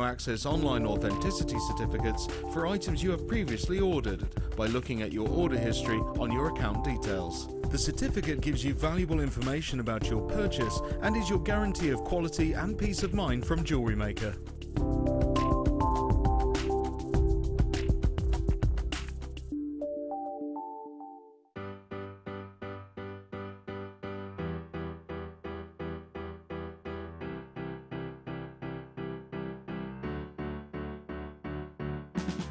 Access online authenticity certificates for items you have previously ordered by looking at your order history on your account details. The certificate gives you valuable information about your purchase and is your guarantee of quality and peace of mind from Jewellery Maker.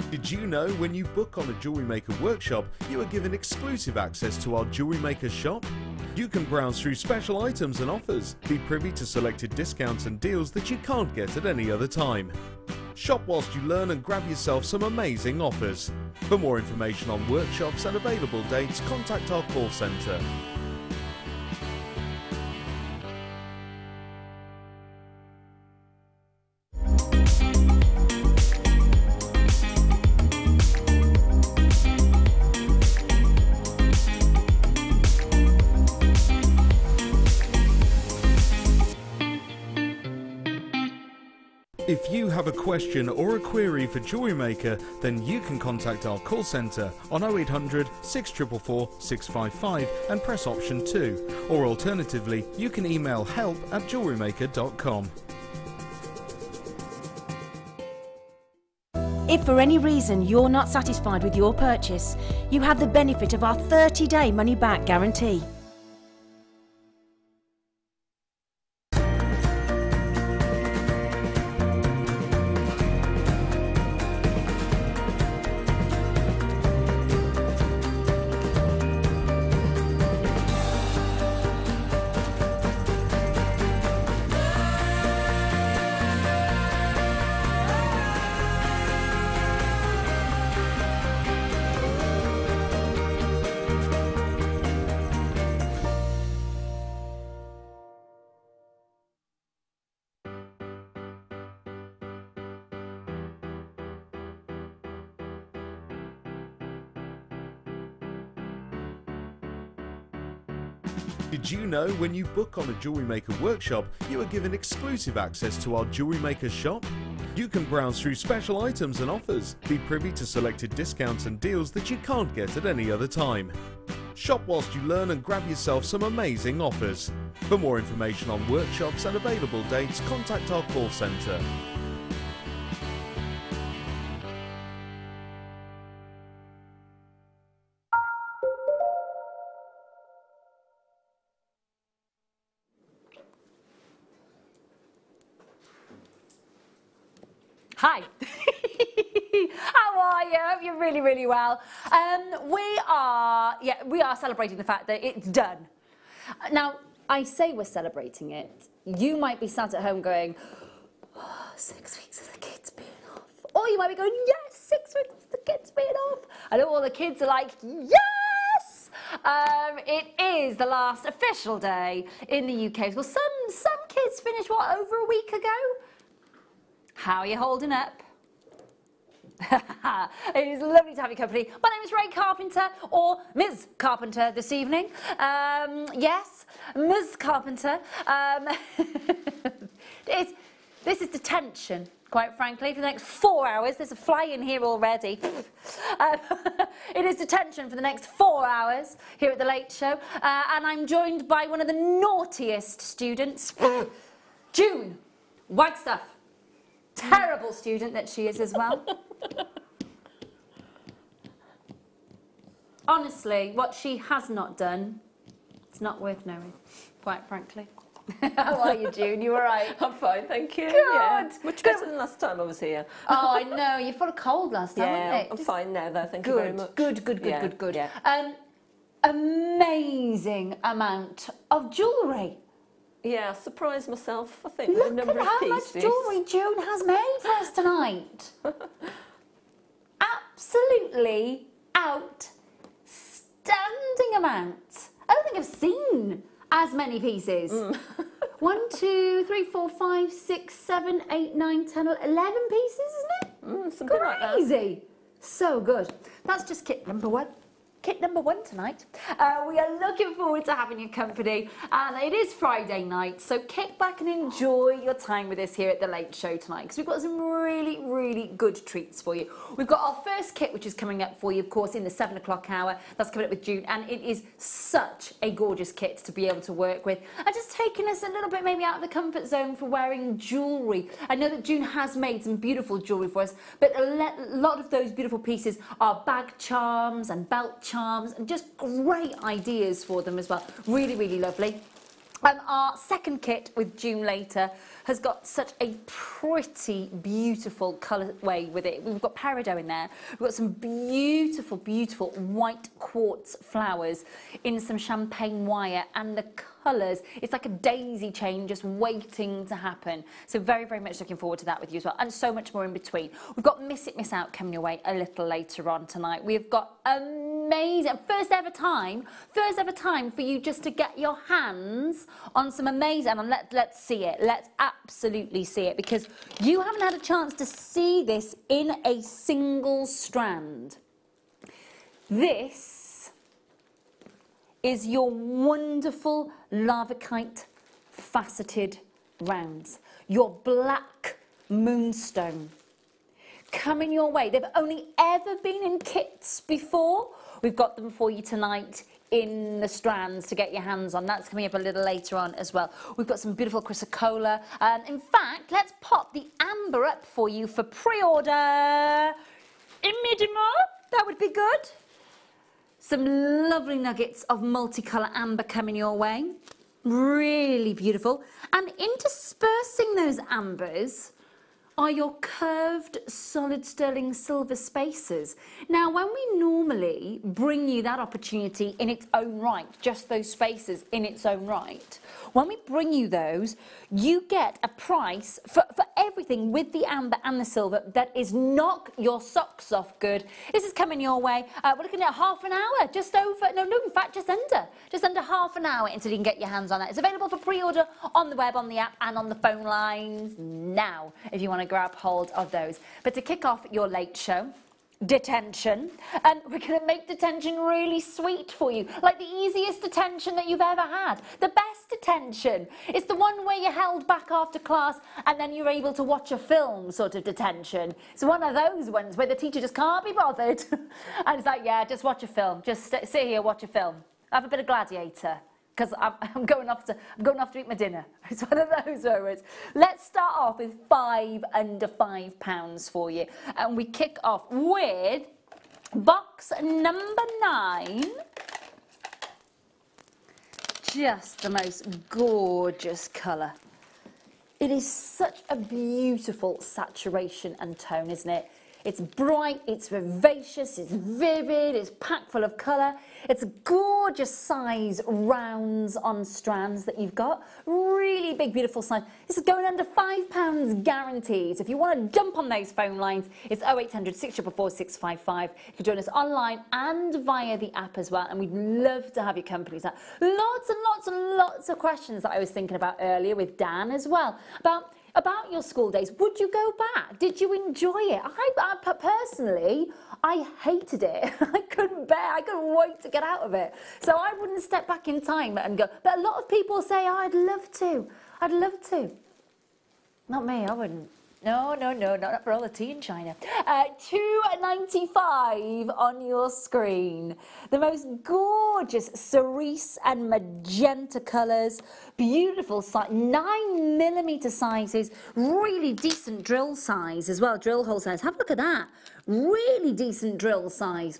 Did you know when you book on a Jewellery Maker workshop, you are given exclusive access to our Jewellery Maker shop? You can browse through special items and offers, be privy to selected discounts and deals that you can't get at any other time. Shop whilst you learn and grab yourself some amazing offers. For more information on workshops and available dates, contact our call centre. If you have a question or a query for Jewellery Maker, then you can contact our call centre on 0800 644 655 and press option 2, or alternatively you can email help@jewellerymaker.com. If for any reason you're not satisfied with your purchase, you have the benefit of our 30-day money-back guarantee. Did you know when you book on a Jewellery Maker workshop, you are given exclusive access to our Jewellery Maker shop? You can browse through special items and offers, be privy to selected discounts and deals that you can't get at any other time. Shop whilst you learn and grab yourself some amazing offers. For more information on workshops and available dates, contact our call centre. Hi. How are you? I hope you're really, really well. We are celebrating the fact that it's done. Now, I say we're celebrating it. You might be sat at home going, oh, 6 weeks of the kids being off. Or you might be going, yes, 6 weeks of the kids being off. And all the kids are like, yes! It is the last official day in the UK. Well, some kids finished, what, over a week ago? How are you holding up? It is lovely to have your company. My name is Ray Carpenter, or Ms. Carpenter this evening. Yes, Ms. Carpenter. This is detention, quite frankly, for the next 4 hours. There's a fly in here already. It is detention for the next 4 hours here at the Late Show. And I'm joined by one of the naughtiest students, June Wagstaff. Terrible student that she is as well. Honestly, what she has not done, it's not worth knowing, quite frankly. How are you, June? You all right? I'm fine, thank you. Good. Yeah. Much better than last time I was here. Oh, I know. You fought a cold last time, yeah, wasn't it? I'm fine now, though. Thank you very much. Good. Yeah. Amazing amount of jewellery. Yeah, I surprised myself, I think, with a number of Look at how pieces. much jewellery June has made for us tonight. Absolutely outstanding amount. I don't think I've seen as many pieces. 1, 2, 3, 4, 5, 6, 7, 8, 9, 10, 11 pieces, isn't it? Something like that. Crazy. So good. That's just kit number 1. kit number 1 tonight. We are looking forward to having your company, and it is Friday night, so kick back and enjoy your time with us here at the Late Show tonight, because we've got some really good treats for you. We've got our first kit, which is coming up for you, of course, in the 7 o'clock hour. That's coming up with June, and it is such a gorgeous kit to be able to work with, and just taking us a little bit maybe out of the comfort zone for wearing jewellery. I know that June has made some beautiful jewellery for us, but a lot of those beautiful pieces are bag charms and belt charms, and just great ideas for them as well. Really lovely. Our second kit with June later has got such a pretty, beautiful colourway with it. We've got peridot in there. We've got some beautiful white quartz flowers in some champagne wire, and the colours, it's like a daisy chain just waiting to happen. So very much looking forward to that with you as well, and so much more in between. We've got Miss It, Miss Out coming your way a little later on tonight. We've got amazing, first ever time for you just to get your hands on some amazing, and let's see it. Let's absolutely see it, because you haven't had a chance to see this in a single strand. This is your wonderful Lavakite faceted rounds, your black moonstone coming your way. They've only ever been in kits before. We've got them for you tonight in the strands to get your hands on. That's coming up a little later on as well. We've got some beautiful chrysocolla. In fact, let's pop the amber up for you for pre-order immediately. That would be good. Some lovely nuggets of multicolour amber coming your way. Really beautiful. And interspersing those ambers are your curved solid sterling silver spacers. Now, when we normally bring you that opportunity in its own right, just those spacers in its own right, when we bring you those, you get a price for everything with the amber and the silver that is knock your socks off good. This is coming your way. We're looking at half an hour, just over, no, in fact, just under half an hour until you can get your hands on that. It's available for pre-order on the web, on the app, and on the phone lines now, if you want to grab hold of those. But to kick off your late show, detention, and we're going to make detention really sweet for you, like the easiest detention that you've ever had, the best detention. It's the one where you're held back after class and then you're able to watch a film sort of detention. It's one of those ones where the teacher just can't be bothered and it's like, yeah, just watch a film, just sit here, watch a film, have a bit of Gladiator, because I'm going off to eat my dinner. It's one of those moments. Let's start off with 5 under £5 for you, and we kick off with box number 9. Just the most gorgeous colour. It is such a beautiful saturation and tone, isn't it? It's bright, it's vivacious, it's vivid, it's packed full of colour. It's gorgeous size rounds on strands that you've got. Really big, beautiful size. This is going under £5 guaranteed. If you want to jump on those phone lines, it's 0800 644 655. You can join us online and via the app as well, and we'd love to have your company. Lots of questions that I was thinking about earlier with Dan as well, about your school days. Would you go back? Did you enjoy it? I personally, I hated it. I couldn't wait to get out of it. So I wouldn't step back in time and go. But a lot of people say, oh, I'd love to. Not me, I wouldn't. No, not for all the tea in China. £2.95 on your screen. The most gorgeous cerise and magenta colours, beautiful size, 9mm sizes, really decent drill size as well, drill hole size. Have a look at that, really decent drill size.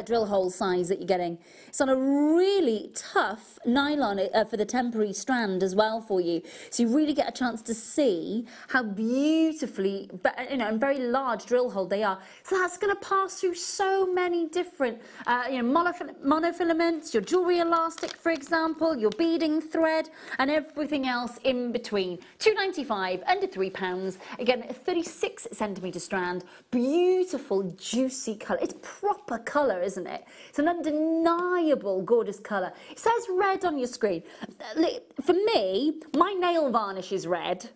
Drill hole size that you're getting. It's on a really tough nylon for the temporary strand as well for you, so you really get a chance to see how beautifully, and very large drill hole they are. So that's going to pass through so many different, monofilaments, your jewellery elastic, for example, your beading thread, and everything else in between. £2.95, under £3. Again, a 36cm strand, beautiful, juicy colour. It's proper colour, isn't it? It's an undeniable gorgeous colour. It says red on your screen. For me, my nail varnish is red.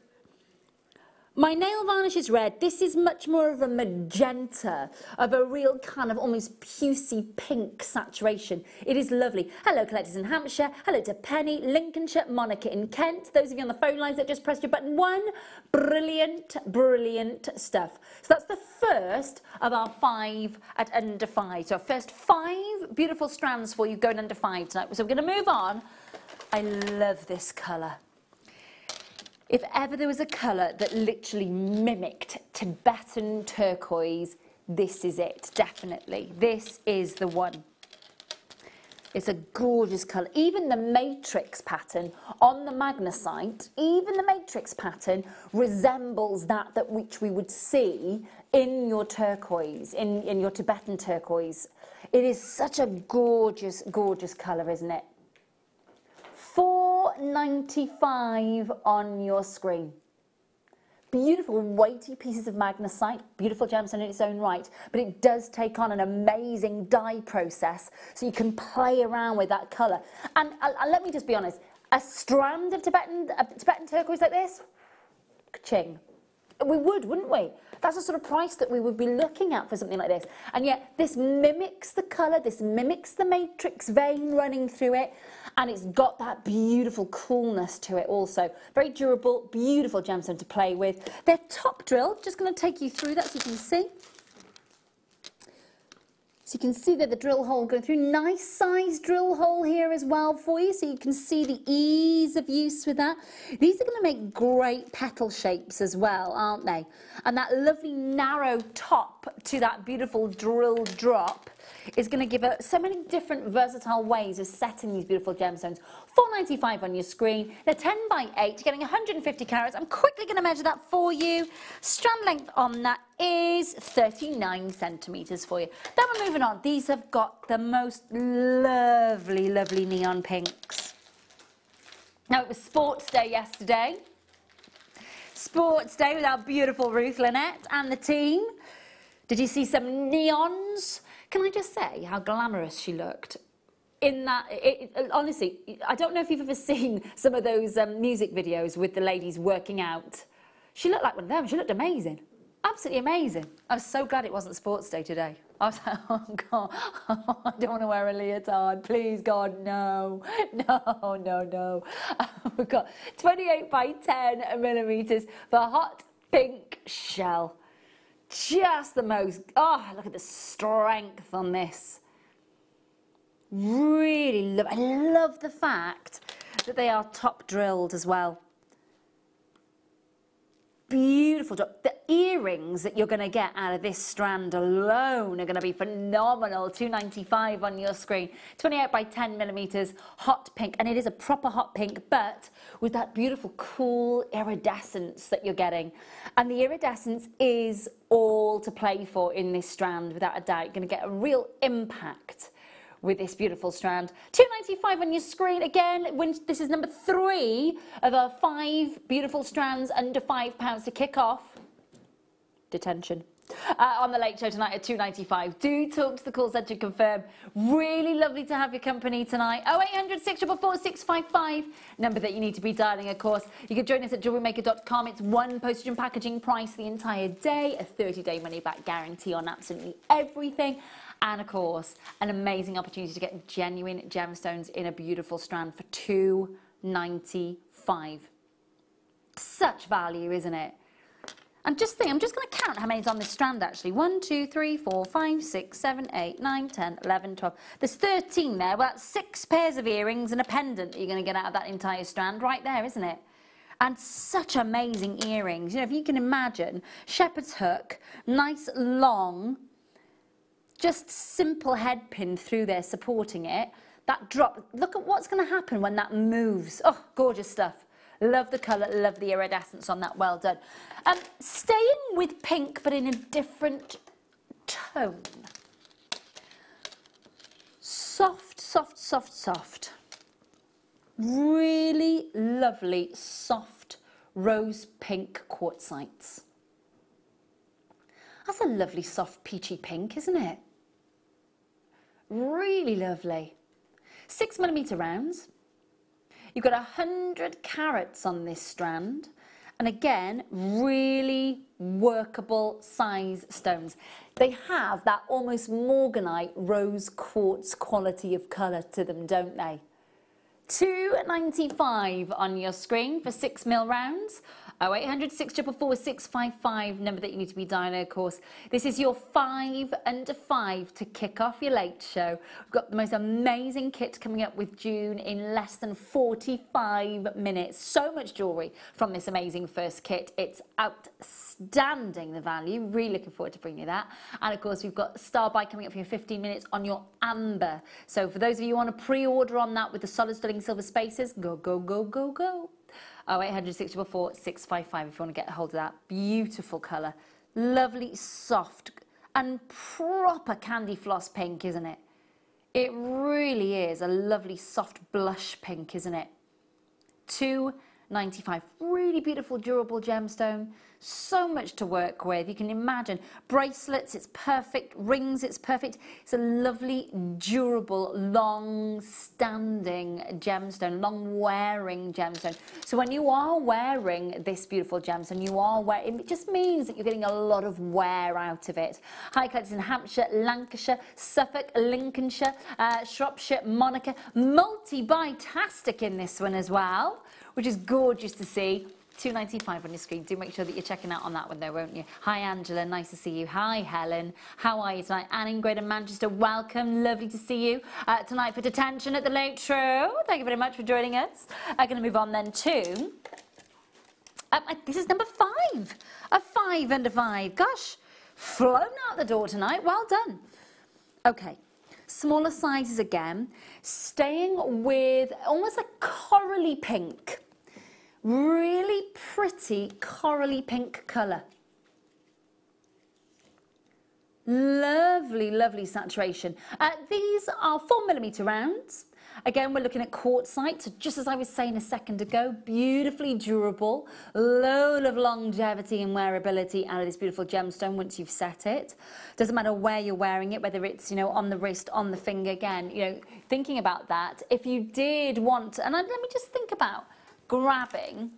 My nail varnish is red. This is much more of a magenta, of a real kind of almost pucey pink saturation. It is lovely. Hello, collectors in Hampshire. Hello to Penny, Lincolnshire, Monica in Kent. Those of you on the phone lines that just pressed your button 1. Brilliant, brilliant stuff. So that's the first of our 5 at under 5. So our first 5 beautiful strands for you going under 5 tonight. So we're going to move on. I love this colour. If ever there was a colour that literally mimicked Tibetan turquoise, this is it, definitely. This is the one. It's a gorgeous colour. Even the matrix pattern on the magnesite, even the matrix pattern resembles that which we would see in your turquoise, in your Tibetan turquoise. It is such a gorgeous, gorgeous colour, isn't it? $4.95 on your screen. Beautiful weighty pieces of magnesite, beautiful gemstone in its own right, but it does take on an amazing dye process, so you can play around with that colour. And let me just be honest, a strand of Tibetan turquoise like this, ka-ching. We would, wouldn't we? That's the sort of price that we would be looking at for something like this. And yet this mimics the colour, this mimics the matrix vein running through it, and it's got that beautiful coolness to it also. Very durable, beautiful gemstone to play with. They're top drilled, just going to take you through that so you can see. So you can see that the drill hole going through, nice size drill hole here as well for you, so you can see the ease of use with that. These are going to make great petal shapes as well, aren't they? And that lovely narrow top to that beautiful drilled drop is going to give it so many different versatile ways of setting these beautiful gemstones. $4.95 on your screen. They're 10 by 8. You're getting 150 carats. I'm quickly going to measure that for you. Strand length on that is 39 centimetres for you. Then we're moving on. These have got the most lovely, lovely neon pinks. Now, it was Sports Day yesterday. Sports Day with our beautiful Ruth Lynette and the team. Did you see some neons? Can I just say how glamorous she looked? In that, honestly, I don't know if you've ever seen some of those music videos with the ladies working out. She looked like one of them. She looked amazing. Absolutely amazing. I was so glad it wasn't Sports Day today. I was like, oh, God, I don't want to wear a leotard. Please, God, no. No, no, no. We've got 28 by 10 millimetres for hot pink shell. Just the most, oh, look at the strength on this. Really love, I love the fact that they are top drilled as well. Beautiful job. The earrings that you're going to get out of this strand alone are going to be phenomenal. $2.95 on your screen. 28 by 10 millimetres, hot pink. And it is a proper hot pink, but with that beautiful, cool iridescence that you're getting. And the iridescence is all to play for in this strand, without a doubt. You're going to get a real impact with this beautiful strand. $2.95 on your screen. Again, this is number 3 of our 5 beautiful strands under £5 to kick off. Detention. On the Late Show tonight at $2.95. Do talk to the call centre to confirm. Really lovely to have your company tonight. 0800 644 655. Number that you need to be dialing, of course. You can join us at JewelleryMaker.com. It's one postage and packaging price the entire day. A 30-day money-back guarantee on absolutely everything. And, of course, an amazing opportunity to get genuine gemstones in a beautiful strand for $2.95. Such value, isn't it? And just think, I'm just going to count how many's on this strand, actually. 1, 2, 3, 4, 5, 6, 7, 8, 9, 10, 11, 12. There's 13 there. Well, that's 6 pairs of earrings and a pendant that you're going to get out of that entire strand right there, isn't it? And such amazing earrings. You know, if you can imagine, shepherd's hook, nice long, just simple head pin through there supporting it. That drop, look at what's going to happen when that moves. Oh, gorgeous stuff. Love the colour, love the iridescence on that, well done. Staying with pink, but in a different tone. Soft, soft, soft, soft. Really lovely, soft, rose pink quartzites. That's a lovely, soft, peachy pink, isn't it? Really lovely. 6mm rounds. You've got 100 carats on this strand, And again, really workable size stones. They have that almost morganite rose quartz quality of colour to them, don't they? £2.95 on your screen for 6mm rounds. 0800 644 655, number that you need to be dialing, of course. This is your 5 under 5 to kick off your late show. We've got the most amazing kit coming up with June in less than 45 minutes. So much jewellery from this amazing first kit. It's outstanding, the value. Really looking forward to bringing you that. And of course, we've got Star Buy coming up for your 15 minutes on your amber. So for those of you who want to pre-order on that with the solid sterling silver spaces, go, go, go, go, go. 0800 644 655 if you want to get a hold of that. Beautiful colour. Lovely, soft and proper candy floss pink, isn't it? It really is a lovely soft blush pink, isn't it? £2.95. Really beautiful durable gemstone. So much to work with. You can imagine bracelets, it's perfect. Rings, it's perfect. It's a lovely, durable, long-standing gemstone, long-wearing gemstone. So when you are wearing this beautiful gemstone, it just means that you're getting a lot of wear out of it. High collectors in Hampshire, Lancashire, Suffolk, Lincolnshire, Shropshire, Monaco. Multi-buy-tastic in this one as well, which is gorgeous to see. £2.95 on your screen. Do make sure that you're checking out on that one though, won't you? Hi Angela, nice to see you. Hi Helen, how are you tonight? Anne in Greater Manchester, welcome, lovely to see you. Tonight for detention at the Late Show. Thank you very much for joining us. I'm going to move on then to, this is number 5, a 5 under 5. Gosh, flown out the door tonight, well done. Okay. Smaller sizes again, staying with almost a corally pink. Really pretty corally pink colour. Lovely, lovely saturation. These are 4mm rounds. Again, we're looking at quartzite, so just as I was saying a second ago, beautifully durable, load of longevity and wearability out of this beautiful gemstone once you've set it. Doesn't matter where you're wearing it, whether it's, on the wrist, on the finger. Again, thinking about that, if you did want, and let me just think about grabbing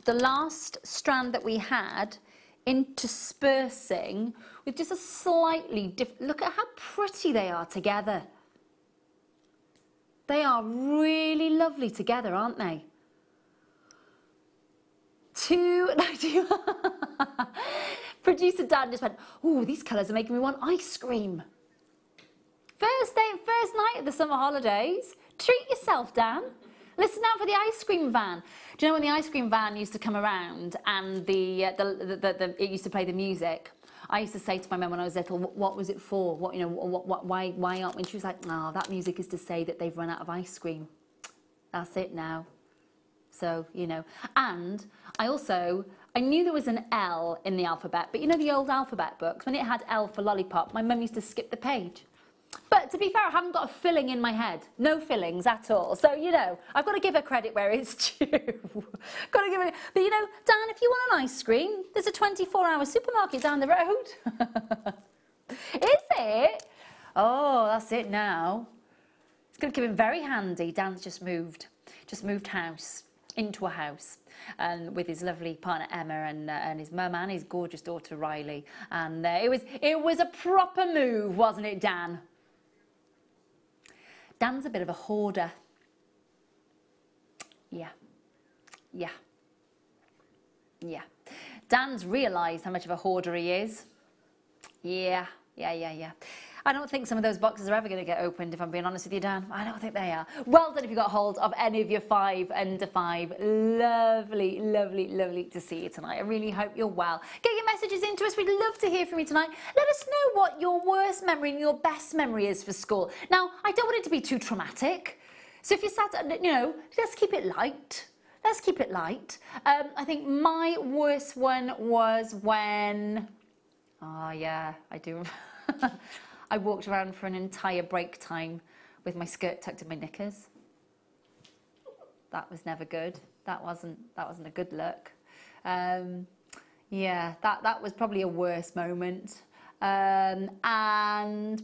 the last strand that we had, interspersing with just a slightly different, look at how pretty they are together. They are really lovely together, aren't they? Producer Dan just went, oh, these colours are making me want ice cream. First night of the summer holidays. Treat yourself, Dan. Listen out for the ice cream van. Do you know when the ice cream van used to come around and it used to play the music? I used to say to my mum when I was little, what was it for? Why aren't we? And she was like, oh, that music is to say that they've run out of ice cream. That's it now. So, And I knew there was an L in the alphabet, but the old alphabet books, when it had L for lollipop, my mum used to skip the page. But to be fair, I haven't got a filling in my head. No fillings at all. So, I've got to give her credit where it's due. Got to give her. But, Dan, if you want an ice cream, there's a 24-hour supermarket down the road. Is it? Oh, that's it now. It's going to come in very handy. Dan's just moved house into a house with his lovely partner Emma and his mum and his gorgeous daughter Riley. And it was a proper move, wasn't it, Dan? Dan's a bit of a hoarder. Yeah. Dan's realised how much of a hoarder he is. Yeah. I don't think some of those boxes are ever going to get opened, if I'm being honest with you, Dan. I don't think they are. Well done if you got hold of any of your 5 under 5. Lovely, lovely, lovely to see you tonight. I really hope you're well. Get your messages into us. We'd love to hear from you tonight. Let us know what your worst memory and your best memory is for school. Now, I don't want it to be too traumatic. So if you're sat, let's keep it light. Let's keep it light. I think my worst one was when... Oh, yeah, I do. I walked around for an entire break time with my skirt tucked in my knickers. That was never good. That wasn't a good look. Yeah, that was probably a worse moment. And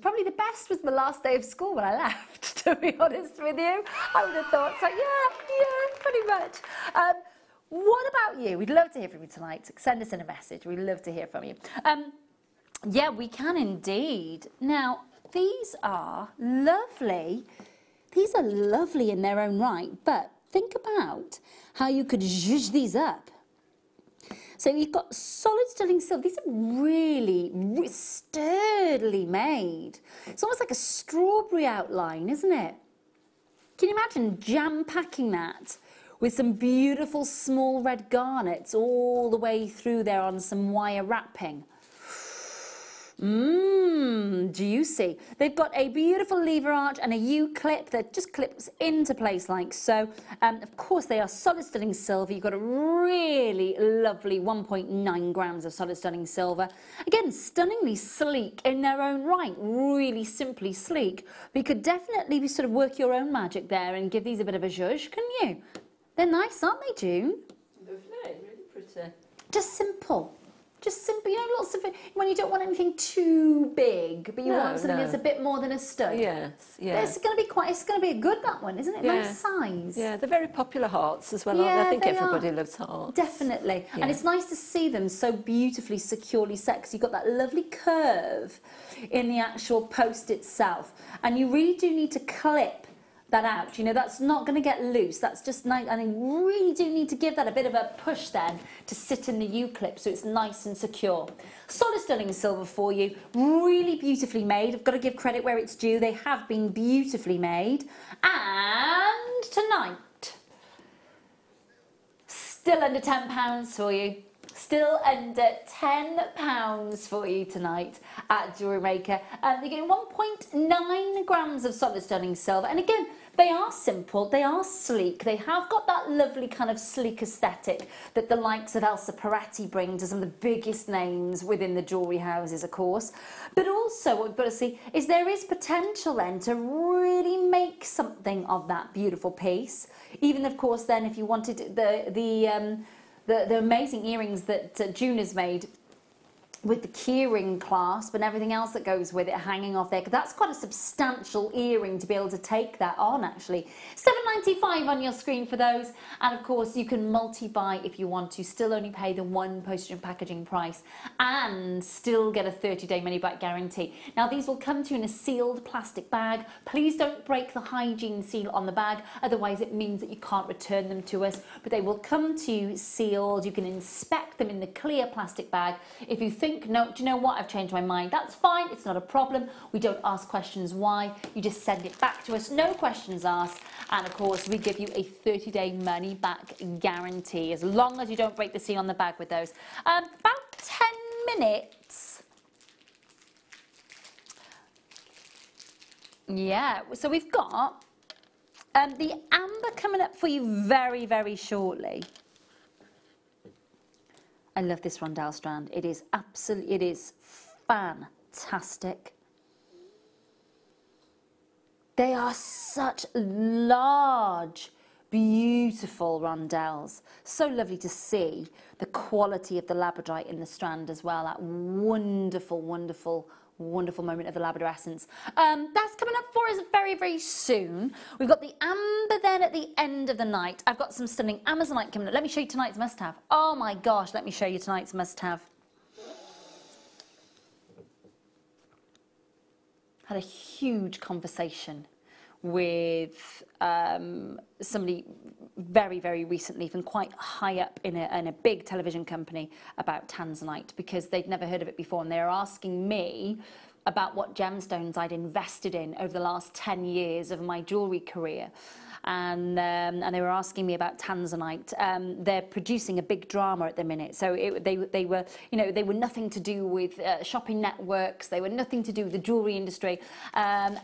probably the best was the last day of school when I left, to be honest with you. I would have thought so, yeah, pretty much. what about you? We'd love to hear from you tonight. Send us in a message. We'd love to hear from you. Yeah, we can indeed. Now, these are lovely. These are lovely in their own right, but think about how you could zhuzh these up. So you've got solid sterling silver. These are really sturdily made. It's almost like a strawberry outline, isn't it? Can you imagine jam-packing that with some beautiful small red garnets all the way through there on some wire wrapping? Juicy. They've got a beautiful lever arch and a U-clip that just clips into place like so. Of course, they are solid sterling silver. You've got a really lovely 1.9 grams of solid sterling silver. Again, stunningly sleek in their own right. Really simply sleek. But you could definitely sort of work your own magic there and give these a bit of a zhuzh, couldn't you? They're nice, aren't they, June? Lovely, really pretty. Just simple. Just simple, you know, lots of when you don't want anything too big, but you want something that's a bit more than a stud. Yes, yes. It's going to be a good, that one, isn't it? Yeah. Nice size. Yeah, they're very popular hearts as well, aren't they? I think everybody loves hearts. Definitely. Yeah. And it's nice to see them so beautifully, securely set, because you've got that lovely curve in the actual post itself. And you really do need to clip that out. You know, that's not going to get loose. That's just nice. And you really do need to give that a bit of a push then to sit in the U-clip so it's nice and secure. Solid sterling silver for you. Really beautifully made. I've got to give credit where it's due. They have been beautifully made. And tonight, still under £10 for you. Still under £10 for you tonight at Jewellery Maker. You're getting 1.9 grams of solid sterling silver. And again, they are simple, they are sleek, they have got that lovely kind of sleek aesthetic that the likes of Elsa Peretti bring to some of the biggest names within the jewellery houses, of course. But also what we've got to see is there is potential then to really make something of that beautiful piece. Even, of course, then if you wanted the amazing earrings that June has made with the keyring clasp and everything else that goes with it hanging off there, because that's quite a substantial earring to be able to take that on, actually. £7.95 on your screen for those, and of course you can multi-buy if you want to, still only pay the one postage and packaging price and still get a 30-day money-back guarantee. Now, these will come to you in a sealed plastic bag. Please don't break the hygiene seal on the bag, otherwise it means that you can't return them to us, but they will come to you sealed. You can inspect them in the clear plastic bag. If you think, no, do you know what, I've changed my mind, that's fine, it's not a problem. We don't ask questions why, you just send it back to us, no questions asked, and of course we give you a 30-day money back guarantee as long as you don't break the seal on the bag with those. About 10 minutes. Yeah, so we've got the amber coming up for you very, very shortly. I love this rondelle strand. It is absolutely, it is fantastic. They are such large, beautiful rondelles. So lovely to see the quality of the labradorite in the strand as well. That wonderful, wonderful, wonderful moment of the Labrador essence. That's coming up for us very, very soon. We've got the amber then at the end of the night. I've got some stunning Amazonite coming up. Let me show you tonight's must-have. Oh my gosh, let me show you tonight's must-have. Had a huge conversation with somebody very, very recently, even quite high up in a big television company, about tanzanite, because they'd never heard of it before, and they were asking me about what gemstones I'd invested in over the last 10 years of my jewellery career. And they were asking me about tanzanite. They're producing a big drama at the minute. So they were, you know, they were nothing to do with shopping networks. They were nothing to do with the jewellery industry. And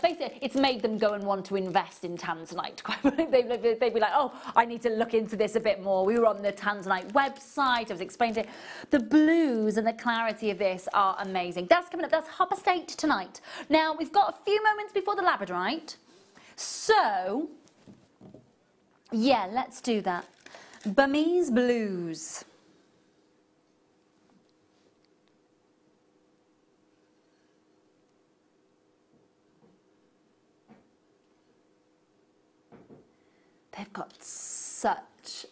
basically, it's made them go and want to invest in tanzanite. They'd be like, oh, I need to look into this a bit more. We were on the tanzanite website. I was explaining it. The blues and the clarity of this are amazing. That's coming up. That's Hopper State tonight. Now, we've got a few moments before the labradorite. So, yeah, let's do that. Burmese blues. They've got such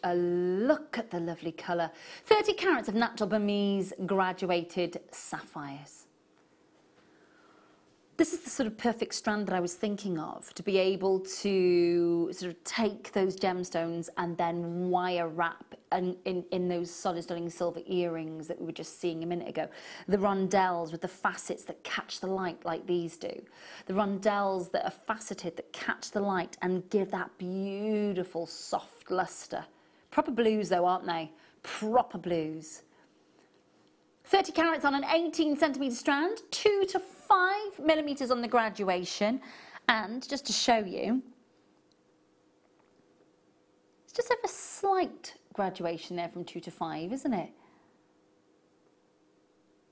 Look at the lovely colour. 30 carats of natural Burmese graduated sapphires. This is the sort of perfect strand that I was thinking of, to be able to sort of take those gemstones and then wire wrap in those solid stunning silver earrings that we were just seeing a minute ago. The rondelles with the facets that catch the light like these do. The rondelles that are faceted that catch the light and give that beautiful soft lustre. Proper blues though, aren't they? Proper blues. 30 carats on an 18 centimetre strand, 2 to 5 millimetres on the graduation. And just to show you, it's just a slight graduation there from 2 to 5, isn't it?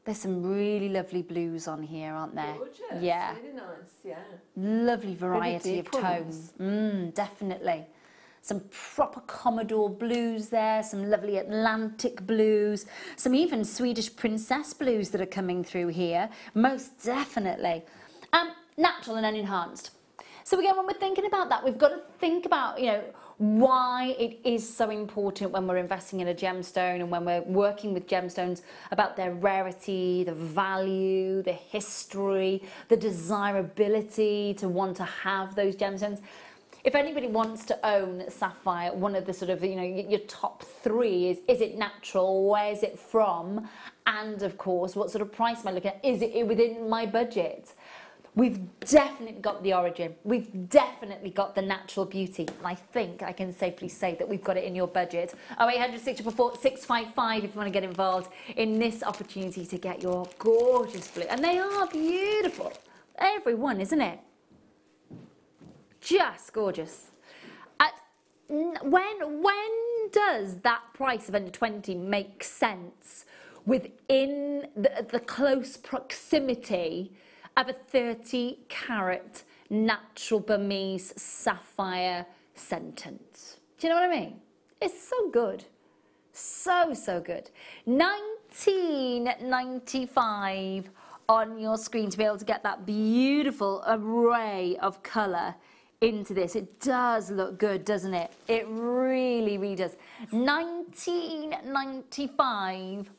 There's some really lovely blues on here, aren't there? Gorgeous. Yeah. Really nice, yeah. Lovely variety Really of deep ones. tones. Definitely. Some proper Commodore blues there, some lovely Atlantic blues, some even Swedish princess blues that are coming through here, most definitely. Natural and unenhanced. So again, when we're thinking about that, we've got to think about, you know, why it is so important when we're investing in a gemstone and when we're working with gemstones, about their rarity, the value, the history, the desirability to want to have those gemstones. If anybody wants to own sapphire, one of the sort of, you know, your top 3 is it natural, where's it from, and of course, what sort of price am I looking at? Is it within my budget? We've definitely got the origin. We've definitely got the natural beauty. And I think I can safely say that we've got it in your budget. 0800 655 if you want to get involved in this opportunity to get your gorgeous blue. And they are beautiful. Every one, isn't it? Just gorgeous. When does that price of under 20 make sense within the close proximity of a 30 carat natural Burmese sapphire sentence? Do you know what I mean? It's so good. So good. 1995 on your screen to be able to get that beautiful array of colour into this. It does look good, doesn't it? It really, really does. 1995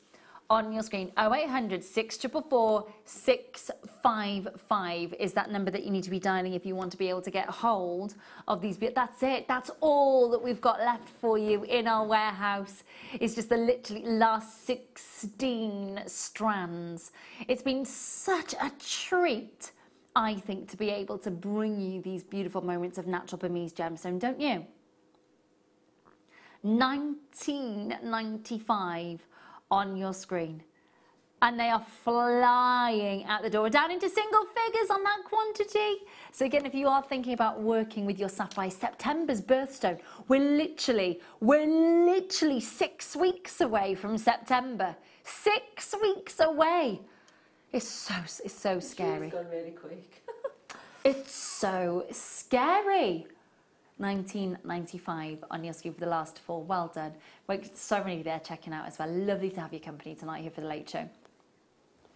on your screen. 0800 644 655 is that number that you need to be dialing if you want to be able to get hold of these. That's it. That's all that we've got left for you in our warehouse. It's just the literally last 16 strands. It's been such a treat, I think, to be able to bring you these beautiful moments of natural Burmese gemstone, don't you? 1995 on your screen. And they are flying out the door, down into single figures on that quantity. So again, if you are thinking about working with your sapphire, September's birthstone, we're literally 6 weeks away from September. 6 weeks away. It's so scary. It's gone really quick. It's so scary. 1995 on your screen for the last 4. Well done. Wait, so many there checking out as well. Lovely to have your company tonight here for the Late Show.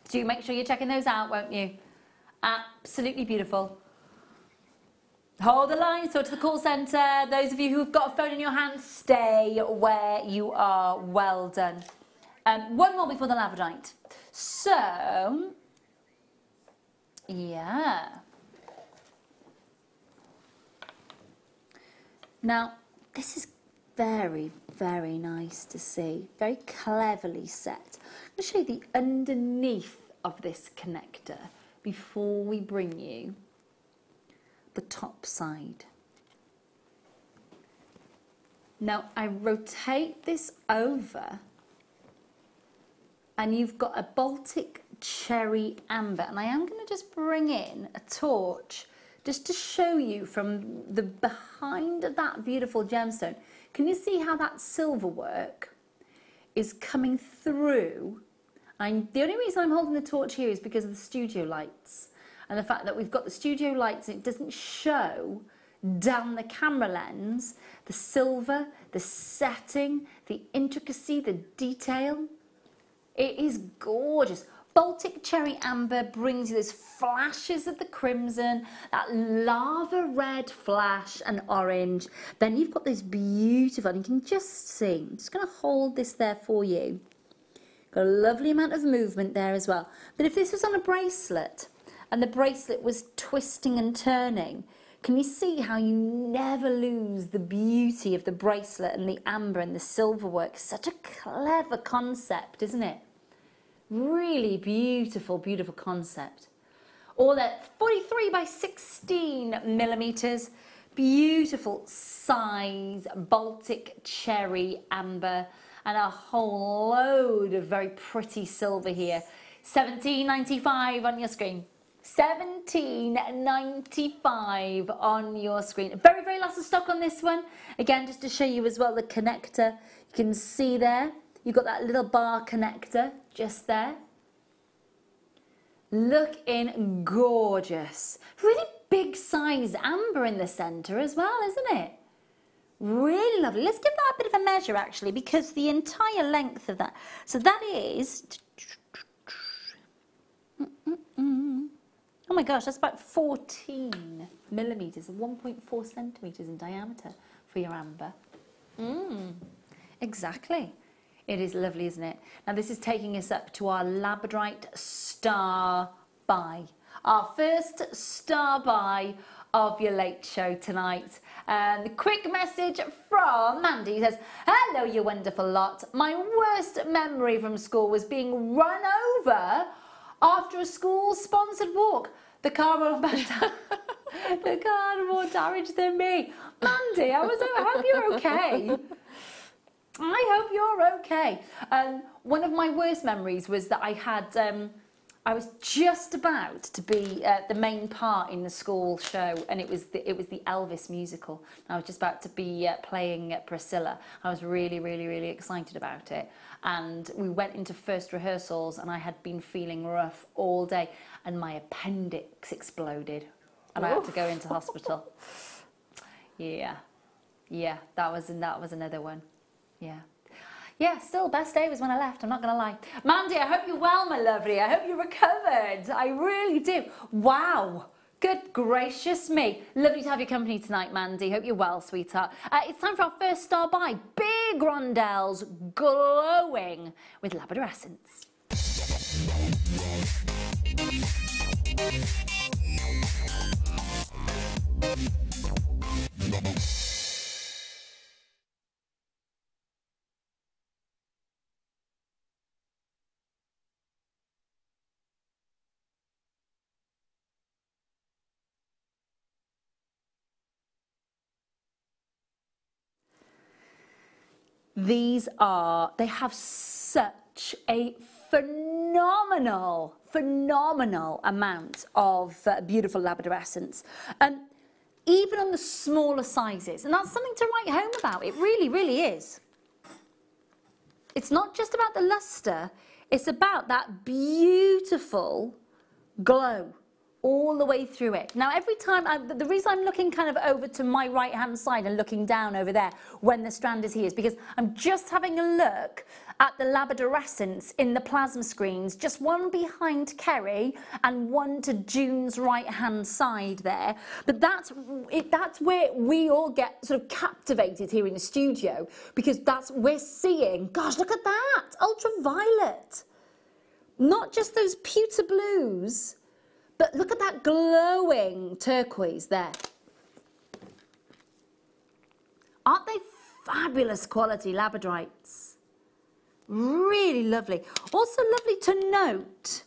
Do make sure you're checking those out, won't you? Absolutely beautiful. Hold the line, so to the call centre. Those of you who've got a phone in your hand, stay where you are. Well done. One more before the labradorite. So, yeah. Now, this is very, very nice to see. Very cleverly set. I'm going to show you the underneath of this connector before we bring you the top side. Now, I rotate this over and you've got a Baltic cherry amber. And I am going to just bring in a torch just to show you from the behind of that beautiful gemstone. Can you see how that silver work is coming through? And the only reason I'm holding the torch here is because of the studio lights and the fact that we've got the studio lights and it doesn't show down the camera lens the silver, the setting, the intricacy, the detail. It is gorgeous. Baltic cherry amber brings you those flashes of the crimson, that lava red flash and orange. Then you've got this beautiful, and you can just see, I'm just going to hold this there for you. Got a lovely amount of movement there as well. But if this was on a bracelet and the bracelet was twisting and turning, can you see how you never lose the beauty of the bracelet and the amber and the silver work? Such a clever concept, isn't it? Really beautiful, beautiful concept. All that 43 by 16 millimeters, beautiful size, Baltic cherry amber, and a whole load of very pretty silver here. £17.95 on your screen. £17.95 on your screen. Very, very lots of stock on this one. Again, just to show you as well the connector. You can see there, you've got that little bar connector just there. Looking gorgeous. Really big size amber in the centre as well, isn't it? Really lovely. Let's give that a bit of a measure actually, because the entire length of that. So that is, oh my gosh, that's about 14 millimetres, 1.4 centimetres in diameter for your amber. Exactly. It is lovely, isn't it? Now this is taking us up to our labradorite star buy. Our first star buy of your late show tonight. The quick message from Mandy says, hello you wonderful lot. My worst memory from school was being run over after a school sponsored walk. The car were more damage than me. Mandy, I hope you're okay. I hope you're okay. One of my worst memories was that I had, I was just about to be the main part in the school show, and it was the Elvis musical. I was just about to be playing Priscilla. I was really, really, really excited about it. And we went into first rehearsals, and I had been feeling rough all day, and my appendix exploded, and I had to go into hospital. Yeah, that was another one. Yeah, still, best day was when I left, I'm not going to lie. Mandy, I hope you're well, my lovely. I hope you recovered. I really do. Wow. Good gracious me. Lovely to have your company tonight, Mandy. Hope you're well, sweetheart. It's time for our first star buy. Big rondelles glowing with labradorescence. They have such a phenomenal amount of beautiful labradorescence. Even on the smaller sizes, and that's something to write home about. It really, really is. It's not just about the luster, it's about that beautiful glow all the way through it. Now, every time, the reason I'm looking kind of over to my right-hand side and looking down over there when the strand is here is because I'm just having a look at the labradorescence in the plasma screens, just one behind Kerry and one to June's right-hand side there. But that's where we all get sort of captivated here in the studio, because we're seeing, gosh, look at that, ultraviolet. Not just those pewter blues, but look at that glowing turquoise there. Aren't they fabulous quality labradorites? Really lovely. Also lovely to note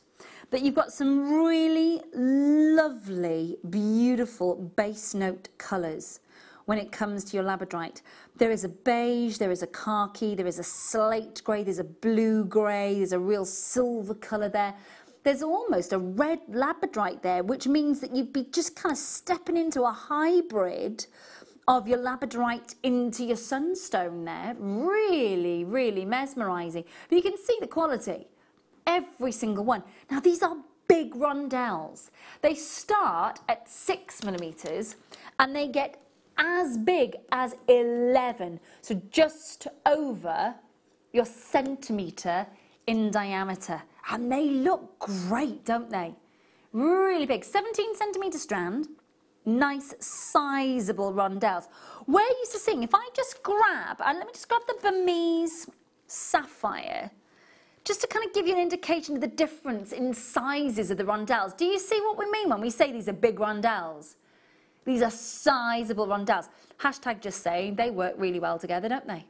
that you've got some really lovely, beautiful base note colours when it comes to your labradorite. There is a beige, there is a khaki, there is a slate grey, there's a blue grey, there's a real silver colour there. There's almost a red labradorite there, which means that you'd be just kind of stepping into a hybrid of your labradorite into your sunstone there. Really, really mesmerising. But you can see the quality, every single one. Now, these are big rondelles. They start at 6mm and they get as big as 11, so just over your centimetre in diameter. And they look great, don't they? Really big, 17 centimetre strand, nice sizable rondelles. We're used to seeing, if I just grab, and let me just grab the Burmese sapphire, just to kind of give you an indication of the difference in sizes of the rondelles. Do you see what we mean when we say these are big rondelles? These are sizable rondelles. Hashtag just saying, they work really well together, don't they?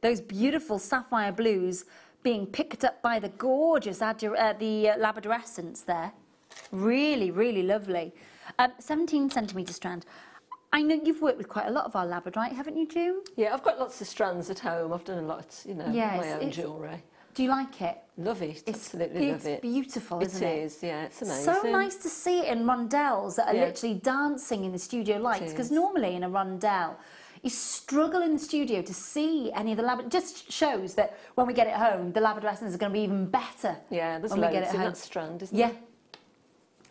Those beautiful sapphire blues being picked up by the gorgeous labradorescence there. Really, really lovely. 17 centimetre strand. I know you've worked with quite a lot of our labradorite, haven't you, Jew? Yeah, I've got lots of strands at home. I've done a lot, you know, my own jewellery. Do you like it? Love it, absolutely love it. It's beautiful, isn't it? It is, yeah, it's amazing. So nice to see it in rondelles that are literally dancing in the studio lights, because normally in a rondelle, you struggle in the studio to see any of the labrador. It just shows that when we get it home, the labradorescence is going to be even better. Yeah, there's when we get loads it in home. that strand, isn't Yeah, there?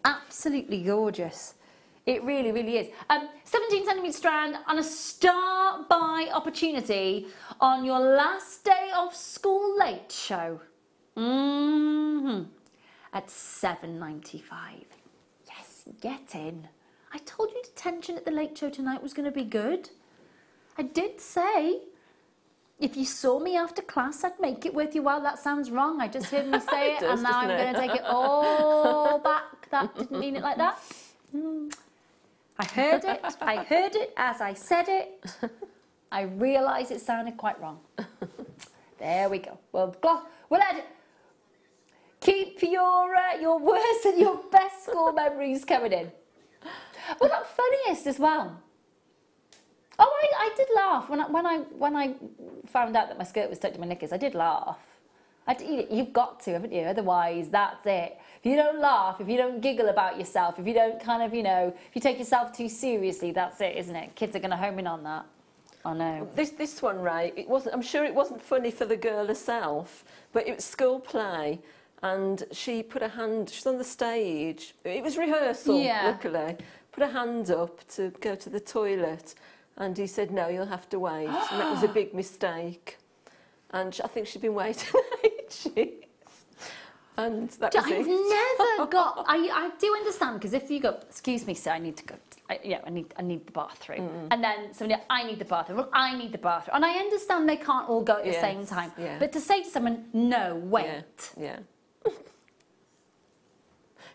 absolutely gorgeous. It really, really is. 17 centimetre strand on a start by opportunity on your last day of school late show. At £7.95. Yes, get in. I told you detention at the late show tonight was going to be good. I did say, if you saw me after class, I'd make it worth your while. That sounds wrong. I just heard me say it, and now I'm going to take it all back. That didn't mean it like that. I heard it as I said it. I realised it sounded quite wrong. There we go. We'll edit. Keep your worst and your best school memories coming in. Well, that funniest as well. Oh, I did laugh when I found out that my skirt was tucked in my knickers. I did laugh. You've got to, haven't you? Otherwise, that's it. If you don't laugh, if you don't giggle about yourself, if you don't kind of, if you take yourself too seriously, that's it, isn't it? Kids are going to home in on that. I know. This one, right? It wasn't. I'm sure it wasn't funny for the girl herself, but it was school play, and she put her hand. She's on the stage. It was rehearsal. Yeah. Luckily, put her hand up to go to the toilet, and he said, "No, you'll have to wait." And that was a big mistake. And I think she'd been waiting ages. And that was I've never got. I do understand, because if you go, excuse me, sir, I need to go. I need the bathroom. And then somebody, I need the bathroom. Well, I need the bathroom. And I understand they can't all go at the same time. Yeah. But to say to someone, no, wait. Yeah.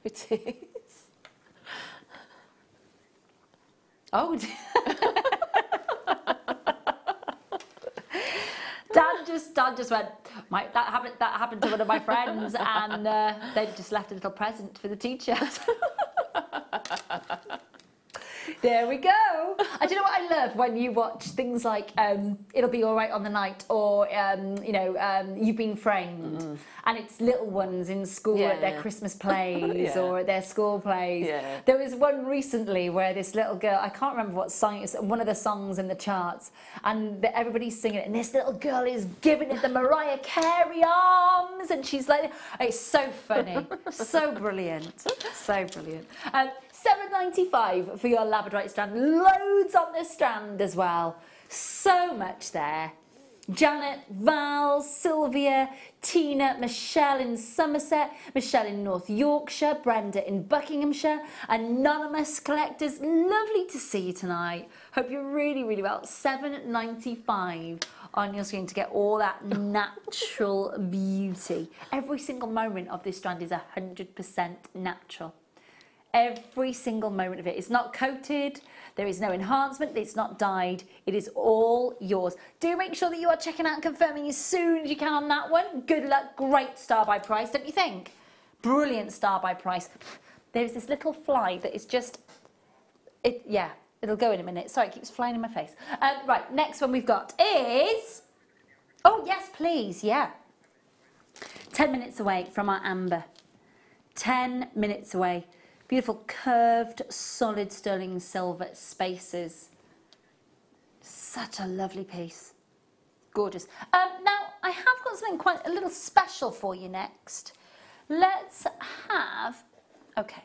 It is. Oh. Dad just went, that happened to one of my friends, and they just left a little present for the teacher. There we go. I do you know what I love when you watch things like It'll Be All Right on the Night, or You've Been Framed, and it's little ones in school at their Christmas plays or at their school plays. Yeah. There was one recently where this little girl, I can't remember what song, it's one of the songs in the charts, and everybody's singing it, and this little girl is giving it the Mariah Carey arms, and she's like, it's so funny, so brilliant, so brilliant. £7.95 for your labradorite strand. Loads on this strand as well. So much there. Janet, Val, Sylvia, Tina, Michelle in Somerset, Michelle in North Yorkshire, Brenda in Buckinghamshire, anonymous collectors. Lovely to see you tonight. Hope you're really, really well. £7.95 on your screen to get all that natural beauty. Every single moment of this strand is 100% natural. Every single moment of it. It's not coated, there is no enhancement, it's not dyed, it is all yours. Do make sure that you are checking out and confirming as soon as you can on that one. Good luck, great star by price, don't you think? Brilliant star by price. There's this little fly that is just, it'll go in a minute. Sorry, it keeps flying in my face. Right, next one we've got is, oh yes please, yeah. 10 minutes away from our amber. 10 minutes away. Beautiful curved solid sterling silver spaces. Such a lovely piece. Gorgeous. Now I have got something quite a little special for you next. Let's have, okay.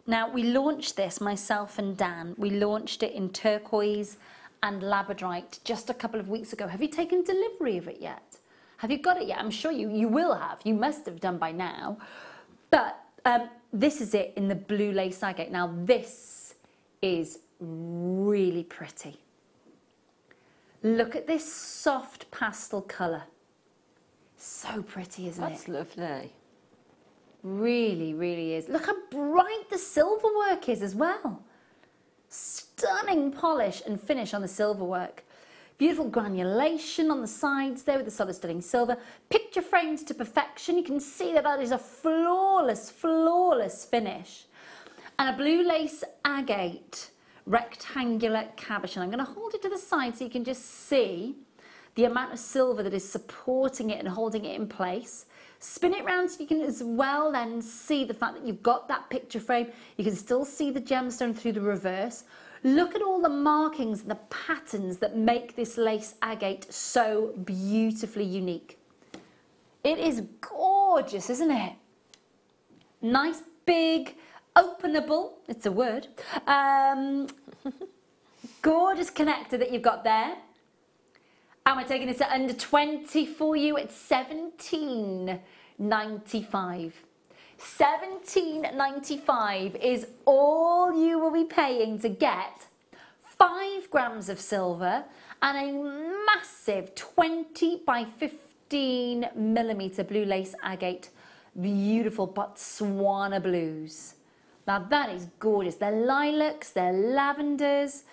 Now we launched this, myself and Dan, we launched it in turquoise and labradorite just a couple of weeks ago. Have you taken delivery of it yet? Have you got it yet? I'm sure you will have. You must have done by now. But this is it in the blue lace agate. Now this is really pretty. Look at this soft pastel colour. So pretty, isn't it? That's lovely. Really, really is. Look how bright the silver work is as well. Stunning polish and finish on the silver work. Beautiful granulation on the sides there with the solid sterling silver. Picture framed to perfection. You can see that that is a flawless, flawless finish. And a blue lace agate rectangular cabochon. I'm going to hold it to the side so you can just see the amount of silver that is supporting it and holding it in place. Spin it round so you can as well then see the fact that you've got that picture frame. You can still see the gemstone through the reverse. Look at all the markings and the patterns that make this lace agate so beautifully unique. It is gorgeous, isn't it? Nice, big, openable, it's a word, gorgeous connector that you've got there. And we're taking this at under 20 for you at $17.95. $17.95 is all you will be paying to get 5 grams of silver and a massive 20 by 15 millimeter blue lace agate, beautiful Botswana blues. Now that is gorgeous. They're lilacs, they're lavenders,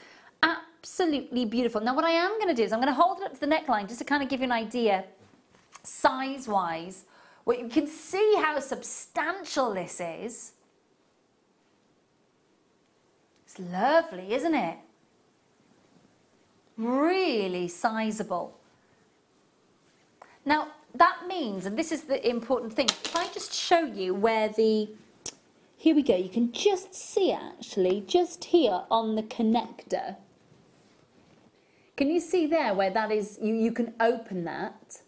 absolutely beautiful. Now what I am going to do is I'm going to hold it up to the neckline just to kind of give you an idea size-wise. Well, you can see how substantial this is. It's lovely, isn't it? Really sizable. Now, that means, and this is the important thing, if I just show you where the... Here we go, you can just see actually, just here on the connector. Can you see there where that is, you can open that?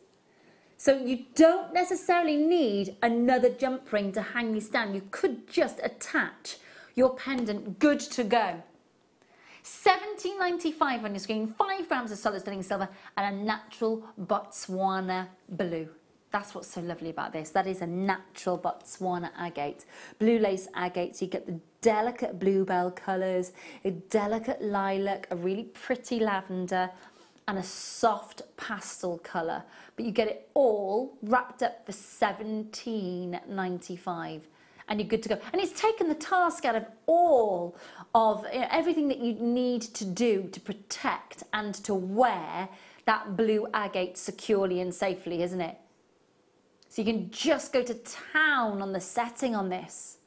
So you don't necessarily need another jump ring to hang this down. You could just attach your pendant, good to go. $17.95 on your screen, 5 grams of solid sterling silver and a natural Botswana blue. That's what's so lovely about this. That is a natural Botswana agate. Blue lace agate, so you get the delicate bluebell colours, a delicate lilac, a really pretty lavender, and a soft pastel colour. But you get it all wrapped up for $17.95. And you're good to go. And it's taken the task out of all of everything that you need to do to protect and to wear that blue agate securely and safely, isn't it? So you can just go to town on the setting on this.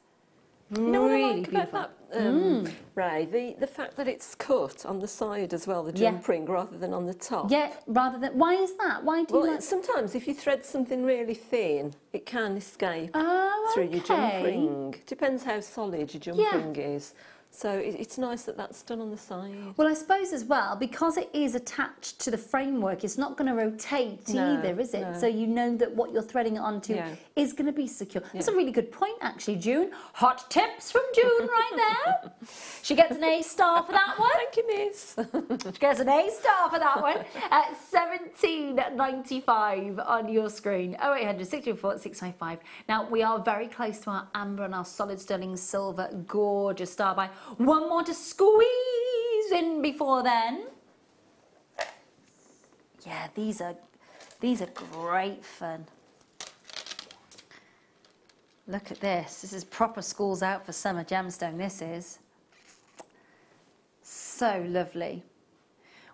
You know what I Really like beautiful. about that, Ray? The fact that it's cut on the side as well, the jump ring, rather than on the top. Yeah, rather than... Why is that? Why do you like... Sometimes if you thread something really thin, it can escape through your okay. jump ring. Depends how solid your jump ring is. So it's nice that that's done on the side. Well, I suppose as well, because it is attached to the framework, it's not going to rotate either, is it? No. So you know that what you're threading it onto is going to be secure. That's a really good point, actually, June. Hot tips from June right there. She gets an A star for that one. Thank you, miss. She gets an A star for that one at $17.95 on your screen. 0800 624 655. Now, we are very close to our amber and our solid sterling silver gorgeous star by. One more to squeeze in before then. Yeah, these are great fun. Look at this. This is proper schools out for summer gemstone, this is. So lovely.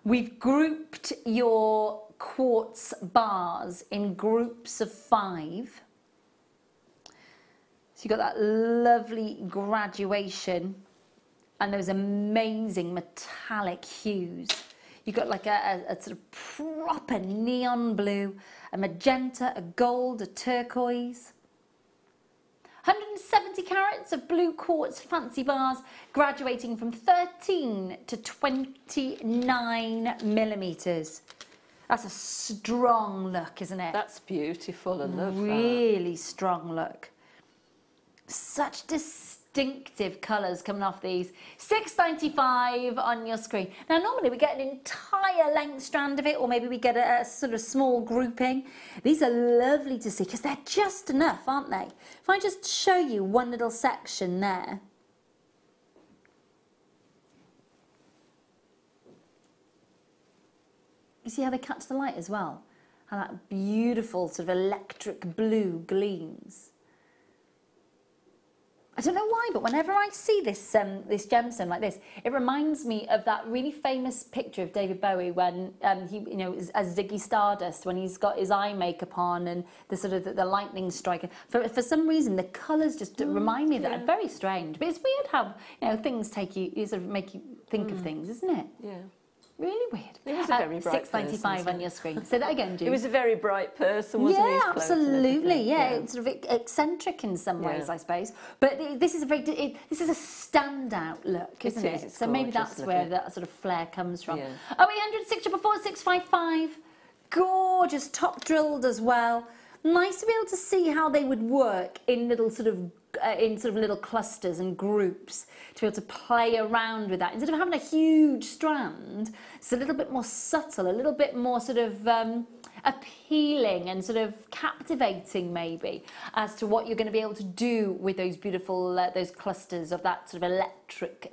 We've grouped your quartz bars in groups of 5. So you've got that lovely graduation and those amazing metallic hues. You've got like a sort of proper neon blue, a magenta, a gold, a turquoise. 170 carats of blue quartz fancy bars, graduating from 13 to 29 millimetres. That's a strong look, isn't it? That's beautiful. I love that. Really strong look. Such distinct distinctive colours coming off these. £6.95 on your screen. Now normally we get an entire length strand of it, or maybe we get a sort of small grouping. These are lovely to see because they're just enough, aren't they? If I just show you one little section there. You see how they catch the light as well? How that beautiful sort of electric blue gleams. I don't know why, but whenever I see this this gemstone like this, it reminds me of that really famous picture of David Bowie when he, you know, as Ziggy Stardust, when he's got his eye makeup on and the sort of the lightning strike. For some reason, the colours just remind me of that. Very strange, but it's weird how, you know, things take you, sort of make you think of things, isn't it? Yeah. Really weird. He was a very bright £6.95 on your screen. Say that again, Jude. He was a very bright person, wasn't he? Yeah, absolutely. Yeah, it's sort of eccentric in some ways, I suppose. But this is a this is a standout look, isn't it? It's so maybe gorgeous, that's where that sort of flair comes from. Yeah. 0800 644 655. Gorgeous, top drilled as well. Nice to be able to see how they would work in little sort of little clusters and groups, to be able to play around with that instead of having a huge strand. It's a little bit more subtle, a little bit more sort of appealing and sort of captivating maybe as to what you're going to be able to do with those beautiful those clusters of that sort of electric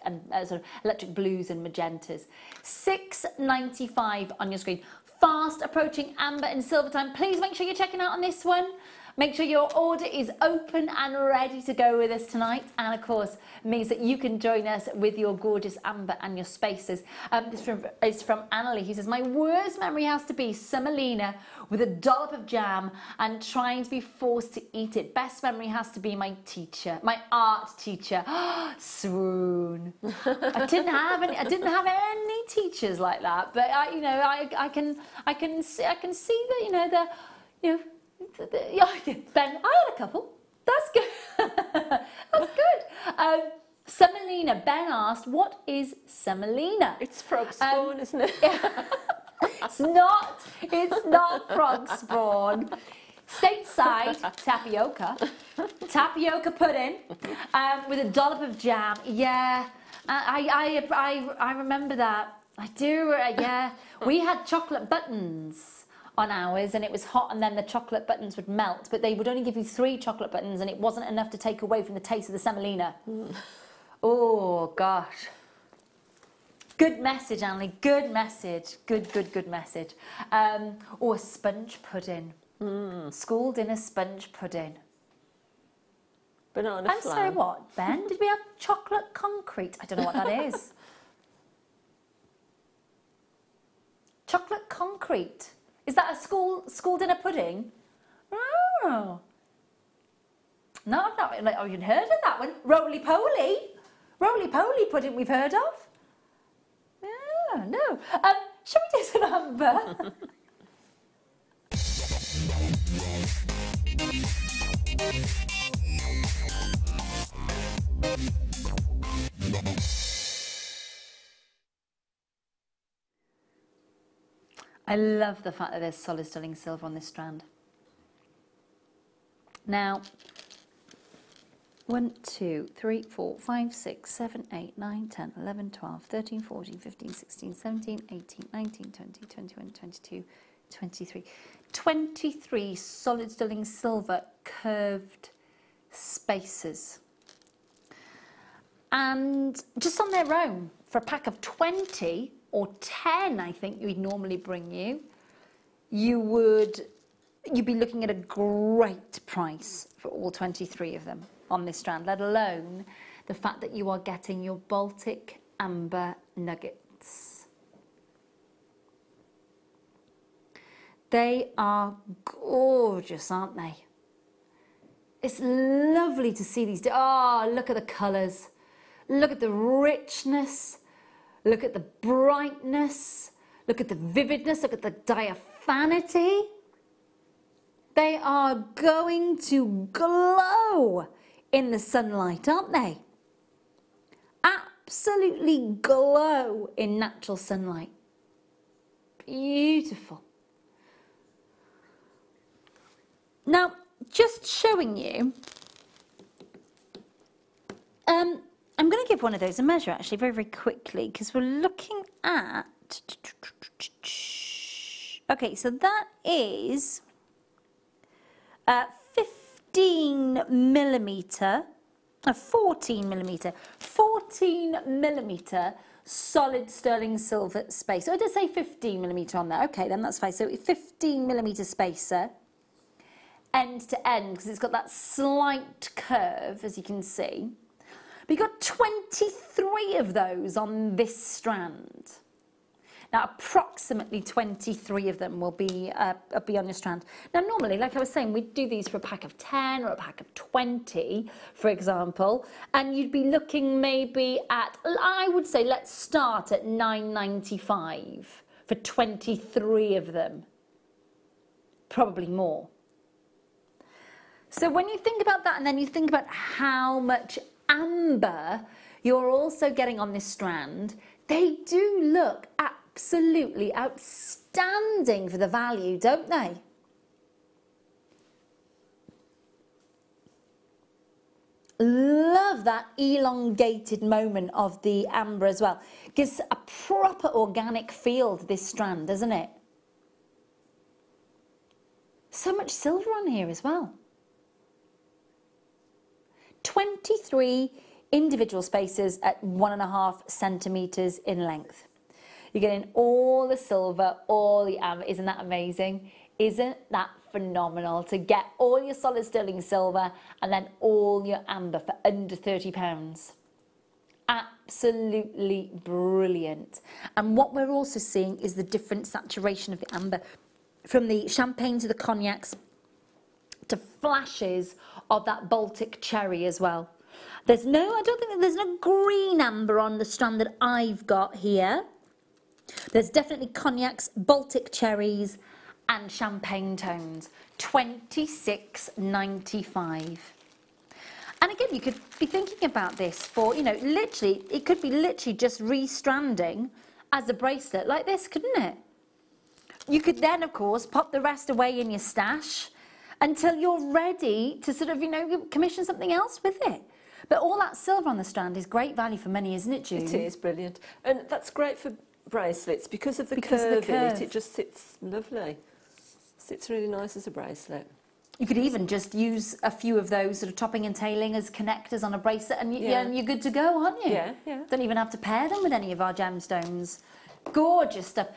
and sort of electric blues and magentas. £6.95 on your screen. Fast approaching amber and silver time. Please make sure you're checking out on this one. Make sure your order is open and ready to go with us tonight, and of course means that you can join us with your gorgeous amber and your spaces. This is from Annalie, who says, my worst memory has to be semolina with a dollop of jam and trying to be forced to eat it. Best memory has to be my teacher, my art teacher. Swoon. I didn't have any teachers like that, but I can see that, you know, Ben, I had a couple. That's good. That's good. Semolina. Ben asked, what is semolina? It's frog spawn, isn't it? Yeah. It's not frog spawn. Stateside tapioca pudding with a dollop of jam. Yeah, I remember that. I do. Yeah, we had chocolate buttons on ours, and it was hot, and then the chocolate buttons would melt, but they would only give you 3 chocolate buttons, and it wasn't enough to take away from the taste of the semolina. Oh gosh, good message, Annie. Good message. Good message. Or a sponge pudding. School dinner sponge pudding. Banana flan. Sorry, what, Ben? Did we have chocolate concrete? I don't know what that is. Chocolate concrete. Is that a school dinner pudding? Oh. No, I've not even heard of that one. Roly-poly. Roly-poly pudding we've heard of. Oh, no. Shall we do some amber? I love the fact that there's solid sterling silver on this strand. Now, 1, 2, 3, 4, 5, 6, 7, 8, 9, 10, 11, 12, 13, 14, 15, 16, 17, 18, 19, 20, 21, 22, 23. 23 solid sterling silver curved spaces. And just on their own, for a pack of 20, or 10, I think we'd normally bring you, you'd be looking at a great price for all 23 of them on this strand, let alone the fact that you are getting your Baltic amber nuggets. They are gorgeous, aren't they? It's lovely to see these. Oh, look at the colours. Look at the richness. Look at the brightness, look at the vividness, look at the diaphanity. They are going to glow in the sunlight, aren't they? Absolutely glow in natural sunlight. Beautiful. Now, just showing you I'm going to give one of those a measure actually very, very quickly because we're looking at... Okay, so that is 15 millimetre, 14 millimetre, 14 millimetre solid sterling silver spacer. So I did say 15 millimetre on there. Okay, then that's fine. So 15 millimetre spacer, end to end, because it's got that slight curve, as you can see. But you've got 23 of those on this strand. Now, approximately 23 of them will be on your strand. Now, normally, like I was saying, we'd do these for a pack of 10 or a pack of 20, for example, and you'd be looking maybe at, I would say, let's start at £9.95 for 23 of them. Probably more. So when you think about that and then you think about how much amber you're also getting on this strand, they do look absolutely outstanding for the value, don't they? Love that elongated moment of the amber as well. Gives a proper organic feel to this strand, doesn't it? So much silver on here as well. 23 individual spaces at 1.5 centimetres in length. You're getting all the silver, all the amber. Isn't that amazing? Isn't that phenomenal to get all your solid sterling silver and then all your amber for under £30? Absolutely brilliant. And what we're also seeing is the different saturation of the amber, from the champagne to the cognacs to flashes of that Baltic cherry as well. I don't think there's no green amber on the strand that I've got here. There's definitely cognacs, Baltic cherries and champagne tones. £26.95. And again, you could be thinking about this for, you know, literally, it could be literally just restranding as a bracelet like this, couldn't it? You could then, of course, pop the rest away in your stash until you're ready to sort of, you know, commission something else with it. But all that silver on the strand is great value for money, isn't it, Julie? It is brilliant. And that's great for bracelets because of the curve in it. It just sits lovely. Sits really nice as a bracelet. You could even just use a few of those sort of topping and tailing as connectors on a bracelet and you're good to go, aren't you? Yeah, yeah. Don't even have to pair them with any of our gemstones. Gorgeous stuff.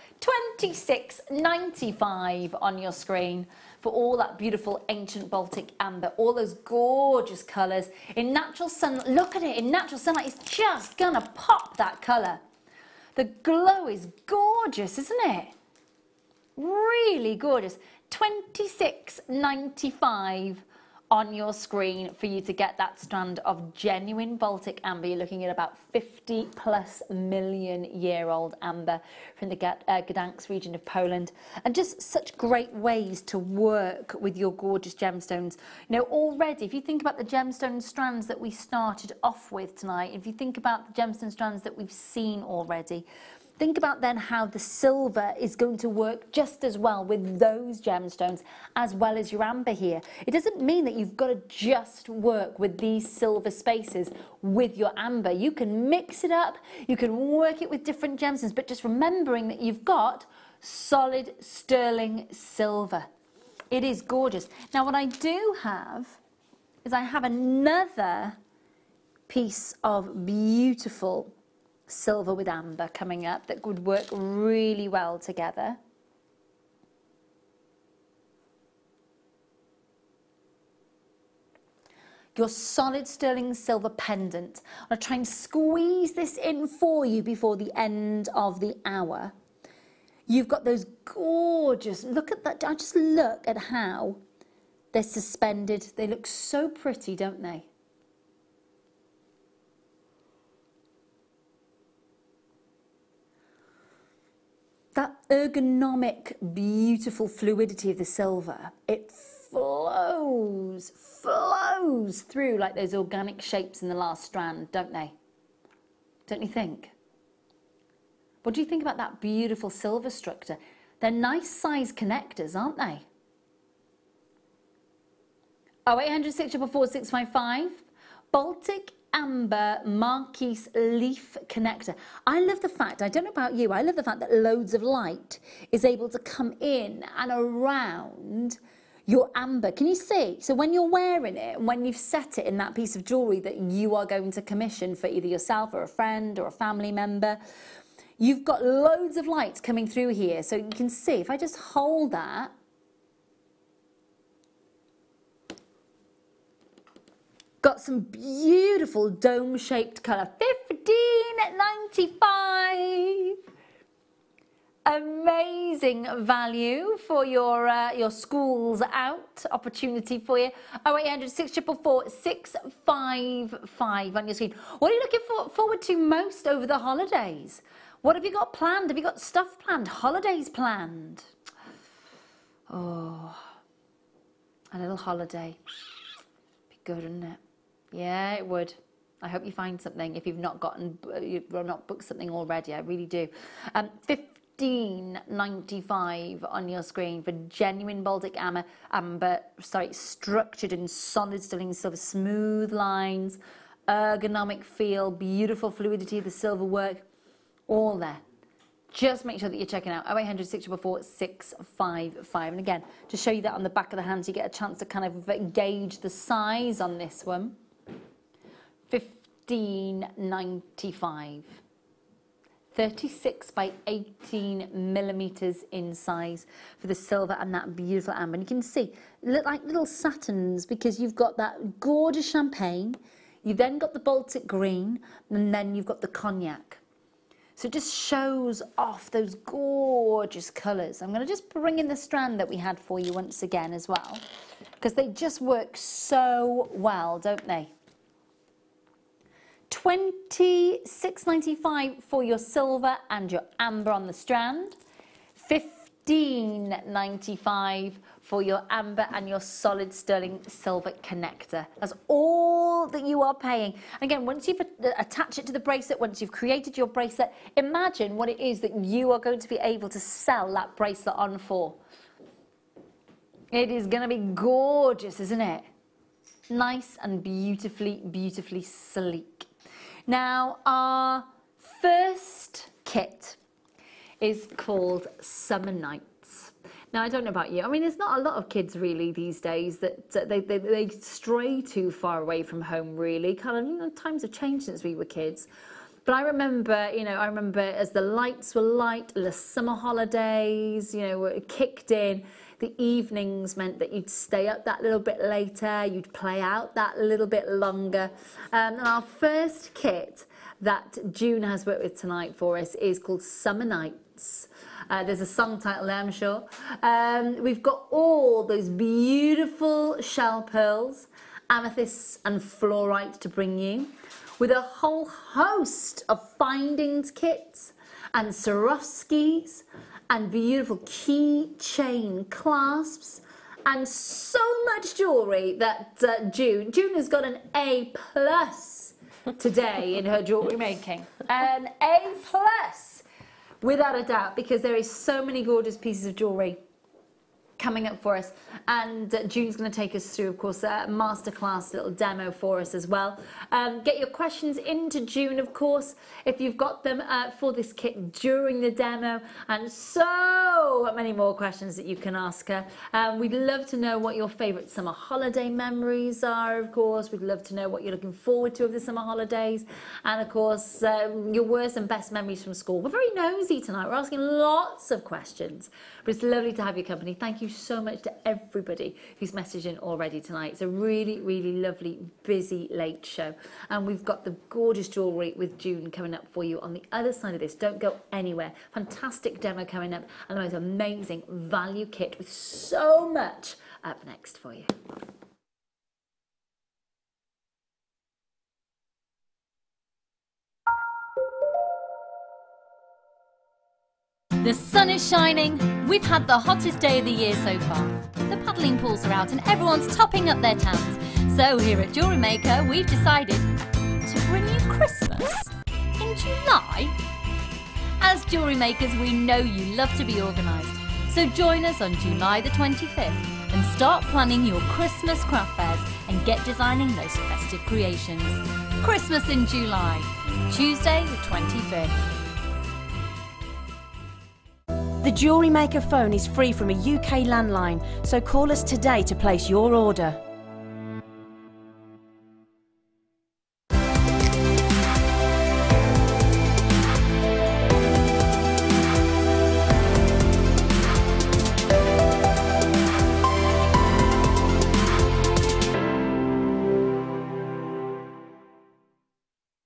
£26.95 on your screen for all that beautiful ancient Baltic amber. All those gorgeous colours. In natural sunlight, look at it, in natural sunlight, it's just gonna pop that colour. The glow is gorgeous, isn't it? Really gorgeous. £26.95 on your screen for you to get that strand of genuine Baltic amber. You're looking at about 50+ million-year-old amber from the Gdansk region of Poland. And just such great ways to work with your gorgeous gemstones. You know, already, if you think about the gemstone strands that we started off with tonight, if you think about the gemstone strands that we've seen already, think about then how the silver is going to work just as well with those gemstones as well as your amber here. It doesn't mean that you've got to just work with these silver spaces with your amber. You can mix it up, you can work it with different gemstones, but just remembering that you've got solid sterling silver. It is gorgeous. Now what I do have is I have another piece of beautiful silver with amber coming up that would work really well together. Your solid sterling silver pendant. I'm going to try and squeeze this in for you before the end of the hour. You've got those gorgeous, look at that, just look at how they're suspended. They look so pretty, don't they? That ergonomic, beautiful fluidity of the silver, it flows through like those organic shapes in the last strand, don't they? Don't you think? What do you think about that beautiful silver structure? They're nice size connectors, aren't they? 0800 644 655. Baltic amber Marquise leaf connector. I love the fact, I don't know about you, I love the fact that loads of light is able to come in and around your amber. Can you see? So when you're wearing it and when you've set it in that piece of jewellery that you are going to commission for either yourself or a friend or a family member, you've got loads of light coming through here. So you can see, if I just hold that, got some beautiful dome-shaped colour. $15.95. Amazing value for your schools out opportunity for you. 0800 644 655 on your screen. What are you looking forward to most over the holidays? What have you got planned? Have you got stuff planned? Holidays planned? Oh, a little holiday. Be good, wouldn't it? Yeah, it would. I hope you find something if you've not booked something already. I really do. $15.95 on your screen for genuine Baltic amber, structured in solid sterling silver, smooth lines, ergonomic feel, beautiful fluidity of the silver work, all there. Just make sure that you're checking out 0800 644 655. And again, to show you that on the back of the hand, so you get a chance to kind of gauge the size on this one. $15.95. 36 by 18 millimeters in size for the silver and that beautiful amber. And you can see, look like little satins because you've got that gorgeous champagne, you've then got the Baltic green, and then you've got the cognac. So it just shows off those gorgeous colours. I'm going to just bring in the strand that we had for you once again as well, because they just work so well, don't they? $26.95 for your silver and your amber on the strand. $15.95 for your amber and your solid sterling silver connector. That's all that you are paying. And again, once you've attached it to the bracelet, once you've created your bracelet, imagine what it is that you are going to be able to sell that bracelet on for. It is going to be gorgeous, isn't it? Nice and beautifully, beautifully sleek. Now, our first kit is called Summer Nights. Now, I don't know about you. I mean, there's not a lot of kids really these days that they stray too far away from home, really. Kind of, you know, times have changed since we were kids. But I remember, you know, as the lights were light, the summer holidays, you know, were kicked in. The evenings meant that you'd stay up that little bit later, you'd play out that little bit longer. And our first kit that June has worked with tonight for us is called Summer Nights. There's a song title there, I'm sure. We've got all those beautiful shell pearls, amethysts and fluorite to bring you, with a whole host of findings kits and Swarovskis, and beautiful keychain clasps, and so much jewellery that June has got an A+ today in her jewellery making. An A+, without a doubt, because there is so many gorgeous pieces of jewellery coming up for us, and June's going to take us through, of course, a masterclass little demo for us as well. Get your questions into June, of course, if you've got them for this kit during the demo, and so many more questions that you can ask her. We'd love to know what your favourite summer holiday memories are, of course. We'd love to know what you're looking forward to over the summer holidays, and of course your worst and best memories from school. We're very nosy tonight. We're asking lots of questions, but it's lovely to have your company. Thank you so much to everybody who's messaged in already tonight. It's a really, really lovely, busy, late show. And we've got the gorgeous jewellery with June coming up for you on the other side of this. Don't go anywhere. Fantastic demo coming up, and the most amazing value kit with so much up next for you. The sun is shining. We've had the hottest day of the year so far. The paddling pools are out and everyone's topping up their tans. So here at Jewellery Maker, we've decided to bring you Christmas in July. As Jewellery Makers, we know you love to be organised. So join us on July the 25th and start planning your Christmas craft fairs and get designing those festive creations. Christmas in July, Tuesday the 25th. The Jewellery Maker phone is free from a UK landline, so call us today to place your order.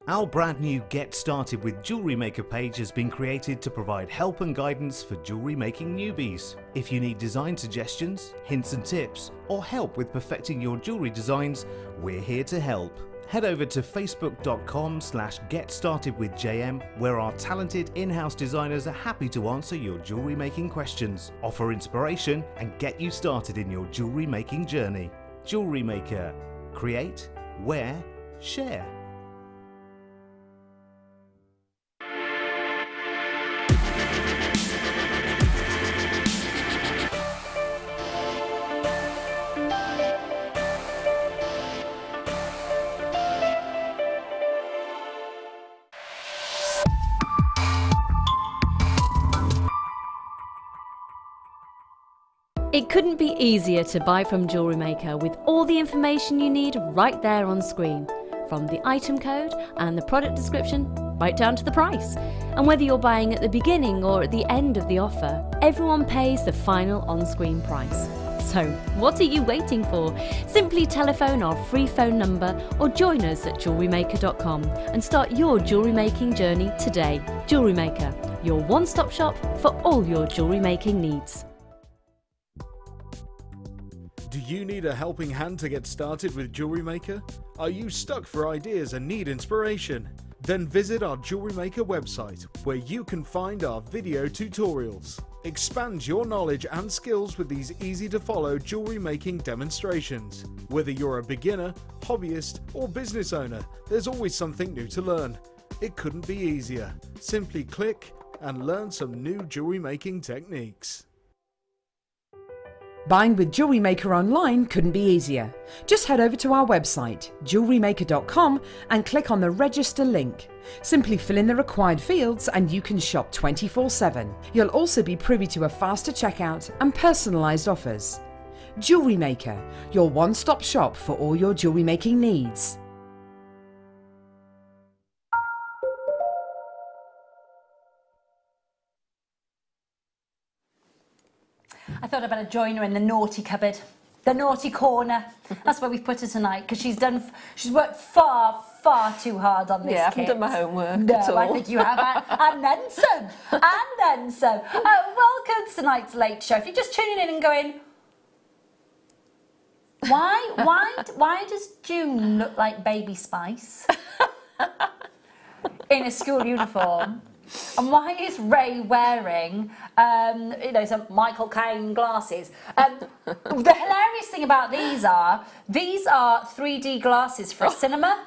Our brand new Get Started with Jewellery Maker page has been created to provide help and guidance for jewellery making newbies. If you need design suggestions, hints and tips, or help with perfecting your jewellery designs, we're here to help. Head over to facebook.com/getstartedwithjm, where our talented in-house designers are happy to answer your jewellery making questions, offer inspiration, and get you started in your jewellery making journey. Jewellery Maker. Create, wear, share. It couldn't be easier to buy from Jewellery Maker with all the information you need right there on screen, from the item code and the product description right down to the price. And whether you're buying at the beginning or at the end of the offer, everyone pays the final on-screen price. So what are you waiting for? Simply telephone our free phone number or join us at JewelleryMaker.com and start your jewellery making journey today. Jewellery Maker, your one-stop shop for all your jewellery making needs. Do you need a helping hand to get started with Jewellery Maker? Are you stuck for ideas and need inspiration? Then visit our Jewellery Maker website, where you can find our video tutorials. Expand your knowledge and skills with these easy-to-follow jewellery making demonstrations. Whether you're a beginner, hobbyist, or business owner, there's always something new to learn. It couldn't be easier. Simply click and learn some new jewellery making techniques. Buying with Jewellery Maker online couldn't be easier. Just head over to our website, JewelleryMaker.com, and click on the register link. Simply fill in the required fields and you can shop 24/7. You'll also be privy to a faster checkout and personalised offers. Jewellery Maker, your one-stop shop for all your jewellery making needs. I thought I'd better join her in the naughty cupboard, the naughty corner. That's where we've put her tonight, because she's worked far too hard on this Yeah, I kit. haven't done my homework No, at all. I think you have, and then some, and then some. Welcome to tonight's late show. If you're just tuning in and going, why does June look like Baby Spice in a school uniform? And why is Ray wearing, some Michael Caine glasses? The hilarious thing about these are 3D glasses for a cinema.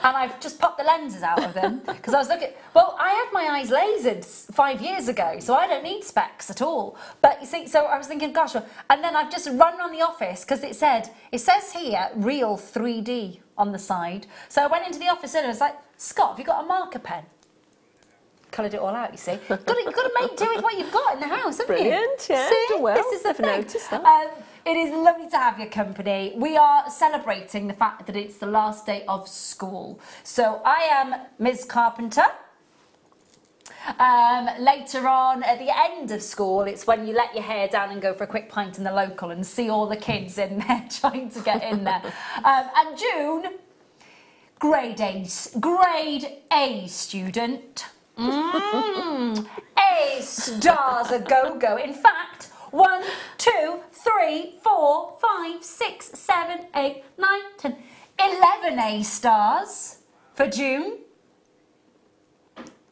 And I've just popped the lenses out of them because I was looking. Well, I had my eyes lasered 5 years ago, so I don't need specs at all. But you see, so I was thinking, gosh, and then I've just run around the office because it says here real 3D on the side. So I went into the office and I was like, Scott, have you got a marker pen? Coloured it all out, you see. You've got to make do with what you've got in the house, haven't you? Brilliant, yeah. See? Done well. This is the Never thing. noticed that. It is lovely to have your company. We are celebrating the fact that it's the last day of school. So I am Ms. Carpenter. Later on, at the end of school, it's when you let your hair down and go for a quick pint in the local and see all the kids in there trying to get in there. And June, grade A student. A stars a go-go. In fact, 1, 2, 3, 4, 5, 6, 7, 8, 9, 10, 11 A stars for June.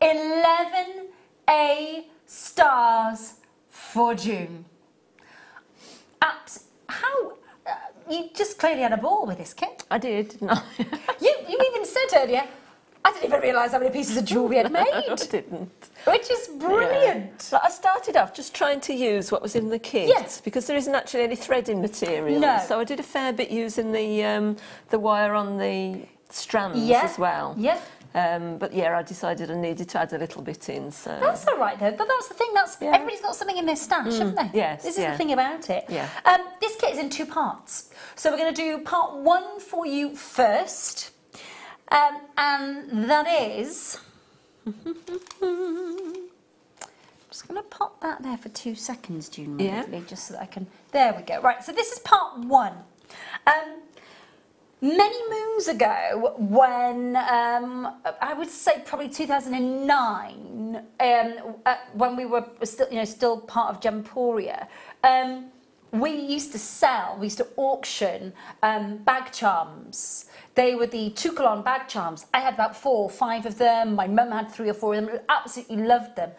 11 A stars for June. You just clearly had a ball with this kit. I did, didn't I? You even said earlier, I didn't even realise how many pieces of jewellery I'd made. I didn't. Which is brilliant. Yeah. I started off just trying to use what was in the kit, Yes. because there isn't actually any threading material. No. So I did a fair bit using the wire on the strands as well. Yeah. But yeah, I decided I needed to add a little bit in. So that's all right though. That's the thing. Everybody's got something in their stash, haven't they? Yes. This is the thing about it. Yeah. This kit is in 2 parts. So we're going to do part 1 for you first, and that is. I'm just going to pop that there for 2 seconds, June, lovely, just so that I can. There we go. Right. So this is part 1. Many moons ago, when I would say probably 2009, when we were still part of Gemporia, we used to auction bag charms. They were the Toucolon bag charms. I had about 4 or 5 of them. My mum had 3 or 4 of them. Absolutely loved them.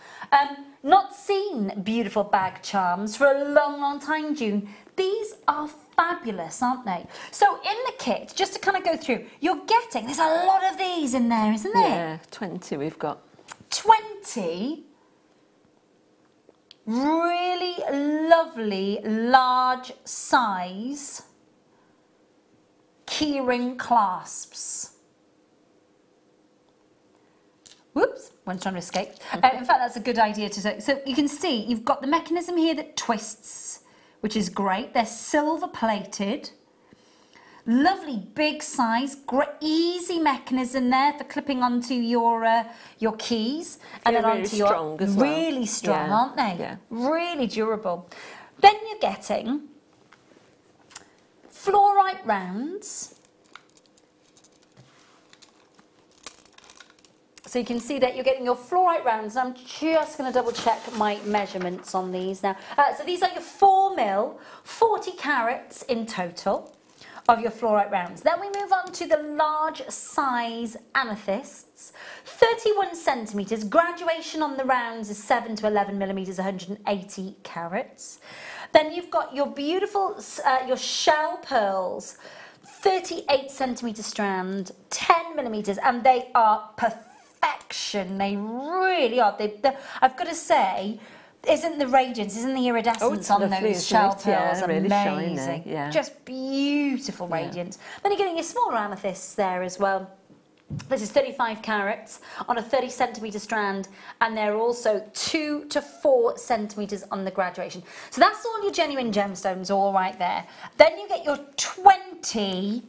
Not seen beautiful bag charms for a long, long time, June. These are fabulous, aren't they? So in the kit, just to kind of go through, there's a lot of these in there, isn't there? Yeah, 20 we've got. 20 really lovely, large size keyring clasps. Whoops, one's trying to escape. In fact, that's a good idea to say. So you can see you've got the mechanism here that twists, which is great. They're silver plated. Lovely big size, great easy mechanism there for clipping onto your keys and then onto your strong as well. Really strong, aren't they? Yeah. Really durable. Then you're getting fluorite rounds. So you can see that you're getting your fluorite rounds. I'm just going to double check my measurements on these now. So these are your 4mm, 40 carats in total of your fluorite rounds. Then we move on to the large size amethysts, 31 centimetres. Graduation on the rounds is 7 to 11 millimetres, 180 carats. Then you've got your beautiful, your shell pearls, 38 centimetre strand, 10 millimetres, and they are perfection. They really are. I've got to say, isn't the radiance, isn't the iridescence on those shell pearls really amazing? shiny, yeah. Just beautiful radiance. Then you're getting your smaller amethysts there as well. This is 35 carats on a 30 centimetre strand, and they're also 2 to 4 centimetres on the graduation. So that's all your genuine gemstones all right there. Then you get your 20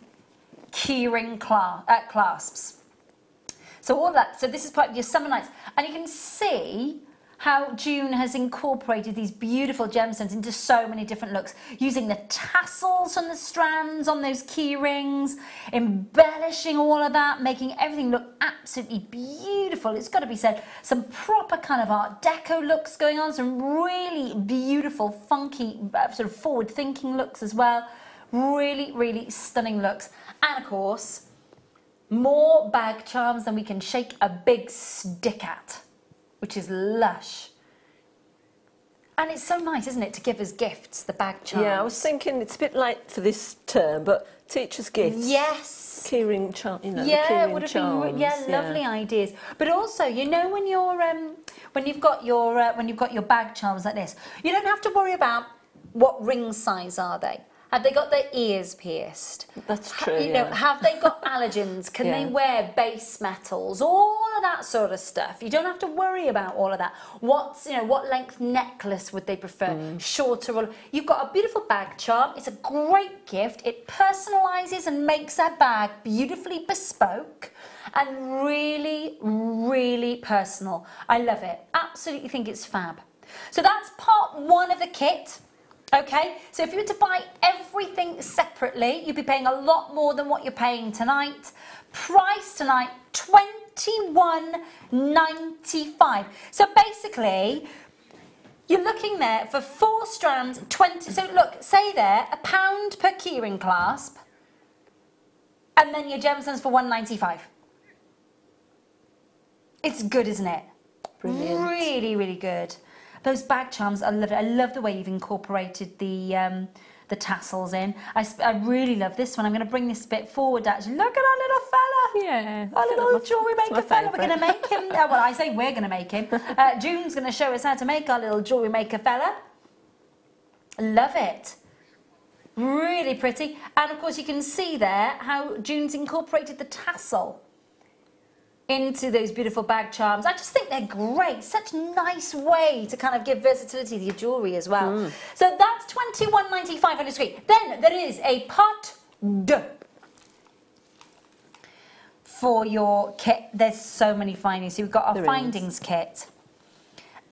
keyring clasps. So all that, so this is part of your summer nights, and you can see how June has incorporated these beautiful gemstones into so many different looks, using the tassels from the strands on those key rings, embellishing all of that, making everything look absolutely beautiful. It's got to be said, some proper kind of Art Deco looks going on, some really beautiful, funky, sort of forward-thinking looks as well. Really, really stunning looks. And of course, more bag charms than we can shake a big stick at, which is lush. And it's so nice, isn't it, to give as gifts, the bag charms. Yeah, I was thinking it's a bit late for this term, but teachers' gifts. Yes. Keyring charms, you know, yeah, the would keyring have been charms. lovely ideas. But also, you know, when you're when you've got your bag charms like this, you don't have to worry about what ring size are they. Have they got their ears pierced? That's true. You know, have they got allergens? Can they wear base metals? All of that sort of stuff. You don't have to worry about all of that. What length necklace would they prefer? Shorter or you've got a beautiful bag charm. It's a great gift. It personalises and makes a bag beautifully bespoke and really, really personal. I love it. Absolutely think it's fab. So that's part 1 of the kit. Okay, so if you were to buy everything separately, you'd be paying a lot more than what you're paying tonight. Price tonight, $21.95. So basically, you're looking there for 4 strands, 20. So look, say there, £1 per keyring clasp, and then your gemstones for $1.95. It's good, isn't it? Brilliant. Really, really good. Those bag charms, I love it. I love the way you've incorporated the tassels in. I really love this one. I'm going to bring this bit forward, actually. Look at our little fella. Yeah. Our little Jewellery Maker fella. We're going to make him. Well, I say we're going to make him. June's going to show us how to make our little Jewellery Maker fella. Love it. Really pretty. And of course you can see there how June's incorporated the tassel into those beautiful bag charms. I just think they're great. Such a nice way to kind of give versatility to your jewellery as well. So that's £21.95 on your screen. Then there is a pot de for your kit. There's so many findings. So we've got our findings kit.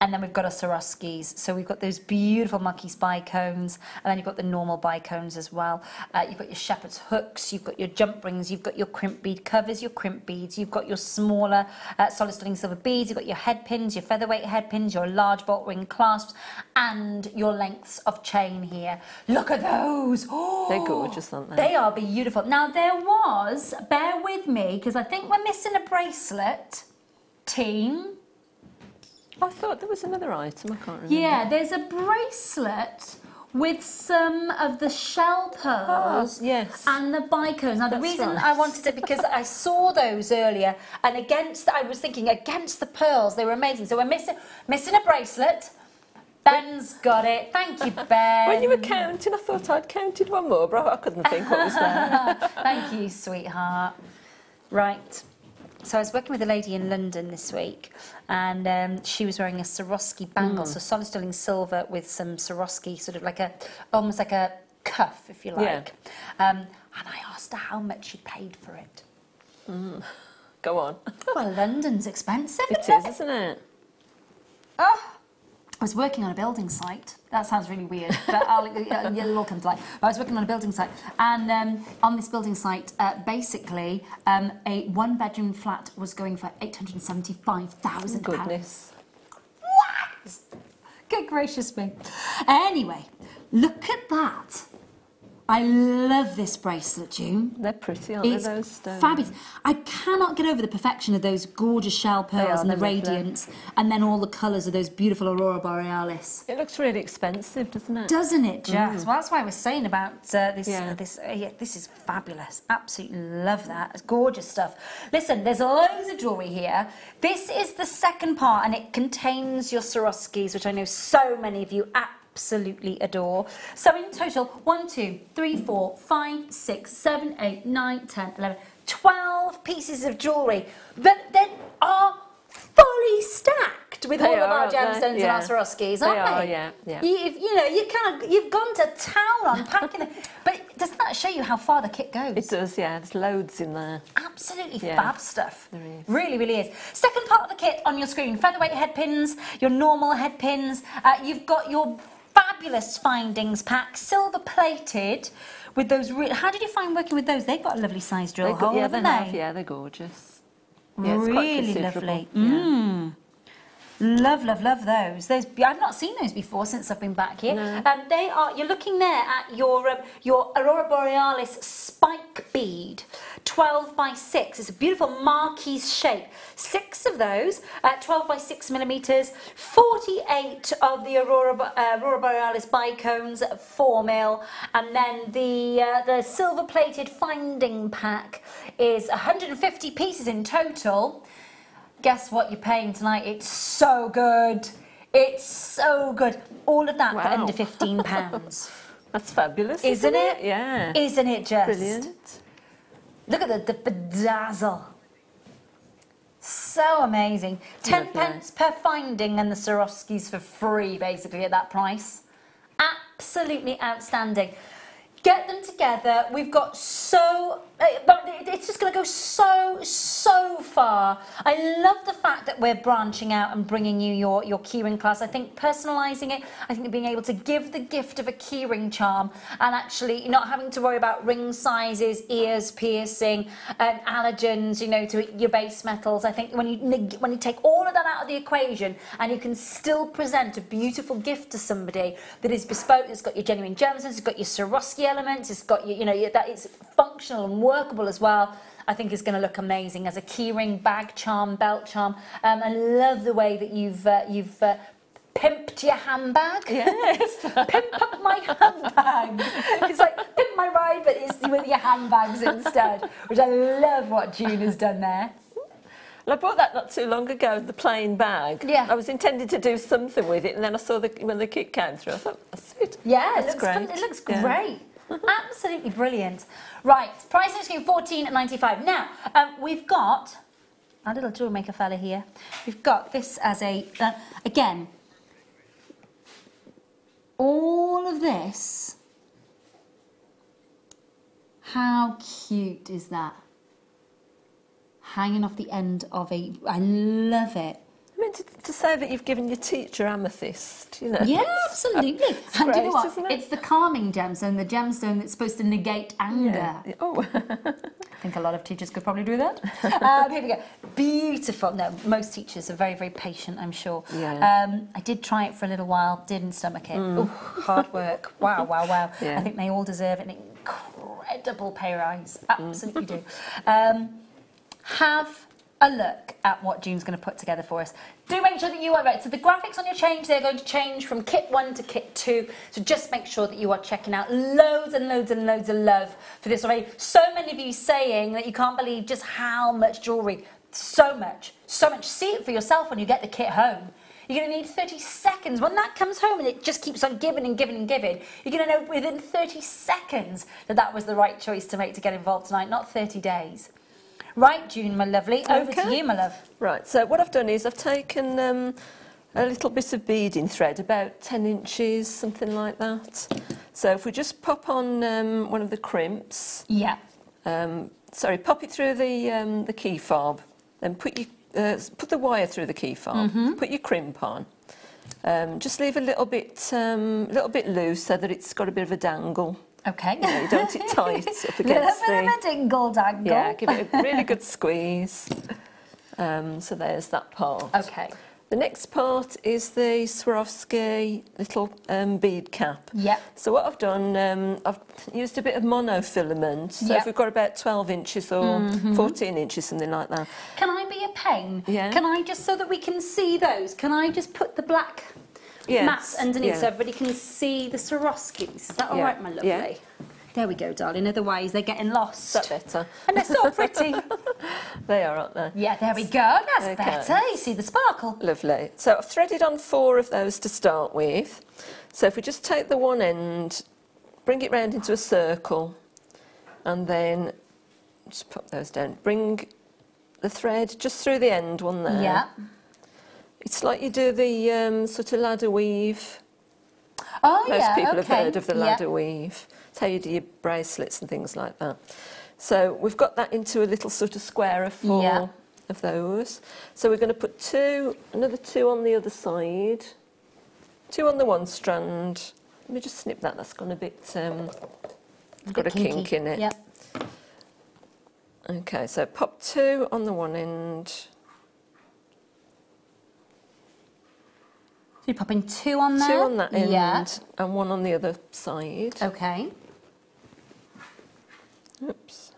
And then we've got our Swarovskis. So we've got those beautiful mucky spy cones, and then you've got the normal bicones as well. You've got your shepherd's hooks, you've got your jump rings, you've got your crimp bead covers, your crimp beads, you've got your smaller solid sterling silver beads, you've got your head pins, your featherweight head pins, your large bolt ring clasps, and your lengths of chain here. Look at those! Oh, they're gorgeous, aren't they? They are beautiful. Now there was, bear with me, because I think we're missing a bracelet, team. I thought there was another item, I can't remember. Yeah, there's a bracelet with some of the shell pearls and the bicones. Now, the reason I wanted it, because I saw those earlier, and I was thinking against the pearls, they were amazing. So we're missing a bracelet. Ben's got it. Thank you, Ben. When you were counting, I thought I'd counted one more, but I couldn't think what was there. Thank you, sweetheart. Right. So I was working with a lady in London this week, and she was wearing a Swarovski bangle, so solid sterling silver with some Swarovski, sort of like almost like a cuff, if you like. And I asked her how much she paid for it. Go on. Well, London's expensive. It is, isn't it? Oh. I was working on a building site. That sounds really weird, but it'll all come to light. But I was working on a building site, and on this building site, basically, a one-bedroom flat was going for £875,000. Goodness. What? Good gracious me. Anyway, look at that. I love this bracelet, June. They're pretty, aren't they, those stones? Fabulous. I cannot get over the perfection of those gorgeous shell pearls and the radiance, and then all the colours of those beautiful Aurora Borealis. It looks really expensive, doesn't it? Doesn't it, just? Well, that's why I was saying about this. This is fabulous. Absolutely love that. It's gorgeous stuff. Listen, there's loads of jewellery here. This is the second part, and it contains your Swarovskis, which I know so many of you absolutely adore. So in total, 1, 2, 3, 4, 5, 6, 7, 8, 9, 10, 11, 12 pieces of jewellery that are fully stacked with all of our gemstones and our Swarovskis, aren't they? Yeah. You've gone to town unpacking them. But doesn't that show you how far the kit goes? It does, yeah. There's loads in there. Absolutely fab stuff. There is. Really, really is. Second part of the kit on your screen, featherweight head pins, your normal head pins. You've got your fabulous findings pack, silver plated, with those. How did you find working with those? They've got a lovely size drill hole, haven't they? Yeah, they're gorgeous. Yeah, it's really quite lovely. Yeah. Love I've not seen those before since I've been back here. No. You're looking there at your Aurora Borealis spike bead, 12 by 6. It's a beautiful marquise shape. 6 of those, 12 by 6 millimeters, 48 of the Aurora Borealis bicones, 4 mil, and then the silver plated finding pack is 150 pieces in total. Guess what you're paying tonight? It's so good. It's so good. All of that for under £15. That's fabulous, isn't it? Yeah. Isn't it just? Brilliant. Look at the bedazzle. So amazing. 10 pence per finding, and the Swarovskis for free, basically, at that price. Absolutely outstanding. Get them together. We've got but it's just going to go so far. I love the fact that we're branching out and bringing you your keyring class. I think personalising it, I think being able to give the gift of a keyring charm and actually not having to worry about ring sizes, ears piercing, allergens, to your base metals. I think when you take all of that out of the equation and you can still present a beautiful gift to somebody that is bespoke, it's got your genuine gemstones, it's got your Swarovski elements, it's got that it's functional and workable as well. I think is going to look amazing as a keyring, bag charm, belt charm. I love the way that you've pimped your handbag. Yes. Pimp up my handbag. It's like pimp my ride, but it's with your handbags instead, which I love what June has done there. Well, I bought that not too long ago, the plain bag. Yeah. I was intending to do something with it, and then I saw when the kit came through, I thought, that's it. Yeah, that's it looks great. Absolutely brilliant. Right, price on screen £14.95. Now, we've got our little jewel maker fella here. We've got this as a, again, all of this. How cute is that? Hanging off the end of a, I love it. I meant to say that you've given your teacher amethyst, you know. Yeah, absolutely. And great, do you know what? isn't it? It's the calming gemstone, the gemstone that's supposed to negate anger. Yeah. Oh. I think a lot of teachers could probably do that. Here we go. Beautiful. No, most teachers are very, very patient, I'm sure. Yeah. I did try it for a little while, didn't stomach it. Ooh, hard work. Wow, wow, wow. Yeah. I think they all deserve an incredible pay rise. Absolutely do. Have a look at what June's going to put together for us. Do make sure that you are right. So the graphics on your change, they're going to change from kit 1 to kit 2. So just make sure that you are checking out. Loads and loads and loads of love for this already. So many of you saying that you can't believe just how much jewellery. So much, so much. See it for yourself when you get the kit home. You're going to need 30 seconds. When that comes home and it just keeps on giving and giving and giving, you're going to know within 30 seconds that that was the right choice to make to get involved tonight, not 30 days. Right, June, my lovely, over to you, my love. Right, so what I've done is I've taken a little bit of beading thread, about 10 inches, something like that. So if we just pop on one of the crimps. Yeah. Sorry, pop it through the key fob, then put the wire through the key fob, put your crimp on. Just leave a little bit loose so that it's got a bit of a dangle. Okay. You know, you don't want it tight up against a little bit of a dingle dangle. Yeah, give it a really good squeeze. So there's that part. Okay. The next part is the Swarovski little bead cap. Yep. So what I've done, I've used a bit of monofilament. So if we've got about 12 inches or 14 inches, something like that. Can I be a pain? Yeah. Can I just, so that we can see those, can I just put the black mats underneath so everybody can see the Swarovskis? Is that all right, my lovely? Yeah. There we go, darling. Otherwise, they're getting lost. Is that better? And they're so pretty. They are, aren't they? Yeah, there we go. That's better. You see the sparkle. Lovely. So I've threaded on 4 of those to start with. So if we just take the one end, bring it round into a circle, and then just pop those down. Bring the thread just through the end one there. Yeah. It's like you do the sort of ladder weave. Oh, Most people have heard of the ladder weave. It's how you do your bracelets and things like that. So we've got that into a little sort of square of 4 of those. So we're going to put another 2 on the other side, 2 on the one strand. Let me just snip that. That's gone a bit. It's got a kink in it. Yep. Okay, so pop 2 on the one end. You're popping 2 on there? 2 on that end and 1 on the other side. Okay. Oops.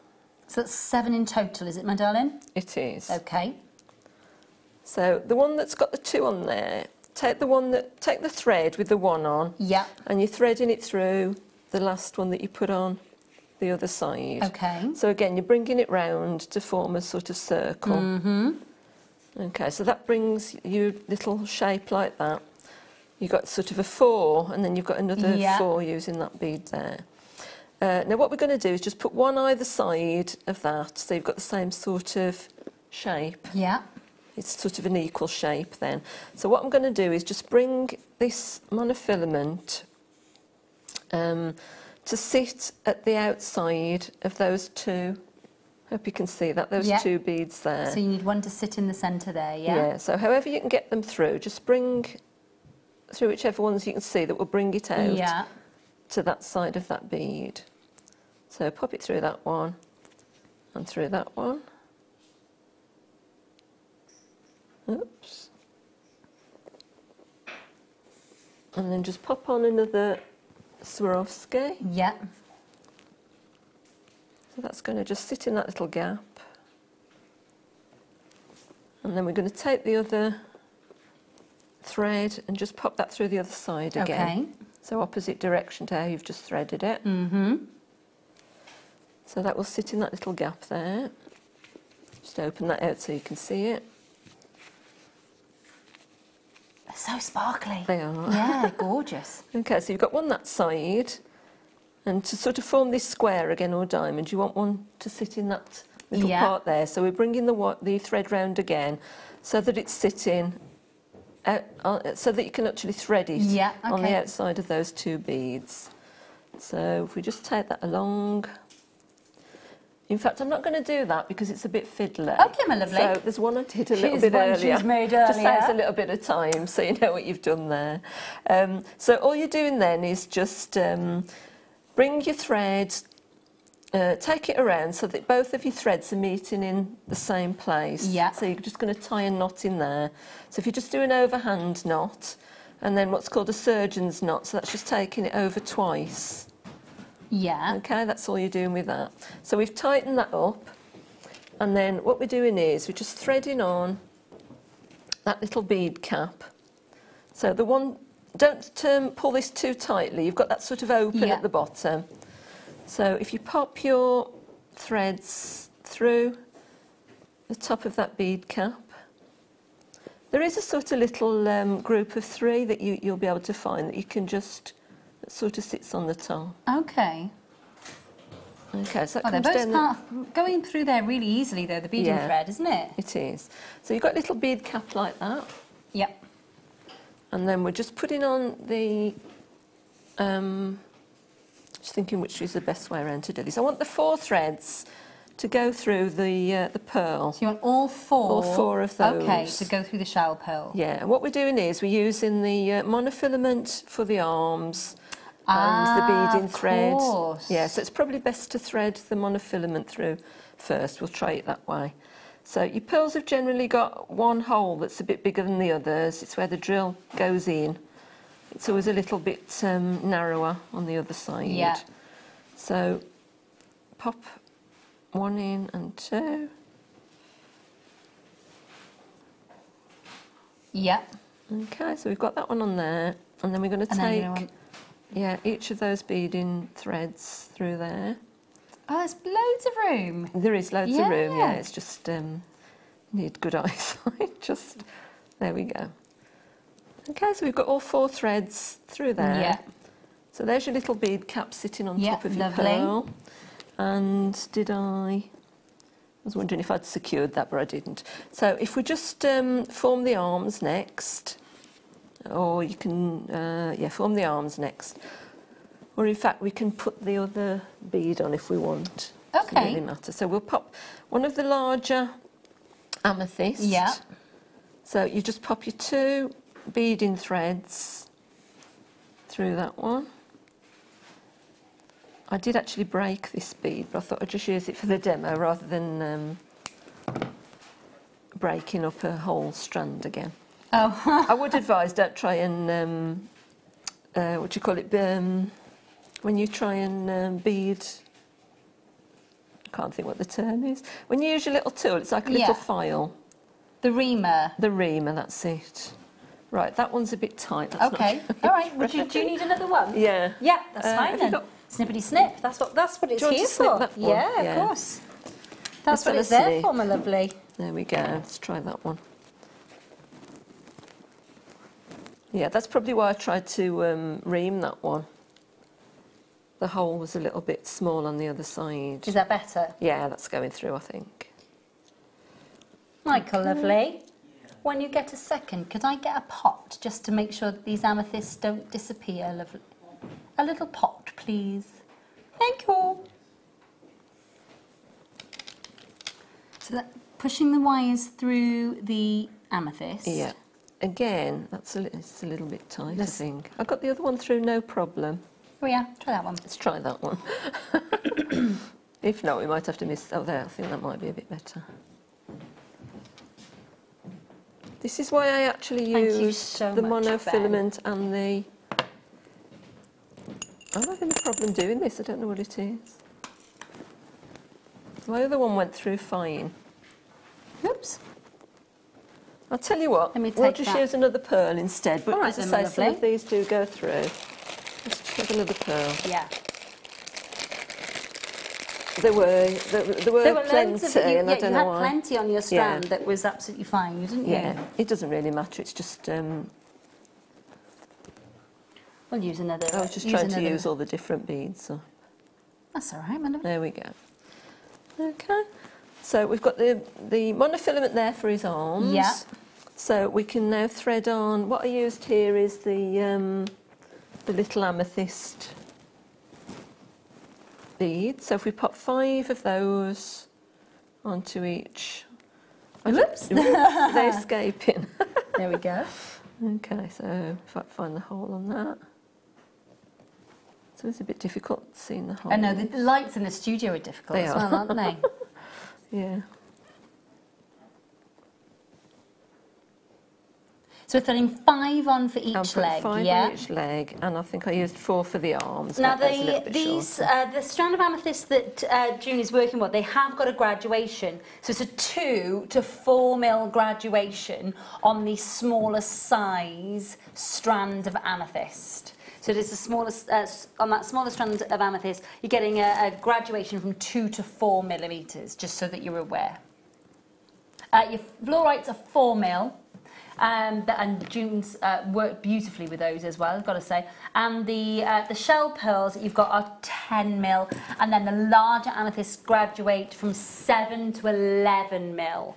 So that's 7 in total, is it, my darling? It is. Okay. So the one that's got the 2 on there, take the thread with the 1 on. Yeah. And you're threading it through the last one that you put on the other side. Okay. So again, you're bringing it round to form a sort of circle. Mm-hmm. Okay, so that brings you a little shape like that. You've got sort of a 4, and then you've got another 4 using that bead there. Now what we're going to do is just put 1 either side of that, so you've got the same sort of shape. Yeah. It's sort of an equal shape then. So what I'm going to do is just bring this monofilament to sit at the outside of those 2. Hope you can see that, those 2 beads there. So you need 1 to sit in the centre there, Yeah, so however you can get them through, just bring through whichever ones you can see that will bring it out to that side of that bead. So pop it through that one and through that one. Oops. And then just pop on another Swarovski. Yeah. So that's going to just sit in that little gap. And then we're going to take the other thread and just pop that through the other side again. Okay. So opposite direction to how you've just threaded it. Mm-hmm. So that will sit in that little gap there. Just open that out so you can see it. They're so sparkly. They are. Yeah, gorgeous. Okay, so you've got one that side, And to sort of form this square again or diamond, you want one to sit in that little part there. So we're bringing the thread round again so that it's sitting, so that you can actually thread it on the outside of those two beads. So if we just take that along. In fact, I'm not going to do that because it's a bit fiddly. Okay, my lovely. So there's one I did a little bit earlier. She's made earlier. Just saves a little bit of time, so you know what you've done there. So all you're doing then is just bring your thread, take it around so that both of your threads are meeting in the same place. Yeah. So you're just going to tie a knot in there. So if you just do an overhand knot, and then what's called a surgeon's knot, so that's just taking it over twice. Yeah. Okay, that's all you're doing with that. So we've tightened that up, and then what we're doing is we're just threading on that little bead cap. So the one, don't pull this too tightly. You've got that sort of open at the bottom. So if you pop your threads through the top of that bead cap, there is a sort of little group of 3 that you'll be able to find that you can just, that sort of sits on the top. Okay. Okay, so that they're comes down both going through there really easily though, the beading thread, isn't it? It is. So you've got a little bead cap like that. Yep. And then we're just putting on the, just thinking which is the best way around to do this. I want the 4 threads to go through the pearl. So you want all 4? All 4 of those. Okay, to go through the shell pearl. Yeah, and what we're doing is we're using the monofilament for the arms and the beading thread. Yeah, so it's probably best to thread the monofilament through first. We'll try it that way. So your pearls have generally got one hole that's a bit bigger than the others. It's where the drill goes in. It's always a little bit narrower on the other side. Yeah. So pop 1 in and 2. Yeah. Okay, so we've got that one on there, and then we're going to take each of those beading threads through there. Oh, there's loads of room. There is loads of room, yeah. It's just need good eyesight. Just there we go. Okay, so we've got all 4 threads through there. Yeah. So there's your little bead cap sitting on top of your pearl. And I was wondering if I'd secured that, but I didn't. So if we just form the arms next, or you can, form the arms next. Or in fact, we can put the other bead on if we want. Okay. It doesn't really matter. So we'll pop one of the larger amethyst. Yeah. So you just pop your 2 beading threads through that one. I did actually break this bead, but I thought I'd just use it for the demo rather than breaking up a whole strand again. Oh. I would advise don't try and, what do you call it, when you try and bead, I can't think what the term is. When you use your little tool, it's like a little file. The reamer. The reamer, that's it. Right, that one's a bit tight. That's okay, all right. Do you need another one? Yeah. Yeah, that's fine then. Snippety snip. That's what it's here for. Yeah, of course. That's what it's there for, my lovely. There we go. Let's try that one. Yeah, that's probably why I tried to ream that one. The hole was a little bit small on the other side. Is that better? Yeah, that's going through, I think. Michael, lovely. When you get a second, could I get a pot just to make sure that these amethysts don't disappear, lovely? A little pot, please. Thank you. So that pushing the wires through the amethyst. Yeah. Again, it's a little bit tight, I think. I got the other one through, no problem. Oh yeah, try that one. Let's try that one. If not, we might have to miss. Oh, there. I think that might be a bit better. This is why I actually used the monofilament and the... I'm having a problem doing this. I don't know what it is. My other one went through fine. Oops. I'll tell you what, we'll just use another pearl instead. But as I say, some of these do go through. Let's just have another pearl. Yeah. There were plenty, and I don't know why. You had plenty on your strand that was absolutely fine, didn't you? Yeah, it doesn't really matter. It's just... We'll use another... I was just trying to use all the different beads. So. That's all right, my love. There we go. Okay. So we've got the monofilament there for his arms. Yeah. So we can now thread on. What I used here is the little amethyst bead. So if we pop 5 of those onto each. Whoops. They're escaping. There we go. Okay, so if I find the hole on that. So it's a bit difficult seeing the hole. I know, the lights in the studio are difficult They as are. well, aren't they? Yeah. So we're threading 5 on for I'm each putting leg, 5 yeah? on each leg, and I think I used 4 for the arms. Now, but that's a little bit shorter. the strand of amethyst that June is working with, they have got a graduation. So it's a 2 to 4 mil graduation on the smaller size strand of amethyst. So it is the smallest, on that smaller strand of amethyst, you're getting a graduation from 2 to 4 millimetres, just so that you're aware. Your fluorites are 4 mil. And June's worked beautifully with those as well, I've got to say. And the shell pearls that you've got are 10 mil, and then the larger amethysts graduate from 7 to 11 mil.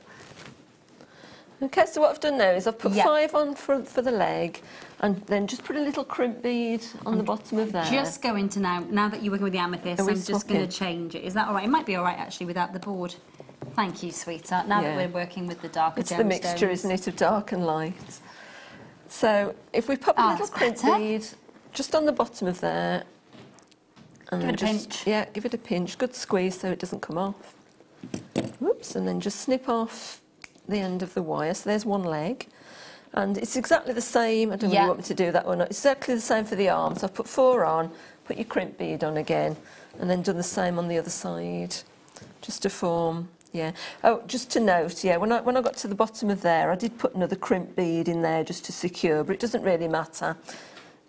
Okay, so what I've done now is I've put Yeah. 5 on for the leg, and then just put a little crimp bead on the bottom of there. Just going to now that you're working with the amethyst, Are we I'm just going swapping? to change it. Is that all right? It might be all right actually without the board. Thank you, sweetheart. Now that Yeah. we're working with the darker It's gemstones. the mixture, isn't it, of dark and light. So if we pop a Oh, little that's crimp better. bead just on the bottom of there, and Give then it a just, pinch. Yeah, give it a pinch, good squeeze so it doesn't come off. Whoops, and then just snip off the end of the wire. So there's one leg. And it's exactly the same. I don't know if Yeah. you want me to do that or not. It's exactly the same for the arms. I've put 4 on, put your crimp bead on again, and then done the same on the other side, just to form. Yeah. Oh, just to note, yeah, when I got to the bottom of there, I did put another crimp bead in there just to secure, but it doesn't really matter.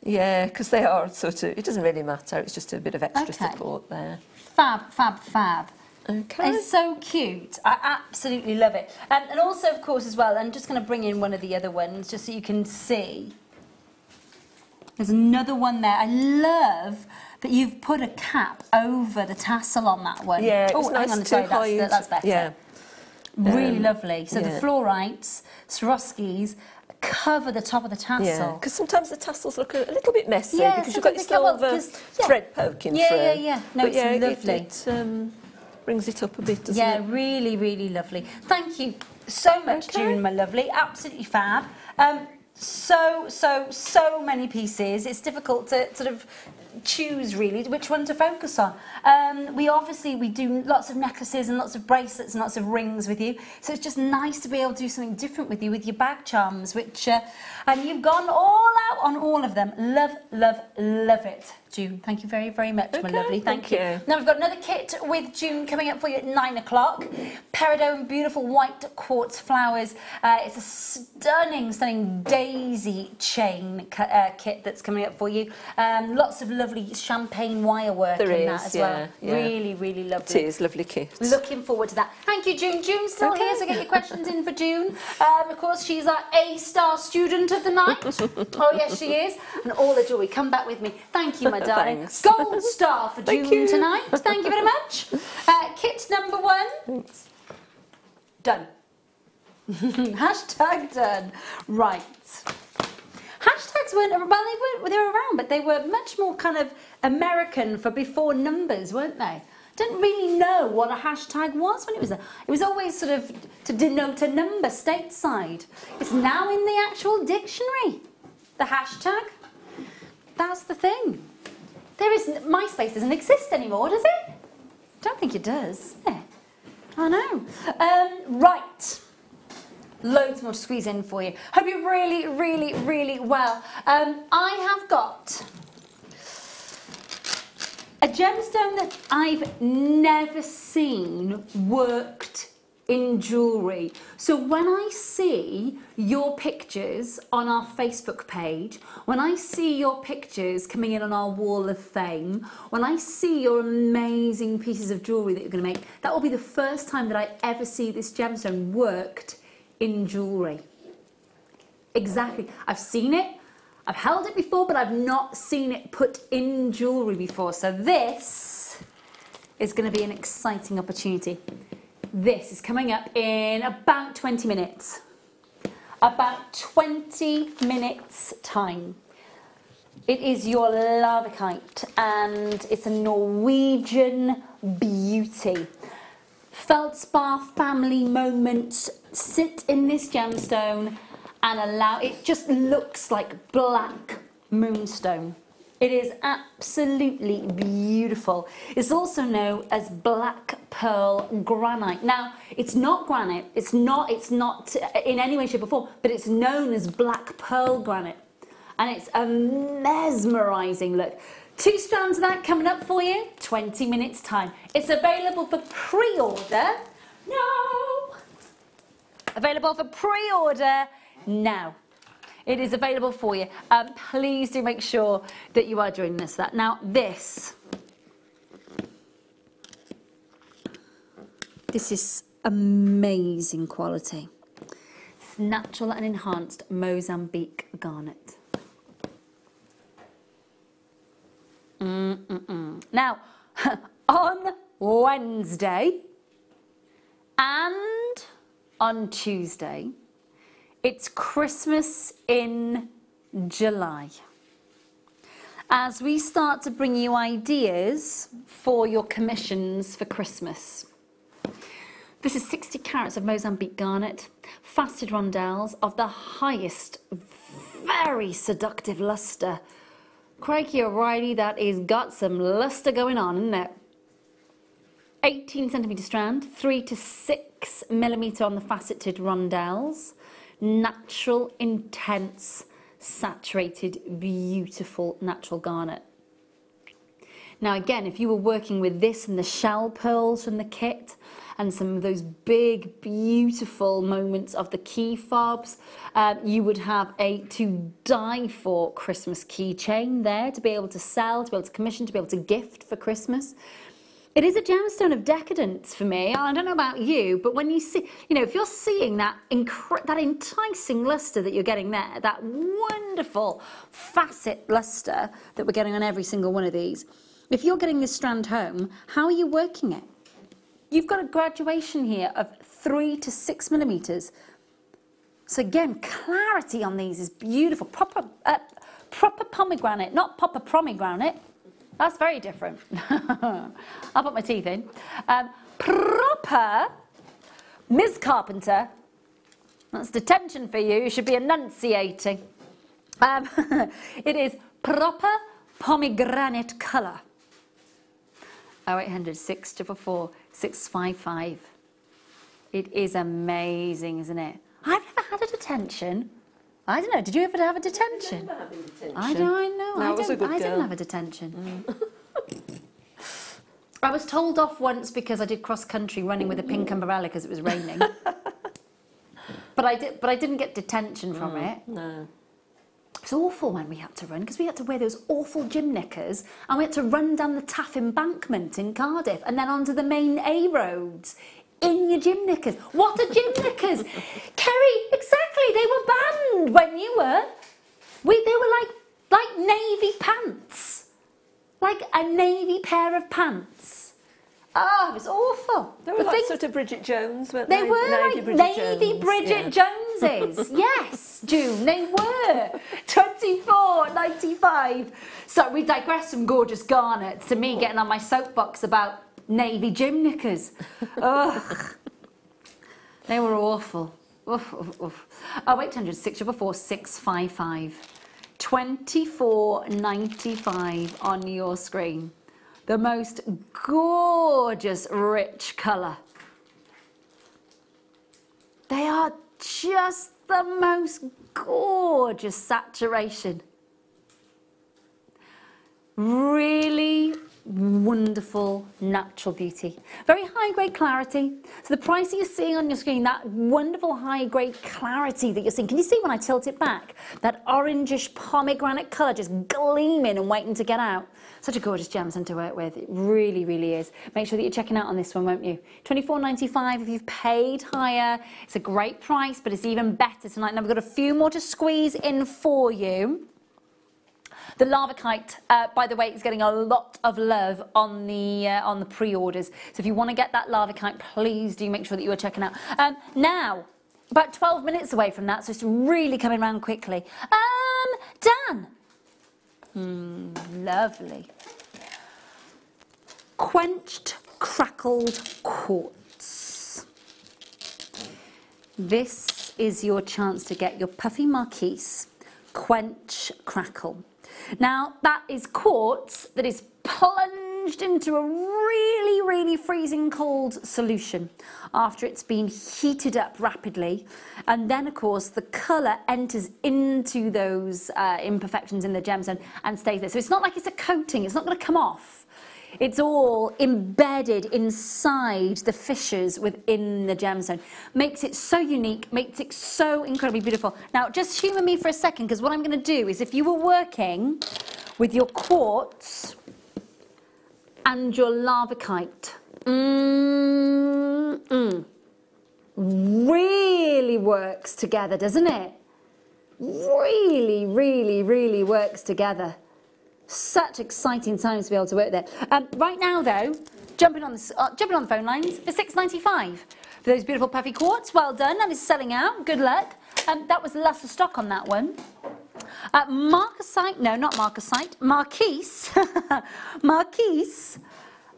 Yeah, because they are sort of, it doesn't really matter. It's just a bit of extra Okay. support there. Fab, fab, fab. Okay. It's so cute. I absolutely love it. And also, of course, as well, I'm just going to bring in one of the other ones just so you can see. There's another one there. I love that you've put a cap over the tassel on that one. Yeah, it was oh, nice hang on, to sorry, hide. that's better. Yeah. Really lovely. So yeah. the fluorites, Swarovskis, cover the top of the tassel. Yeah, because sometimes the tassels look a little bit messy Yeah, because you've got your sometimes they come up silver 'cause- yeah. thread poking Yeah, through. yeah, yeah. No, But it's yeah, lovely. It brings it up a bit, doesn't Yeah, it? really, really lovely. Thank you so much, Okay. June, my lovely. Absolutely fab. So many pieces. It's difficult to sort of choose really which one to focus on. We do lots of necklaces and lots of bracelets and lots of rings with you. So it's just nice to be able to do something different with you with your bag charms, which and you've gone all out on all of them. Love, love, love it. June, thank you very, very much, my Okay, lovely. Thank you. you. Now we've got another kit with June coming up for you at 9 o'clock. Peridot, beautiful white quartz flowers. It's a stunning, stunning daisy chain kit that's coming up for you. Lots of lovely champagne wire work There in is, that as well. yeah, yeah. Really, really lovely. It is, lovely kit. Looking forward to that. Thank you, June. June's still Okay. here, so get your questions in for June. Of course, she's our A-star student of the night. Oh, yes, she is. And all the jewellery. Come back with me. Thank you, my darling. Thanks. Gold star for Thank June you. tonight. Thank you very much. Kit number 1. Thanks. Done. Hashtag done. Right. Hashtags weren't, well, they were around, but they were much more kind of American for before numbers, weren't they? Didn't really know what a hashtag was when it was there. It was always sort of to denote a number stateside. It's now in the actual dictionary, the hashtag. That's the thing. MySpace doesn't exist anymore, does it? Don't think it does, does it? I know. Right. Loads more to squeeze in for you. Hope you're really, really, really well. I have got a gemstone that I've never seen worked in jewellery. So when I see your pictures on our Facebook page, when I see your pictures coming in on our wall of fame, when I see your amazing pieces of jewellery that you're going to make, that will be the first time that I ever see this gemstone worked in jewellery. Exactly. I've seen it, I've held it before, but I've not seen it put in jewellery before. So this is going to be an exciting opportunity. This is coming up in about 20 minutes. About 20 minutes time. It is your Lavakite and it's a Norwegian beauty. Feldspar family moments sit in this gemstone and allow, it just looks like black moonstone. It is absolutely beautiful. It's also known as black pearl granite. Now, it's not granite, it's not in any way, shape or form, but it's known as black pearl granite. And it's a mesmerising look. 2 strands of that coming up for you, 20 minutes time. It's available for pre-order. No! Available for pre-order now. It is available for you. Please do make sure that you are joining us for that. Now, this is amazing quality. It's natural and enhanced Mozambique garnet. Now, on Wednesday and on Tuesday, it's Christmas in July. As we start to bring you ideas for your commissions for Christmas. This is 60 carats of Mozambique garnet, faceted rondelles of the highest, very seductive lustre. Crikey O'Reilly, that is got some lustre going on, isn't it? 18 centimetre strand, 3 to 6 millimetre on the faceted rondelles. Natural, intense, saturated, beautiful natural garnet. Now again, if you were working with this and the shell pearls from the kit and some of those big, beautiful moments of the key fobs, you would have a to die for Christmas keychain there to be able to sell, to be able to commission, to be able to gift for Christmas. It is a gemstone of decadence for me. I don't know about you, but when you see, you know, if you're seeing that enticing lustre that you're getting there, that wonderful facet lustre that we're getting on every single one of these, if you're getting this strand home, how are you working it? You've got a graduation here of 3 to 6 millimetres. So again, clarity on these is beautiful. Proper pomegranate, not proper pomegranate. That's very different. I'll put my teeth in. Proper Ms. Carpenter. That's detention for you. You should be enunciating. It is proper pomegranate colour. 0800 644 655. It is amazing, isn't it? I've never had a detention. I don't know. Did you ever have a detention? I having detention. I know. No, I didn't have a detention. I was told off once because I did cross country running with a pink umbrella because it was raining. But I didn't get detention from it. No. It was awful when we had to run because we had to wear those awful gym knickers and we had to run down the Taff embankment in Cardiff and then onto the main A roads in your gym knickers. What are gym knickers? Kerry, exactly, they were banned when you were. They were like navy pants. Like a navy pair of pants. Oh, it was awful. They were like sort of Bridget Jones, weren't they? They were like Navy Bridget Joneses. Yes, June, they were. 24.95. So we digress from gorgeous garnets to me getting on my soapbox about navy gym knickers. Ugh. They were awful. Oof, oof, oof. 0800 644 655. 24.95 on your screen. The most gorgeous rich colour. They are just the most gorgeous saturation. Really wonderful natural beauty. Very high grade clarity. So the price that you're seeing on your screen, that wonderful high grade clarity that you're seeing, can you see when I tilt it back? That orangish pomegranate colour just gleaming and waiting to get out. Such a gorgeous gemstone to work with. It really, really is. Make sure that you're checking out on this one, won't you? $24.95 if you've paid higher. It's a great price, but it's even better tonight. Now we've got a few more to squeeze in for you. The lava kite, by the way, is getting a lot of love on the pre-orders. So if you want to get that lava kite, please do make sure that you are checking out. Now, about 12 minutes away from that, so it's really coming around quickly. Dan. Lovely. Quenched crackled quartz. This is your chance to get your puffy marquise quench crackle. Now that is quartz that is plunged into a really freezing cold solution after it's been heated up rapidly, and then of course the colour enters into those imperfections in the gemstone and stays there. So it's not like it's a coating, it's not going to come off. It's all embedded inside the fissures within the gemstone. Makes it so unique, makes it so incredibly beautiful. Now, just humour me for a second, because what I'm going to do is, if you were working with your quartz and your lava kite, really works together, doesn't it? Really works together. Such exciting times to be able to work there. Right now, though, jumping on the phone lines for £6.95 for those beautiful puffy quartz. Well done. That is selling out. Good luck. That was the last of stock on that one. Marcasite, no, not Marcasite. Marquise, Marquise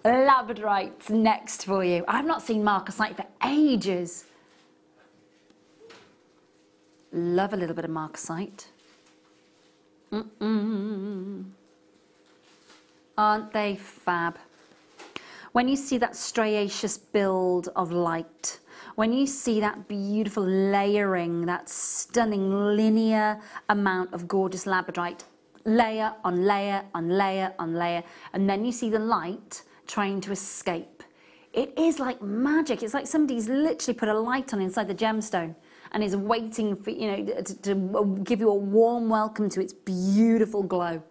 labradorite next for you. I've not seen Marcasite for ages. Love a little bit of Marcasite. Aren't they fab? When you see that striaceous build of light, when you see that beautiful layering, that stunning linear amount of gorgeous labradorite, layer on layer on layer on layer, and then you see the light trying to escape. It is like magic. It's like somebody's literally put a light on inside the gemstone and is waiting for, you know, to give you a warm welcome to its beautiful glow.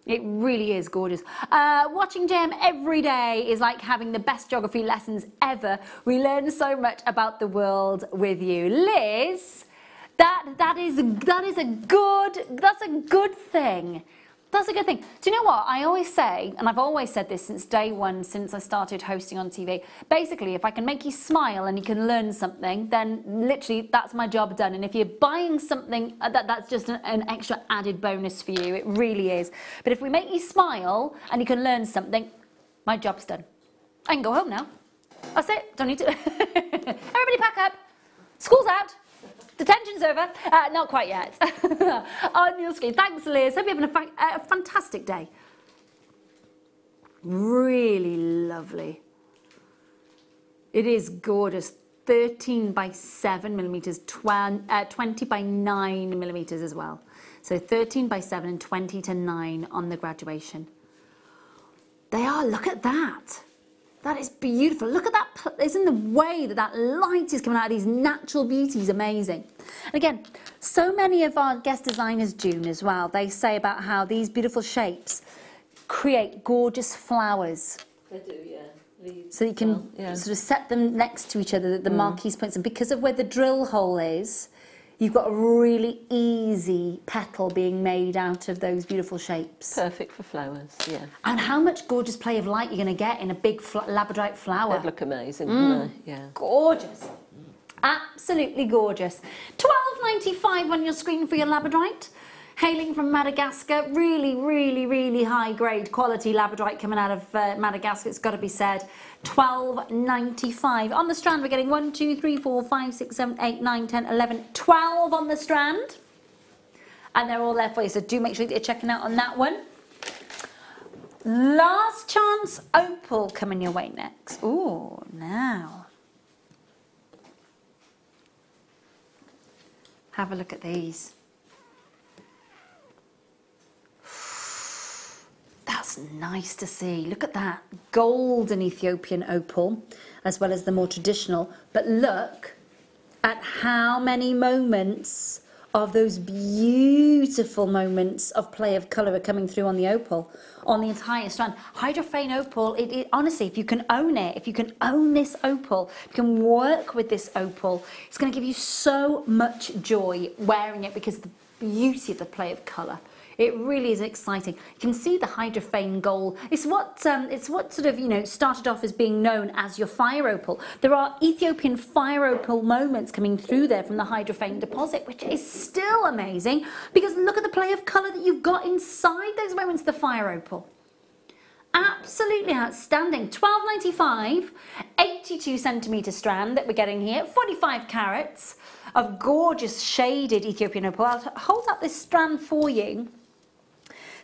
It really is gorgeous. Watching Gem every day is like having the best geography lessons ever. We learn so much about the world with you. Liz, that's a good thing. That's a good thing. Do you know what? I always say, and I've always said this since day one, since I started hosting on TV, basically, if I can make you smile and you can learn something, then literally that's my job done. And if you're buying something, that's just an extra added bonus for you. It really is. But if we make you smile and you can learn something, my job's done. I can go home now. That's it. Don't need to. Everybody pack up. School's out. Detention's over. Not quite yet. On your screen. Thanks, Liz. Hope you're having a fantastic day. Really lovely. It is gorgeous. 13 by 7 millimeters, 20 by 9 millimeters as well. So 13 by 7 and 20 to 9 on the graduation. They are. Look at that. That is beautiful. Look at that. Isn't the way that light is coming out of these natural beauties amazing? And again, so many of our guest designers, June, as well, they say about how these beautiful shapes create gorgeous flowers. They do, yeah. So you can sort of set them next to each other, the marquise points. And because of where the drill hole is, you've got a really easy petal being made out of those beautiful shapes. Perfect for flowers, yeah. And how much gorgeous play of light you're going to get in a big labradorite flower. They'd look amazing, wouldn't they? Yeah. Gorgeous. Absolutely gorgeous. £12.95 on your screen for your labradorite. Hailing from Madagascar, really high grade quality labradorite coming out of Madagascar, it's got to be said. £12.95. On the strand, we're getting 1, 2, 3, 4, 5, 6, 7, 8, 9, 10, 11, 12 on the strand. And they're all there for you, so do make sure that you're checking out on that one. Last chance opal coming your way next. Ooh, now. Have a look at these. That's nice to see. Look at that golden Ethiopian opal, as well as the more traditional. But look at how many moments of those beautiful moments of play of colour are coming through on the opal, on the entire strand. Hydrophane opal, honestly, if you can own it, if you can own this opal, if you can work with this opal, it's going to give you so much joy wearing it because of the beauty of the play of colour. It really is exciting. You can see the hydrophane gold. It's what sort of, you know, started off as being known as your fire opal. There are Ethiopian fire opal moments coming through there from the hydrophane deposit, which is still amazing because look at the play of colour that you've got inside those moments of the fire opal. Absolutely outstanding. £12.95, 82 centimetre strand that we're getting here, 45 carats of gorgeous shaded Ethiopian opal. I'll hold up this strand for you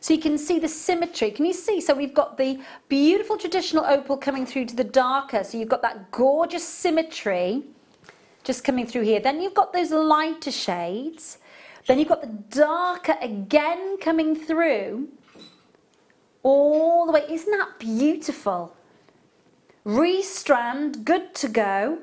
so you can see the symmetry. Can you see? So we've got the beautiful traditional opal coming through to the darker, so you've got that gorgeous symmetry just coming through here. Then you've got those lighter shades. Then you've got the darker again coming through all the way. Isn't that beautiful? Restrand, good to go.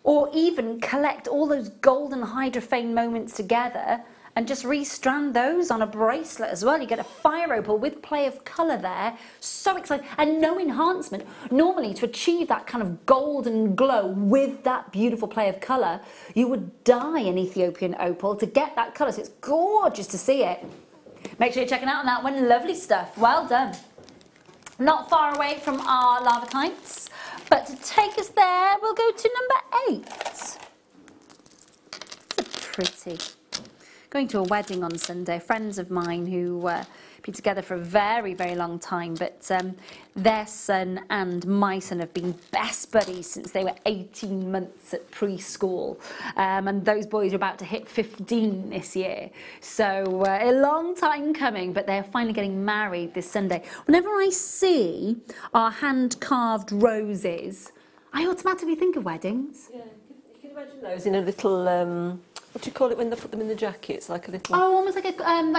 Or even collect all those golden hydrophane moments together and just restrand those on a bracelet as well. You get a fire opal with play of colour there. So exciting. And no enhancement. Normally, to achieve that kind of golden glow with that beautiful play of colour, you would dye an Ethiopian opal to get that colour. So it's gorgeous to see it. Make sure you're checking out on that one. Lovely stuff. Well done. Not far away from our lavatites, but to take us there, we'll go to number 8. It's pretty. Going to a wedding on Sunday. Friends of mine who been together for a very, very long time, but their son and my son have been best buddies since they were 18 months at preschool, and those boys are about to hit 15 this year. So a long time coming, but they're finally getting married this Sunday. Whenever I see our hand-carved roses, I automatically think of weddings. Yeah, you can imagine those in a little... what do you call it when they put them in the jackets? Like a little... Oh, almost like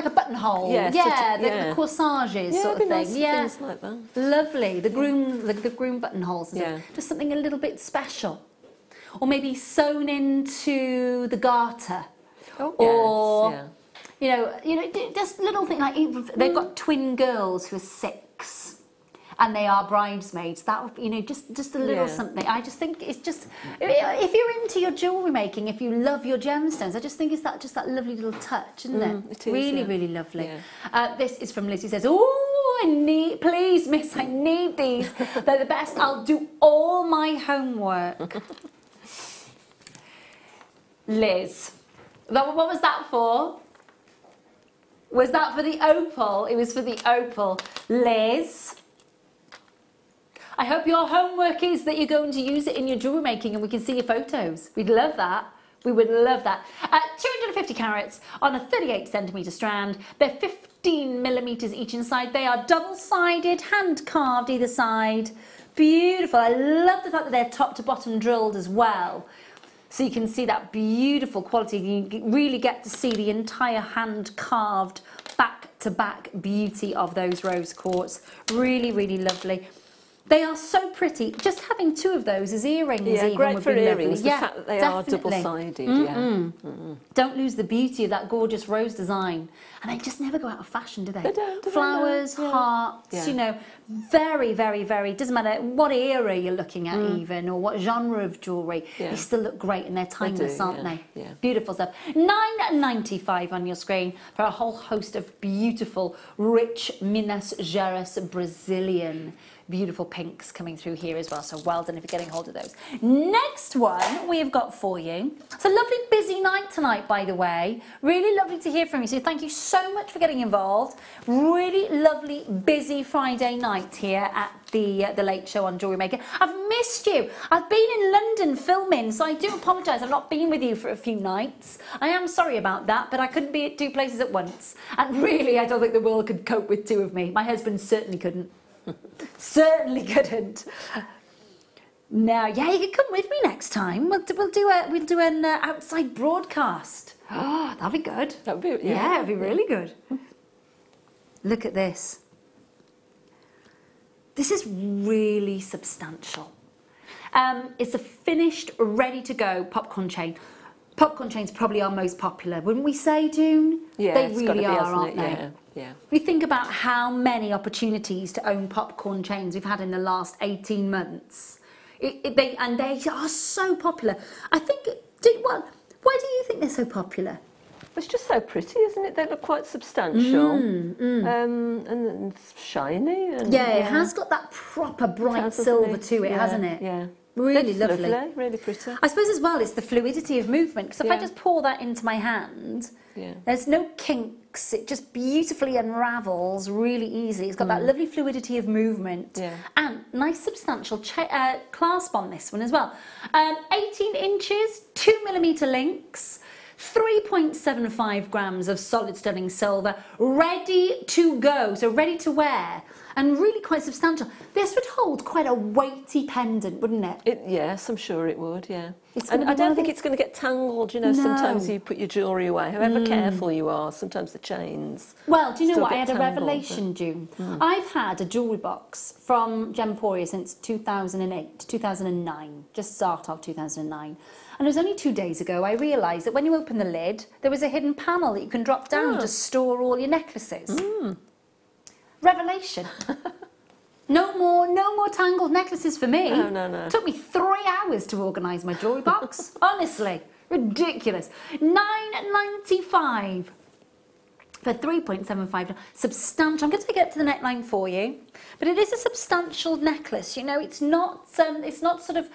a buttonhole. Yeah, yeah, the corsages sort of thing. Nice yeah, things like that. Lovely. The groom buttonholes. Yeah. Just something a little bit special, or maybe sewn into the garter. Oh, or yes, you know, just little thing like they've got twin girls who are 6. And they are bridesmaids. That would, you know, just a little something. I just think it's just, if you're into your jewellery making, if you love your gemstones, I just think it's just that lovely little touch, isn't it? It is, really, really lovely. Yeah. This is from Liz, who says, "Oh, please, miss, I need these. They're the best. I'll do all my homework." Liz, what was that for? Was that for the opal? It was for the opal. Liz, I hope your homework is that you're going to use it in your jewellery making and we can see your photos. We'd love that. We would love that. 250 carats on a 38 centimetre strand. They're 15 millimetres each inside. They are double-sided, hand-carved either side. Beautiful. I love the fact that they're top to bottom drilled as well. So you can see that beautiful quality. You really get to see the entire hand-carved back-to-back beauty of those rose quartz. Really, really lovely. They are so pretty. Just having 2 of those as earrings even great would for be earrings. lovely. The fact that they are double-sided. Don't lose the beauty of that gorgeous rose design. And they just never go out of fashion, do they? They don't. Flowers, hearts, you know, very, very, very, doesn't matter what era you're looking at even, or what genre of jewellery, they still look great and they're timeless, aren't they? Yeah. Beautiful stuff. £9.95 on your screen for a whole host of beautiful, rich Minas Gerais Brazilian beautiful pinks coming through here as well, so well done if you're getting hold of those. Next one we've got for you. It's a lovely busy night tonight, by the way. Really lovely to hear from you, so thank you so much for getting involved. Really lovely busy Friday night here at the Late Show on Jewellery Maker. I've missed you. I've been in London filming, so I do apologise. I've not been with you for a few nights. I am sorry about that, but I couldn't be at 2 places at once. And really, I don't think the world could cope with 2 of me. My husband certainly couldn't. Certainly couldn't. No, yeah, you can come with me next time. We'll do an outside broadcast. Oh, that'll be good. That would be it'll be really good. Look at this. This is really substantial. It's a finished, ready to go popcorn chain. Popcorn chains probably are most popular, wouldn't we say, June? Yeah, they it's really gotta be, are, hasn't aren't it? they? Yeah. We think about how many opportunities to own popcorn chains we've had in the last 18 months. They are so popular. I think, why do you think they're so popular? It's just so pretty, isn't it? They look quite substantial and shiny. And, yeah, it has got that proper bright silver to it, hasn't it? Yeah. Really It's lovely. Really pretty. I suppose as well it's the fluidity of movement, because if I just pour that into my hand, there's no kinks, it just beautifully unravels really easily. It's got that lovely fluidity of movement and nice substantial clasp on this one as well. 18 inches, 2mm links, 3.75 grams of solid sterling silver, ready to go, so ready to wear, and really quite substantial. This would hold quite a weighty pendant, wouldn't it? Yes, I'm sure it would, yeah. And I don't think it's going to get tangled, you know, sometimes you put your jewellery away, however careful you are, sometimes the chains. Well, do you know still what? I get had a tangled, revelation, June. I've had a jewellery box from Gemporia since 2008, 2009, just start of 2009. And it was only 2 days ago I realised that when you open the lid, there was a hidden panel that you can drop down to store all your necklaces. Revelation. No more tangled necklaces for me. No. It took me 3 hours to organise my jewellery box. Honestly, ridiculous. £9.95 for 3.75. Substantial. I'm going to take it up to the neckline for you, but it is a substantial necklace. You know, it's not sort of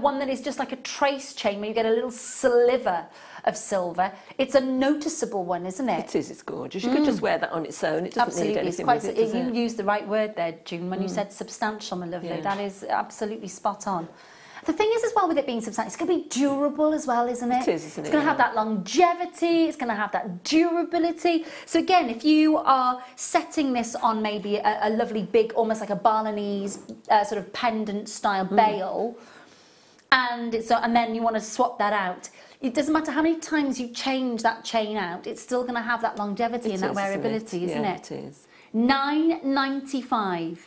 one that is just like a trace chain where you get a little sliver of silver. It's a noticeable one, isn't it? It is, it's gorgeous. You could just wear that on its own. It doesn't need anything with it, does it? You used the right word there, June, when you said substantial, my lovely. That is absolutely spot on. The thing is as well with it being substantial, it's going to be durable as well, isn't it? It is, isn't it? It's going to have that longevity, it's going to have that durability. So again, if you are setting this on maybe a lovely big, almost like a Balinese sort of pendant style bail, and then you want to swap that out, it doesn't matter how many times you change that chain out, it's still going to have that longevity and that wearability, isn't it? It is. £9.95.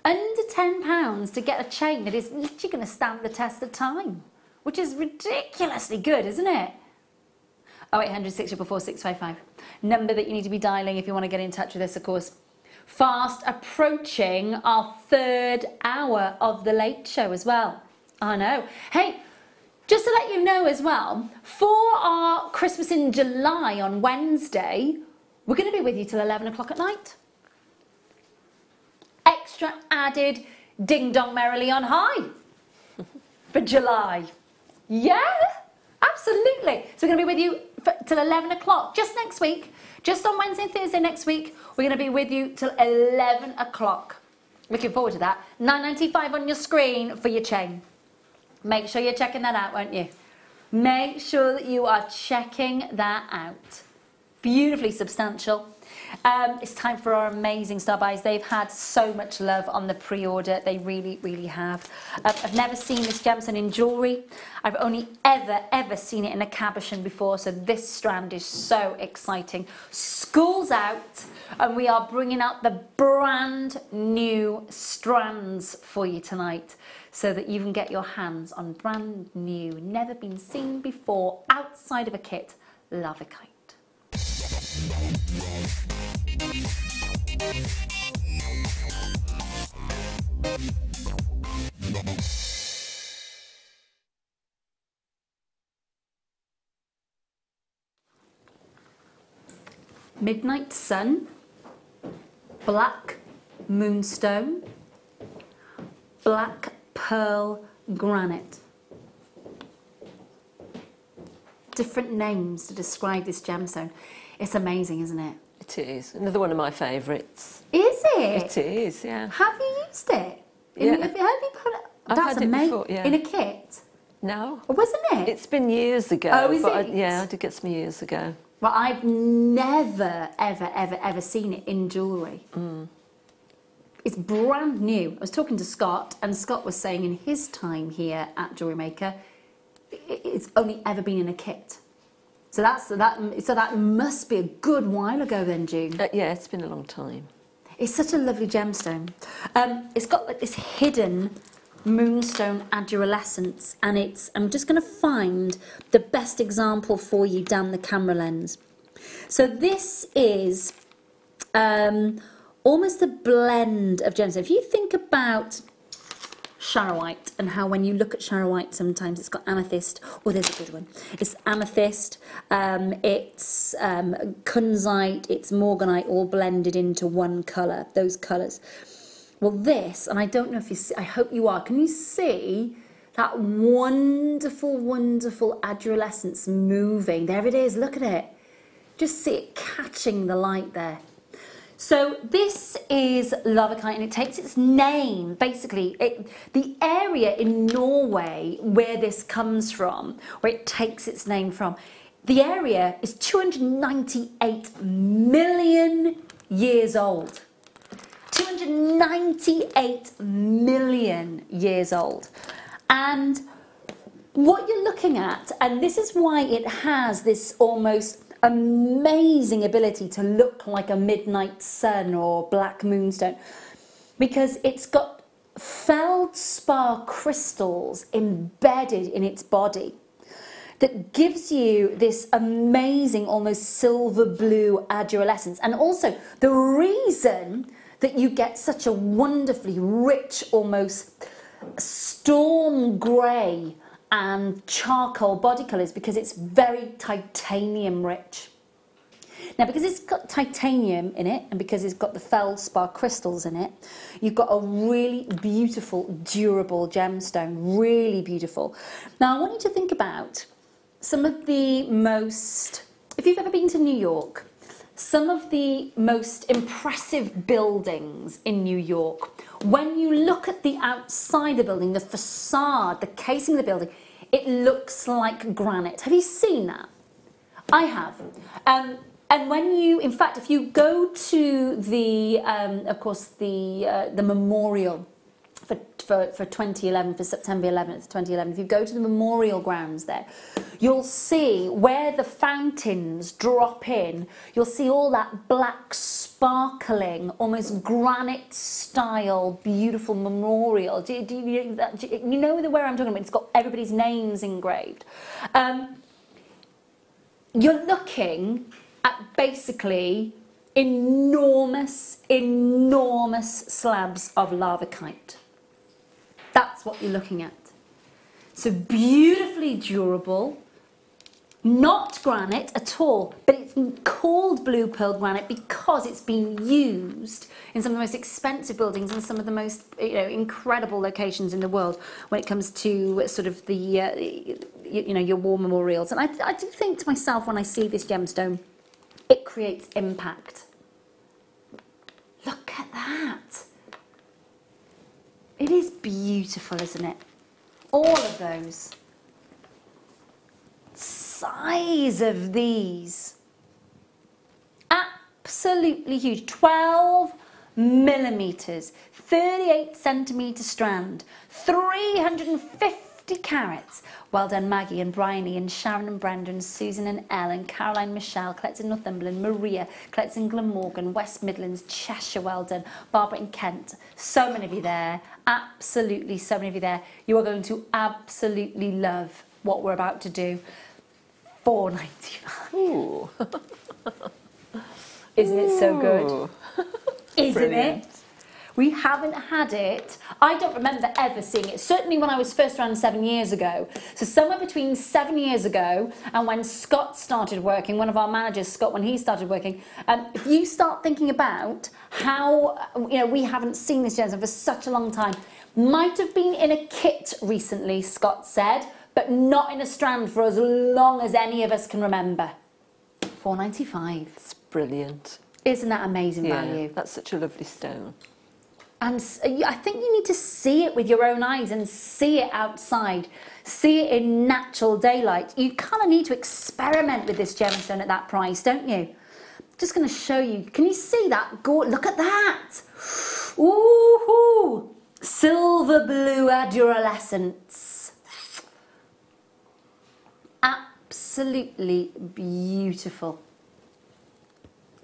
Under £10 to get a chain that is literally going to stand the test of time, which is ridiculously good, isn't it? 0800 644 655. Number that you need to be dialing if you want to get in touch with us, of course. Fast approaching our 3rd hour of the late show as well. I know. Hey, just to let you know as well, for our Christmas in July on Wednesday, we're going to be with you till 11 o'clock at night. Extra added Ding Dong Merrily on High for July. Yeah, absolutely. So we're going to be with you till 11 o'clock just next week. Just on Wednesday and Thursday next week, we're going to be with you till 11 o'clock. Looking forward to that. £9.95 on your screen for your chain. Make sure you're checking that out, won't you? Make sure that you are checking that out. Beautifully substantial. It's time for our amazing star buys. They've had so much love on the pre-order. They really, really have. I've never seen this gemstone in jewellery. I've only ever seen it in a cabochon before. So this strand is so exciting. School's out and we are bringing out the brand new strands for you tonight so that you can get your hands on brand new, never been seen before outside of a kit, Lavakite. Midnight Sun, Black Moonstone, Black Pearl Granite. Different names to describe this gemstone. It's amazing, isn't it? It is. Another one of my favourites. Is it? It is, yeah. Have you used it? Yeah. Have you heard me put it? I've That's had it amazing. before, yeah. In a kit? No. Or wasn't it? It's been years ago. Oh, is but it? Yeah, I did get some years ago. Well, I've never, ever seen it in jewellery. It's brand new. I was talking to Scott, and Scott was saying in his time here at Jewellery Maker, it's only ever been in a kit. So that must be a good while ago then, June. Yeah, it's been a long time. It's such a lovely gemstone. It's got like this hidden moonstone adolescence, and I'm just going to find the best example for you down the camera lens. So this is almost a blend of gemstones. If you think about Charoite, and how when you look at Charoite sometimes it's got amethyst. Oh, there's a good one. It's amethyst, it's kunzite, it's morganite, all blended into one colour, those colours. Well, this, and I don't know if you see, I hope you are, can you see that wonderful, wonderful adolescence moving? There it is, look at it. Just see it catching the light there. So this is Lavakite, and it takes its name, basically, the area in Norway where this comes from, where it takes its name from, the area is 298 million years old. 298 million years old. And what you're looking at, and this is why it has this almost amazing ability to look like a midnight sun or black moonstone, because it's got feldspar crystals embedded in its body that gives you this amazing, almost silver blue adolescence. And also the reason that you get such a wonderfully rich, almost storm grey and charcoal body colours, because it's very titanium rich. Now, because it's got titanium in it and because it's got the feldspar crystals in it, you've got a really beautiful, durable gemstone, really beautiful. Now, I want you to think about some of the most, if you've ever been to New York, some of the most impressive buildings in New York, when you look at the outside of the building, the facade, the casing of the building, it looks like granite. Have you seen that? I have. And when you, in fact, if you go to the, of course, the memorial for 2011, for September 11th, 2011, if you go to the memorial grounds there, you'll see where the fountains drop in, you'll see all that black sparkling, almost granite style, beautiful memorial. You know where I'm talking about? It's got everybody's names engraved. You're looking at basically enormous, enormous slabs of lavakite. That's what you're looking at. So beautifully durable, not granite at all, but it's called blue pearl granite because it's been used in some of the most expensive buildings and some of the most incredible locations in the world when it comes to sort of the your war memorials. And I do think to myself when I see this gemstone, it creates impact. Look at that. It is beautiful, isn't it? All of those. Size of these. Absolutely huge. 12 millimeters, 38 centimeter strand, 350 carats. Well done, Maggie and Bryony and Sharon and Brendan, Susan and Ellen, Caroline, Michelle, collects in Northumberland, Maria, collects in Glamorgan, West Midlands, Cheshire, well done, Barbara in Kent. So many of you there, absolutely so many of you there. You are going to absolutely love what we're about to do. $4.95. Ooh. Isn't it so good? Isn't Brilliant. it? We haven't had it. I don't remember ever seeing it. Certainly when I was first around 7 years ago. So somewhere between 7 years ago and when Scott started working, one of our managers, Scott, when he started working, if you start thinking about how, we haven't seen this gemstone for such a long time. Might have been in a kit recently, Scott said, but not in a strand for as long as any of us can remember. $4.95. It's brilliant. Isn't that amazing value? That's such a lovely stone. And I think you need to see it with your own eyes and see it outside, see it in natural daylight. You kind of need to experiment with this gemstone at that price, don't you? I'm just going to show you. Can you see that? Look at that. Ooh, silver blue adolescence. Absolutely beautiful.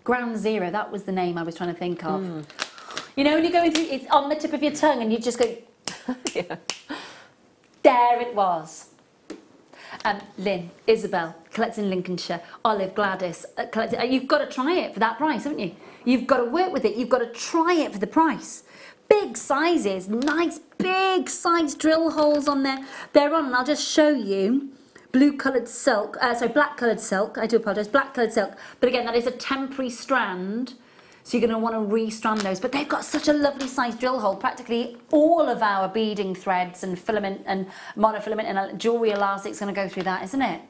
Ground Zero, that was the name I was trying to think of. You know, when you're going through, it's on the tip of your tongue and you just go, Yeah. There it was. Lynn, Isabel, collects in Lincolnshire, Olive, Gladys, you've got to try it for that price, haven't you? You've got to work with it, you've got to try it for the price. big sizes, nice big size drill holes on there. They're on, and I'll just show you. Blue coloured silk, black coloured silk, I do apologise, black coloured silk. But again, that is a temporary strand, so you're going to want to re-strand those. But they've got such a lovely size drill hole. Practically all of our beading threads and filament and monofilament and jewellery elastics going to go through that, isn't it?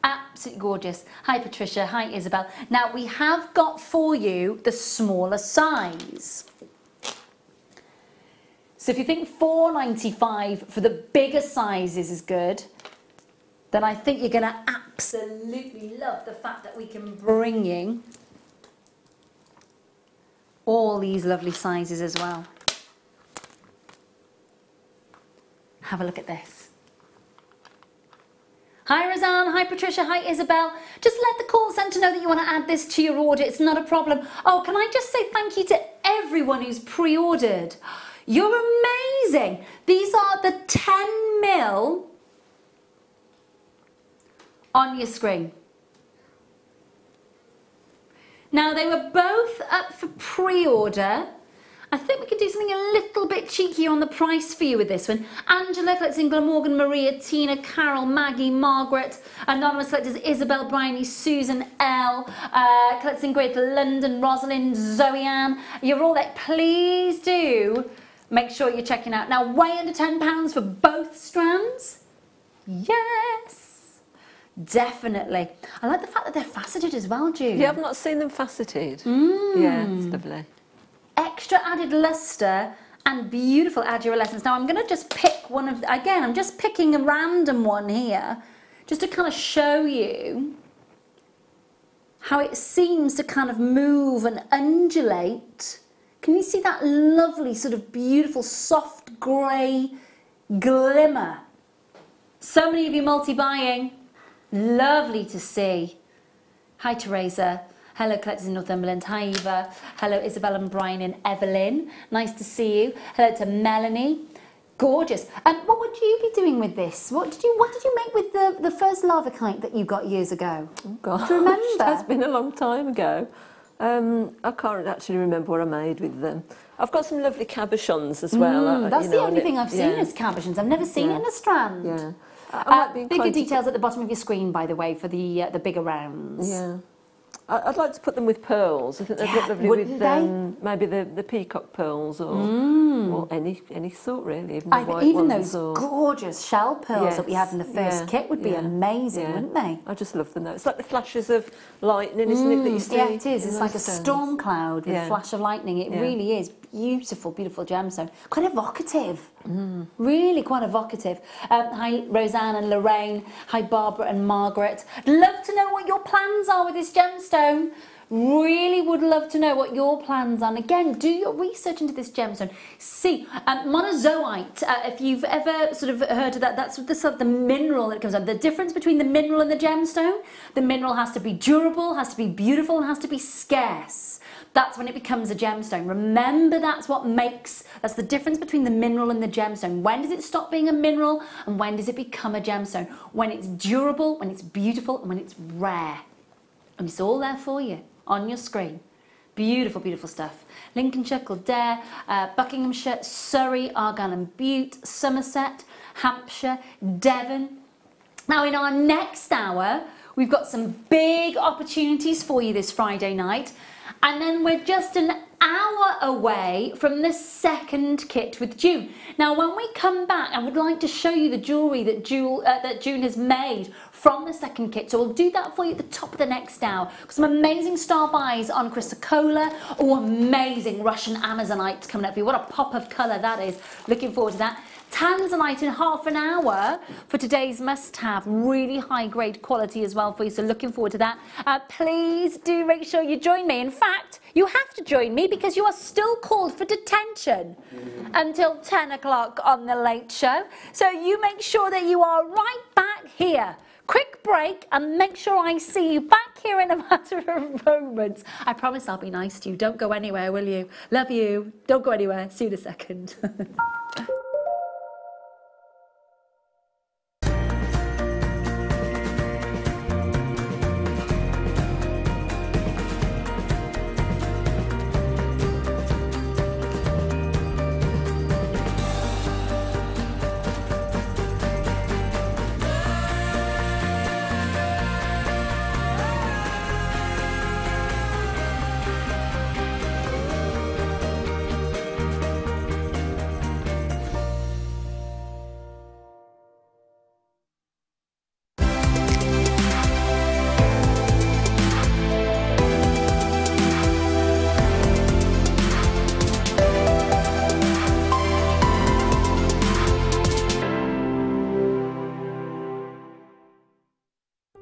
Absolutely gorgeous. Hi Patricia, hi Isabel. Now we have got for you the smaller size. So if you think £4.95 for the bigger sizes is good, then I think you're going to absolutely love the fact that we can bring you all these lovely sizes as well. Have a look at this. Hi Roseanne, hi Patricia, hi Isabel. Just let the call centre know that you want to add this to your order. It's not a problem. Oh, can I just say thank you to everyone who's pre-ordered. You're amazing. These are the 10mm on your screen. Now they were both up for pre-order. I think we could do something a little bit cheeky on the price for you with this one. Angela collects in Glamorgan, Maria, Tina, Carol, Maggie, Margaret, anonymous collectors Isabel, Bryony, Susan, L, collects in Greater London, Rosalind, Zoe Ann. You're all there. Please do make sure you're checking out. Now, way under £10 for both strands? Yes, definitely. I like the fact that they're faceted as well, June. Yeah, I've not seen them faceted. Yeah, it's lovely. Extra added lustre and beautiful adolescence. Now I'm going to just pick one of, again, I'm just picking a random one here, just to kind of show you how it seems to kind of move and undulate. Can you see that lovely sort of beautiful soft grey glimmer? So many of you multi-buying. Lovely to see. Hi Teresa. Hello collectors in Northumberland. Hi Eva. Hello Isabel and Brian and Evelyn. Nice to see you. Hello to Melanie. Gorgeous. And what would you be doing with this? What did you make with the first lava kite that you got years ago? Oh God, do you remember? That's been a long time ago. I can't actually remember what I made with them. I've got some lovely cabochons as well. That's the only thing I've seen is cabochons. I've never seen it in a strand. Yeah. Bigger details at the bottom of your screen, by the way, for the bigger rounds. Yeah. I'd like to put them with pearls. I think they'd look lovely with maybe the peacock pearls or any sort really, even the white even ones. Those gorgeous shell pearls that we had in the first kit would be amazing, wouldn't they? I just love them though. It's like the flashes of lightning, isn't it, that you see? Yeah, it is. It's like a stones. storm cloud with a flash of lightning. It really is. Beautiful, beautiful gemstone. Quite evocative. Really quite evocative. Hi, Roseanne and Lorraine. Hi, Barbara and Margaret. Love to know what your plans are with this gemstone. Really would love to know what your plans are. And again, do your research into this gemstone. See, monozoite, if you've ever sort of heard of that, that's the sort of the mineral that comes out. The difference between the mineral and the gemstone, the mineral has to be durable, has to be beautiful, and has to be scarce. That's when it becomes a gemstone. Remember, that's the difference between the mineral and the gemstone. When does it stop being a mineral and when does it become a gemstone? When it's durable, when it's beautiful, and when it's rare. And it's all there for you on your screen. Beautiful, beautiful stuff. Lincolnshire, Kildare, Buckinghamshire, Surrey, Argyll and Bute, Somerset, Hampshire, Devon. Now in our next hour, we've got some big opportunities for you this Friday night. And then we're just an hour away from the second kit with June. Now, when we come back, I would like to show you the jewellery that June has made from the second kit. So we'll do that for you at the top of the next hour. Some amazing star buys on chrysocolla. Oh, amazing Russian Amazonite coming up for you. What a pop of colour that is. Looking forward to that. Tanzanite in half an hour for today's must-have. Really high-grade quality as well for you, so looking forward to that. Please do make sure you join me. In fact, you have to join me because you are still called for detention until 10 o'clock on the Late Show. So you make sure that you are right back here. Quick break and make sure I see you back here in a matter of moments. I promise I'll be nice to you. Don't go anywhere, will you? Love you. Don't go anywhere. See you in a second.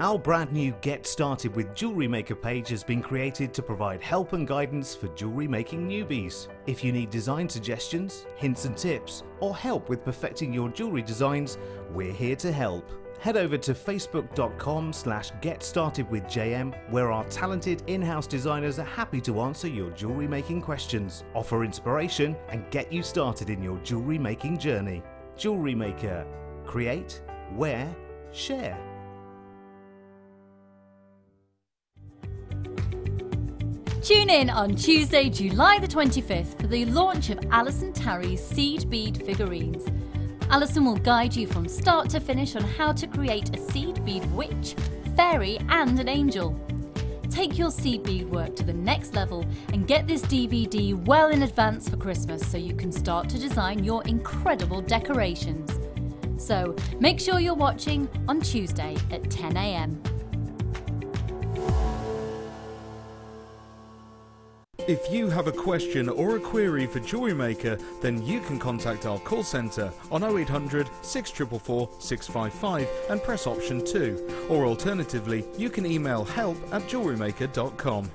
Our brand new Get Started with Jewellery Maker page has been created to provide help and guidance for jewellery making newbies. If you need design suggestions, hints and tips, or help with perfecting your jewellery designs, we're here to help. Head over to facebook.com/getstartedwithjm, where our talented in-house designers are happy to answer your jewellery making questions, offer inspiration, and get you started in your jewellery making journey. Jewellery Maker. Create, wear, share. Tune in on Tuesday, July the 25th for the launch of Alison Tarry's seed bead figurines. Alison will guide you from start to finish on how to create a seed bead witch, fairy and an angel. Take your seed bead work to the next level and get this DVD well in advance for Christmas so you can start to design your incredible decorations. So make sure you're watching on Tuesday at 10 AM. If you have a question or a query for Jewellery Maker, then you can contact our call centre on 0800 644 655 and press option 2, or alternatively you can email help@jewellerymaker.com.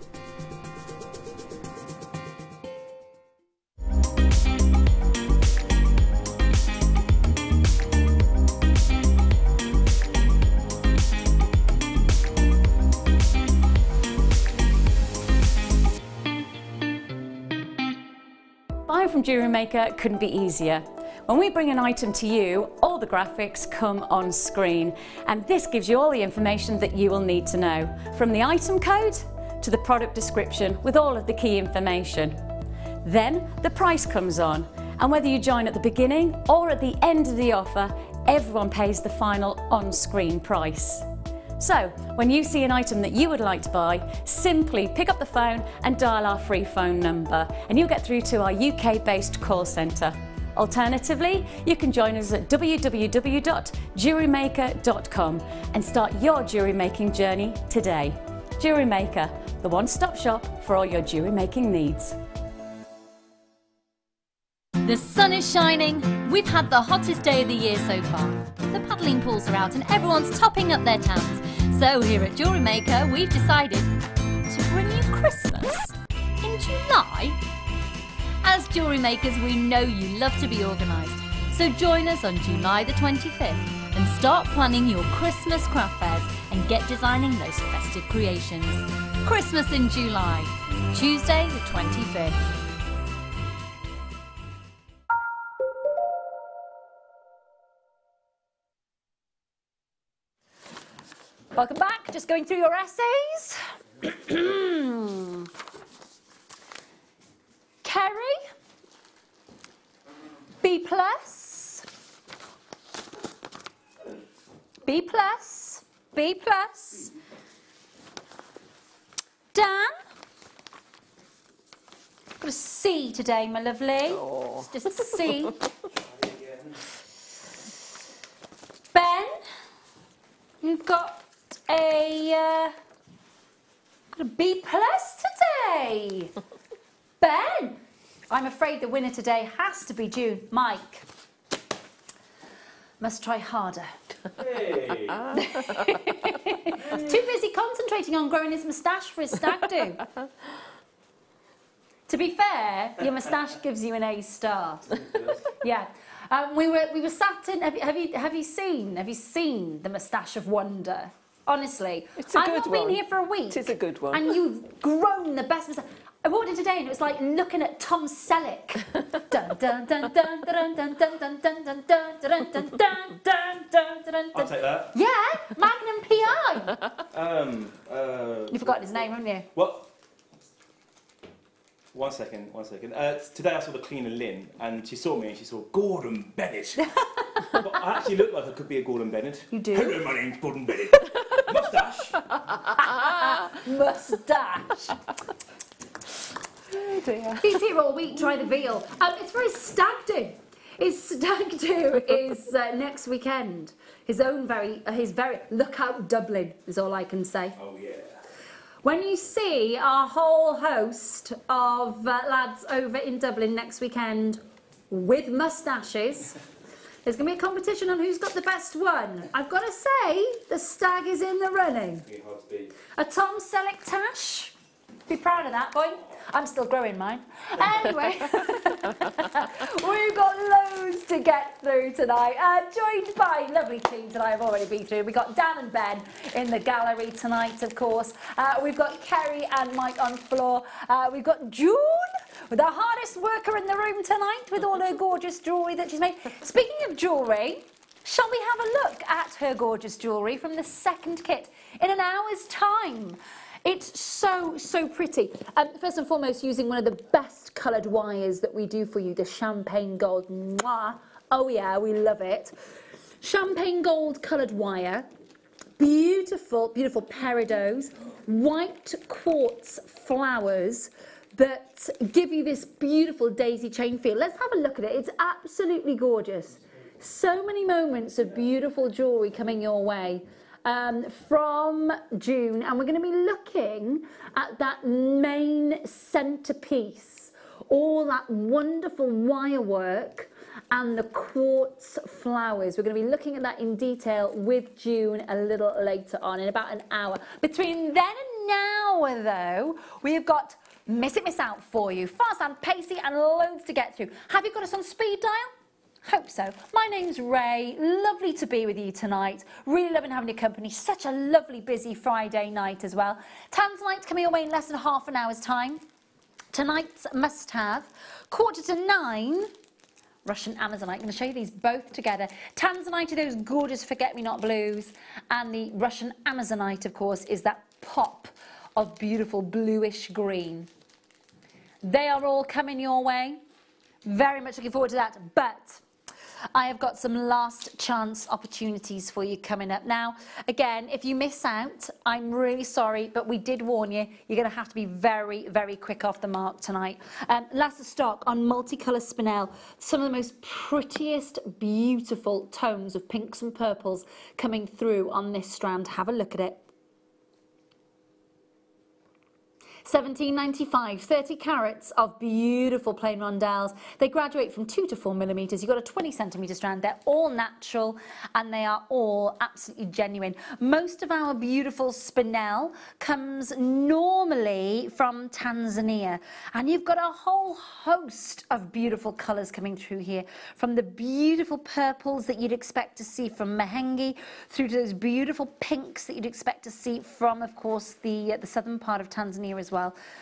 Buying from Jewellery Maker couldn't be easier. When we bring an item to you, all the graphics come on screen, and this gives you all the information that you will need to know, from the item code to the product description with all of the key information. Then the price comes on, and whether you join at the beginning or at the end of the offer, everyone pays the final on-screen price. So, when you see an item that you would like to buy, simply pick up the phone and dial our free phone number, and you'll get through to our UK-based call centre. Alternatively, you can join us at www.jewellerymaker.com and start your jewellery making journey today. Jewellery Maker, the one-stop shop for all your jewellery making needs. The sun is shining. We've had the hottest day of the year so far. The paddling pools are out and everyone's topping up their tans. So here at Jewellery Maker, we've decided to bring you Christmas in July. As jewellery makers, we know you love to be organised. So join us on July the 25th and start planning your Christmas craft fairs and get designing those festive creations. Christmas in July, Tuesday the 25th. Welcome back. Just going through your essays. Kerry, B+, B+, B+. Dan, got a C today, my lovely. Oh. Just a C. Ben, you've got a B+ today. Ben, I'm afraid the winner today has to be June. Mike, must try harder. Hey. He's too busy concentrating on growing his moustache for his stag do. To be fair, your moustache gives you an A star. Yeah. We were sat in. Have you seen the moustache of wonder? Honestly, It's a I've good not one. been here for a week. It is a good one. And you've grown the best moustache. I walked in today and it was like looking at Tom Selleck. Dun dun dun dun dun dun dun dun dun dun dun dun dun dun dun dun. I'll take that. Yeah, Magnum PI. You've forgotten his name, haven't you? What? One second. Today I saw the cleaner Lynn, and she saw me and she saw Gordon Bennett. But I actually look like I could be a Gordon Bennett. You do? Hello, my name's Gordon Bennett. Moustache. Moustache. Oh dear. He's here all week, try the veal. It's for his stag do. His stag do is next weekend. His very, look out Dublin is all I can say. Oh yeah. When you see our whole host of lads over in Dublin next weekend with moustaches, There's going to be a competition on who's got the best one. I've got to say, the stag is in the running. A Tom Selleck tash. Be proud of that, boy. I'm still growing mine. Anyway, we've got loads to get through tonight. Joined by lovely team tonight I've already been through. We've got Dan and Ben in the gallery tonight, of course. We've got Kerry and Mike on floor. We've got June, the hardest worker in the room tonight, with all her gorgeous jewellery that she's made. Speaking of jewellery, shall we have a look at her gorgeous jewellery from the second kit in an hour's time? It's so, so pretty. First and foremost, using one of the best coloured wires that we do for you, the champagne gold. Mwah. Oh yeah, we love it. Champagne gold coloured wire. Beautiful, beautiful peridots. White quartz flowers that give you this beautiful daisy chain feel. Let's have a look at it. It's absolutely gorgeous. So many moments of beautiful jewellery coming your way. From June, and we're going to be looking at that main centerpiece, all that wonderful wire work and the quartz flowers. We're going to be looking at that in detail with June a little later on, in about an hour. Between then and now, though, we've got Miss It Miss Out for you, fast and pacey and loads to get through. Have you got us on speed dial? Hope so. My name's Ray. Lovely to be with you tonight. Really loving having your company. Such a lovely, busy Friday night as well. Tanzanite coming away in less than half an hour's time. Tonight's must-have, 9:15, Russian Amazonite. I'm going to show you these both together. Tanzanite are those gorgeous forget-me-not blues, and the Russian Amazonite, of course, is that pop of beautiful bluish green. They are all coming your way. Very much looking forward to that, but I have got some last chance opportunities for you coming up. Now, again, if you miss out, I'm really sorry, but we did warn you, you're going to have to be very, very quick off the mark tonight. Last stock on multicolour spinel, some of the most prettiest, beautiful tones of pinks and purples coming through on this strand. Have a look at it. £17.95, 30 carats of beautiful plain rondelles. They graduate from 2 to 4 millimetres. You've got a 20 centimetre strand. They're all natural and they are all absolutely genuine. Most of our beautiful spinel comes normally from Tanzania, and you've got a whole host of beautiful colours coming through here, from the beautiful purples that you'd expect to see from Mahenge through to those beautiful pinks that you'd expect to see from, of course, the southern part of Tanzania as well.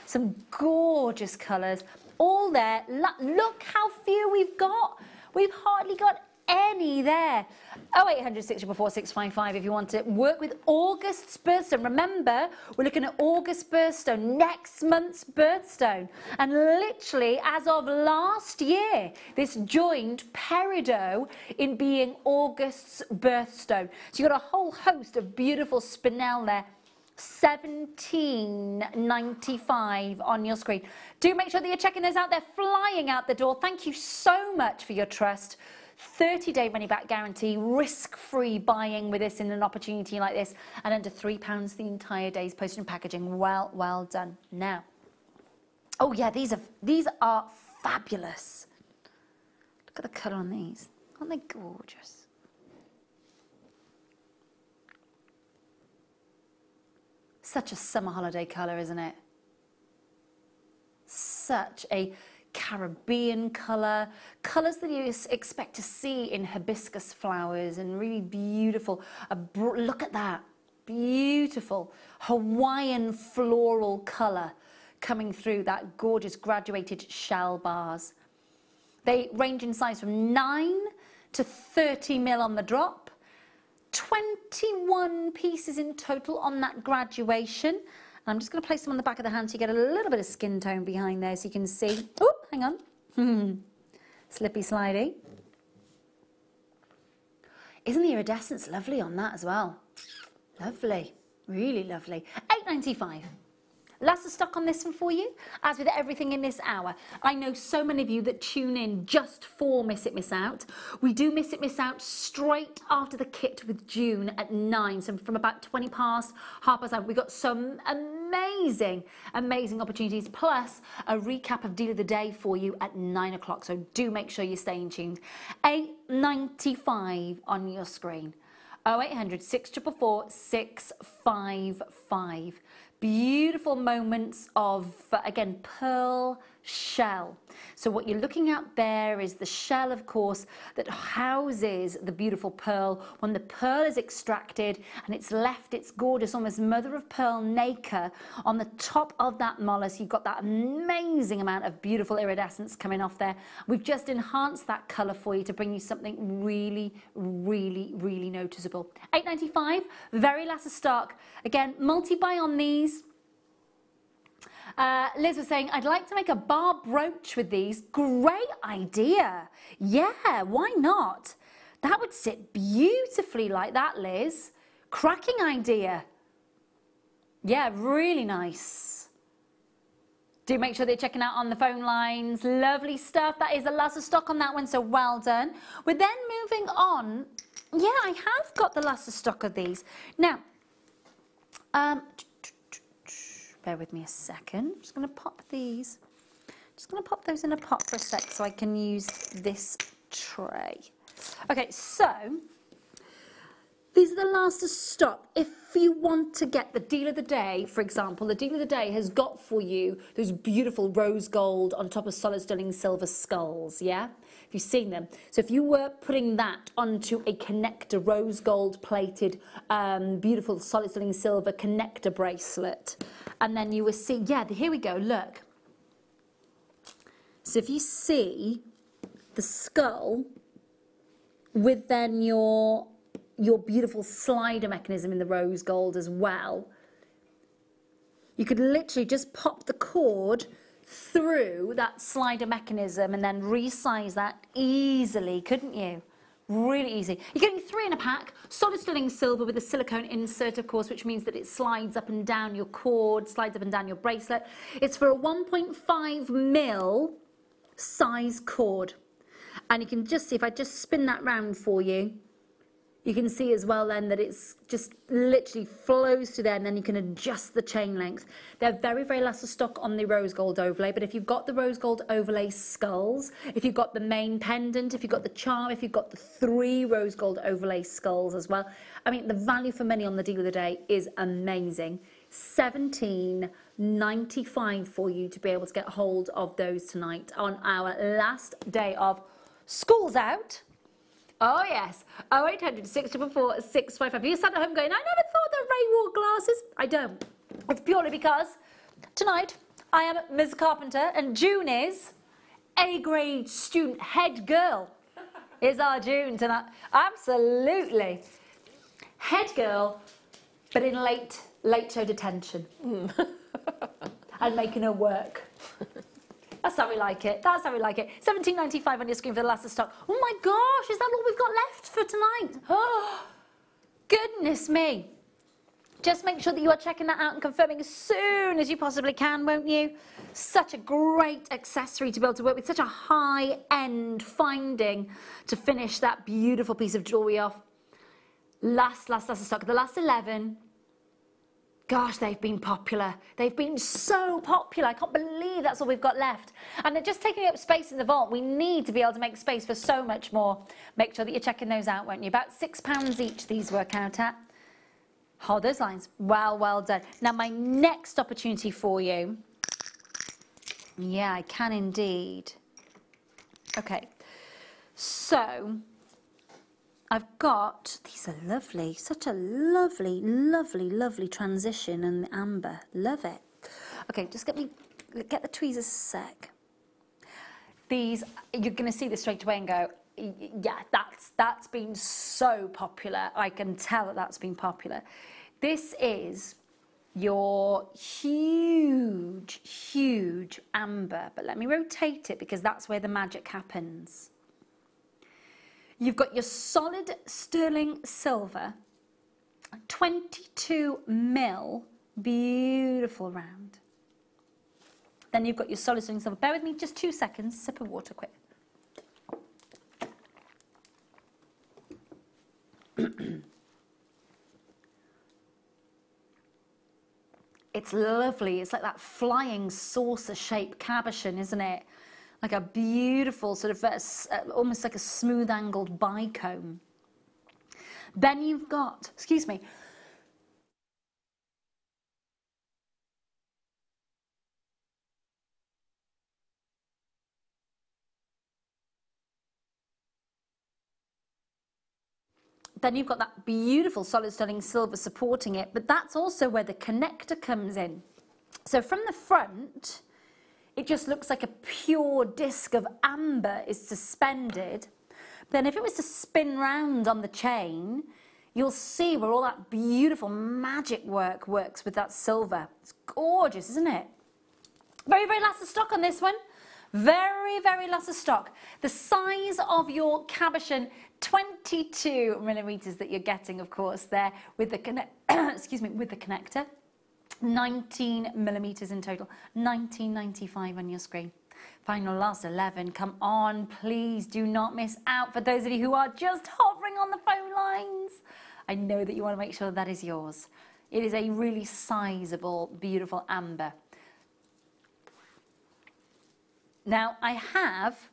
Some gorgeous colours, all there. Look how few we've got. We've hardly got any there. 0800 644 655 if you want to work with August's birthstone. Remember, we're looking at August birthstone, next month's birthstone. And literally, as of last year, this joined peridot in being August's birthstone. So you've got a whole host of beautiful spinel there. £17.95 on your screen. Do make sure that you're checking those out. They're flying out the door. Thank you so much for your trust. 30-day money-back guarantee, risk-free buying with us in an opportunity like this, and under £3 the entire day's postage and packaging. Well done. Now, oh yeah, these are fabulous. Look at the colour on these. Aren't they gorgeous? Such a summer holiday colour, isn't it? Such a Caribbean colour. Colours that you expect to see in hibiscus flowers, and really beautiful. Look at that. Beautiful Hawaiian floral colour coming through, that gorgeous graduated shell bars. They range in size from 9 to 30 mil on the drop. 21 pieces in total on that graduation. And I'm just going to place them on the back of the hand so you get a little bit of skin tone behind there so you can see. Oh, hang on. Slippy slidey. Isn't the iridescence lovely on that as well? Lovely. Really lovely. £8.95. Last of stock on this one for you, as with everything in this hour. I know so many of you that tune in just for Miss It Miss Out. We do Miss It Miss Out straight after the kit with June at 9. So from about 20 past, 9:30, we've got some amazing amazing, amazing opportunities, plus a recap of Deal of the Day for you at 9 o'clock. So do make sure you're staying tuned. £8.95 on your screen. 0800 644 655. Beautiful moments of, again, pearl shell. So what you're looking at there is the shell, of course, that houses the beautiful pearl. When the pearl is extracted and it's left its gorgeous, almost mother of pearl nacre on the top of that mollusk, you've got that amazing amount of beautiful iridescence coming off there. We've just enhanced that colour for you to bring you something really, really, really noticeable. £8.95, very last of stock. Again, multi-buy on these. Liz was saying, I'd like to make a bar brooch with these. Great idea. Yeah, why not? That would sit beautifully like that, Liz. Cracking idea. Yeah, really nice. Do make sure they're checking out on the phone lines. Lovely stuff. That is the last of stock on that one, so well done. We're then moving on. Yeah, I have got the last of stock of these. Now, bear with me a second. I'm just going to pop these. Just going to pop those in a pot for a sec so I can use this tray. Okay, so these are the last of stock. If you want to get the Deal of the Day, for example, the Deal of the Day has got for you those beautiful rose gold on top of solid sterling silver skulls, yeah? If you've seen them. So if you were putting that onto a connector, rose gold plated, beautiful solid sterling silver connector bracelet, and then you will see, yeah, here we go, look. So if you see the skull with then your beautiful slider mechanism in the rose gold as well, you could literally just pop the cord through that slider mechanism and then resize that easily, couldn't you? Really easy. You're getting 3 in a pack, solid sterling silver with a silicone insert, of course, which means that it slides up and down your cord, slides up and down your bracelet. It's for a 1.5mm size cord. And you can just see, if I just spin that round for you, you can see as well then that it's just literally flows through there, and then you can adjust the chain length. They're very, very last of stock on the rose gold overlay, but if you've got the rose gold overlay skulls, if you've got the main pendant, if you've got the charm, if you've got the 3 rose gold overlay skulls as well, I mean, the value for money on the Deal of the Day is amazing. £17.95 for you to be able to get hold of those tonight on our last day of School's Out. Oh yes, 0800 644 655. You sat at home going, I never thought that Ray wore glasses. I don't. It's purely because tonight I am Ms. Carpenter and June is A-grade student head girl. Is our June tonight. Absolutely. Head girl, but in late show detention. And making her work. That's how we like it. That's how we like it. £17.95 on your screen for the last of stock. Oh my gosh, is that all we've got left for tonight? Oh, goodness me. Just make sure that you are checking that out and confirming as soon as you possibly can, won't you? Such a great accessory to be able to work with, such a high-end finding to finish that beautiful piece of jewellery off. Last of stock. The last 11. Gosh, they've been popular. They've been so popular. I can't believe that's all we've got left. And they're just taking up space in the vault. We need to be able to make space for so much more. Make sure that you're checking those out, won't you? About £6 each these work out at. Hold those lines. Well done. Now, my next opportunity for you. Yeah, I can indeed. Okay. So I've got, these are lovely, such a lovely, lovely, lovely transition in the amber. Love it. Okay, just get the tweezers a sec. These, you're going to see this straight away and go, yeah, that's been so popular. I can tell that that's been popular. This is your huge, huge amber, but let me rotate it because that's where the magic happens. You've got your solid sterling silver, 22mm, beautiful round. Then you've got your solid sterling silver. Bear with me just 2 seconds, sip of water quick. It's lovely. It's like that flying saucer-shaped cabochon, isn't it? Like a beautiful sort of, almost like a smooth angled bicomb. Then you've got, excuse me, then you've got that beautiful solid sterling silver supporting it, but that's also where the connector comes in. So from the front, it just looks like a pure disc of amber is suspended. Then if it was to spin round on the chain, you'll see where all that beautiful magic work works with that silver. It's gorgeous, isn't it? Very, very last of stock on this one. Very, very last of stock. The size of your cabochon, 22 millimeters that you're getting, of course, there with the excuse me, with the connector. 19 millimeters in total, 19.95 on your screen. Final last 11, come on, please do not miss out. For those of you who are just hovering on the phone lines, I know that you want to make sure that is yours. It is a really sizable, beautiful amber. Now, I have,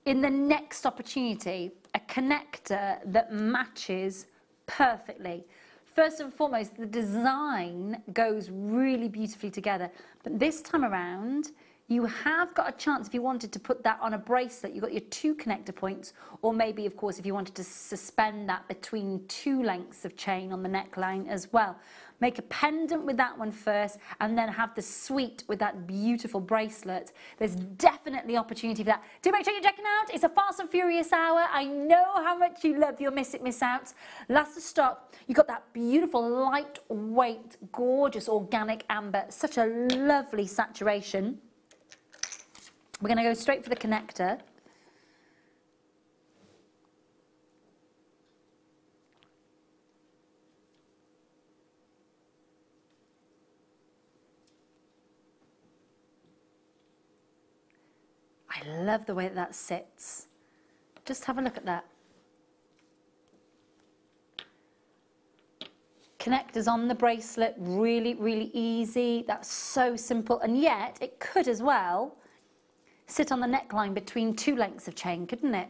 in the next opportunity, a connector that matches perfectly. First and foremost, the design goes really beautifully together. But this time around, you have got a chance, if you wanted to put that on a bracelet, you've got your 2 connector points, or maybe, of course, if you wanted to suspend that between 2 lengths of chain on the neckline as well. Make a pendant with that one first, and then have the suite with that beautiful bracelet. There's definitely opportunity for that. Do make sure you're checking out. It's a fast and furious hour. I know how much you love your miss it, miss outs. Last of stock, you've got that beautiful, lightweight, gorgeous organic amber. Such a lovely saturation. We're going to go straight for the connector. I love the way that sits. Just have a look at that. Connectors on the bracelet, really, really easy. That's so simple, and yet it could as well sit on the neckline between 2 lengths of chain, couldn't it?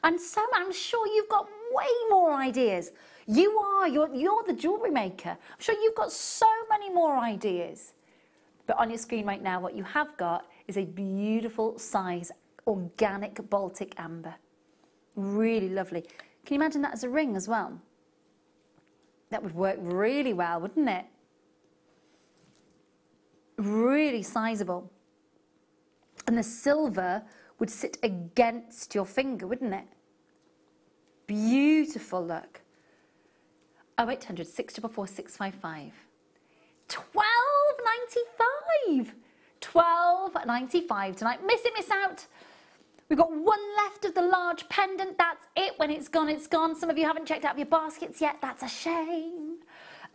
And so I'm sure you've got way more ideas. You're the jewellery maker. I'm sure you've got so many more ideas. But on your screen right now, what you have got is a beautiful size organic Baltic amber. Really lovely. Can you imagine that as a ring as well? That would work really well, wouldn't it? Really sizable. And the silver would sit against your finger, wouldn't it? Beautiful look. 0800 644 655. £12.95. £12.95 tonight. Miss it, miss out. We've got one left of the large pendant. That's it. When it's gone, it's gone. Some of you haven't checked out your baskets yet. That's a shame.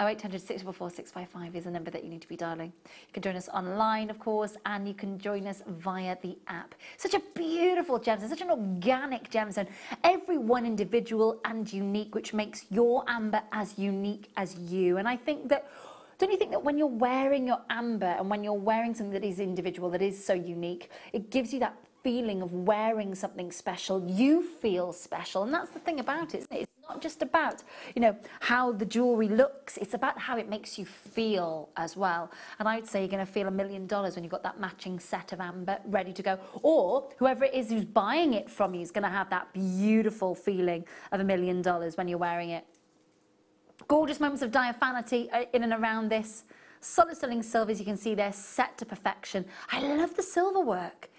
0800 644 655 is the number that you need to be dialing. You can join us online, of course, and you can join us via the app. Such a beautiful gemstone, such an organic gemstone. Every one individual and unique, which makes your amber as unique as you. And I think that, don't you think that when you're wearing your amber and when you're wearing something that is individual, that is so unique, it gives you that feeling of wearing something special. You feel special, and that's the thing about it, isn't it? It's not just about, you know, how the jewellery looks, it's about how it makes you feel as well. And I would say you're going to feel $1 million when you've got that matching set of amber ready to go, or whoever it is who's buying it from you is going to have that beautiful feeling of $1 million when you're wearing it. Gorgeous moments of diaphanity in and around this. Solid sterling silvers, you can see they're set to perfection. I love the silver work.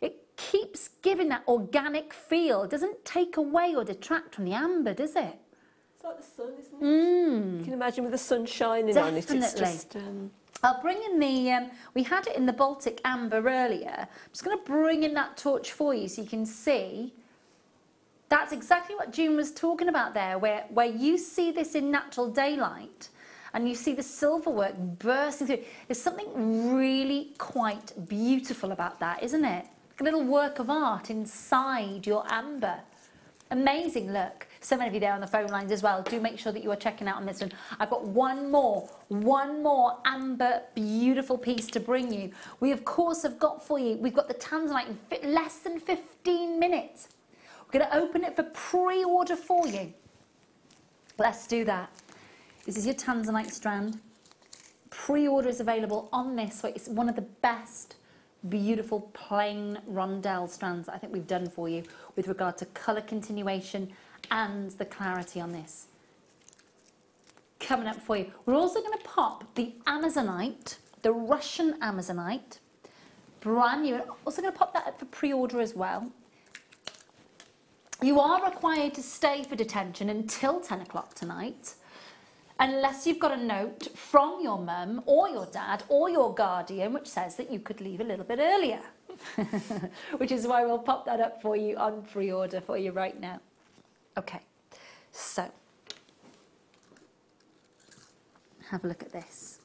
It keeps giving that organic feel. It doesn't take away or detract from the amber, does it? It's like the sun, isn't it? You can imagine with the sun shining on it. It's just, I'll bring in the, we had it in the Baltic amber earlier. I'm just going to bring in that torch for you so you can see. That's exactly what June was talking about there, where you see this in natural daylight and you see the silver work bursting through. There's something really quite beautiful about that, isn't it? Like a little work of art inside your amber. Amazing look. So many of you there on the phone lines as well. Do make sure that you are checking out on this one. I've got one more amber beautiful piece to bring you. We of course have got for you, we've got the tanzanite in less than 15 minutes. We're going to open it for pre-order for you. Let's do that. This is your tanzanite strand. Pre-order is available on this. So it's one of the best beautiful plain rondelle strands that I think we've done for you with regard to colour continuation and the clarity on this. Coming up for you. We're also going to pop the Amazonite, the Russian Amazonite, brand new. Also going to pop that up for pre-order as well. You are required to stay for detention until 10 o'clock tonight, unless you've got a note from your mum or your dad or your guardian which says that you could leave a little bit earlier. Which is why we'll pop that up for you on pre-order for you right now. Okay, so have a look at this.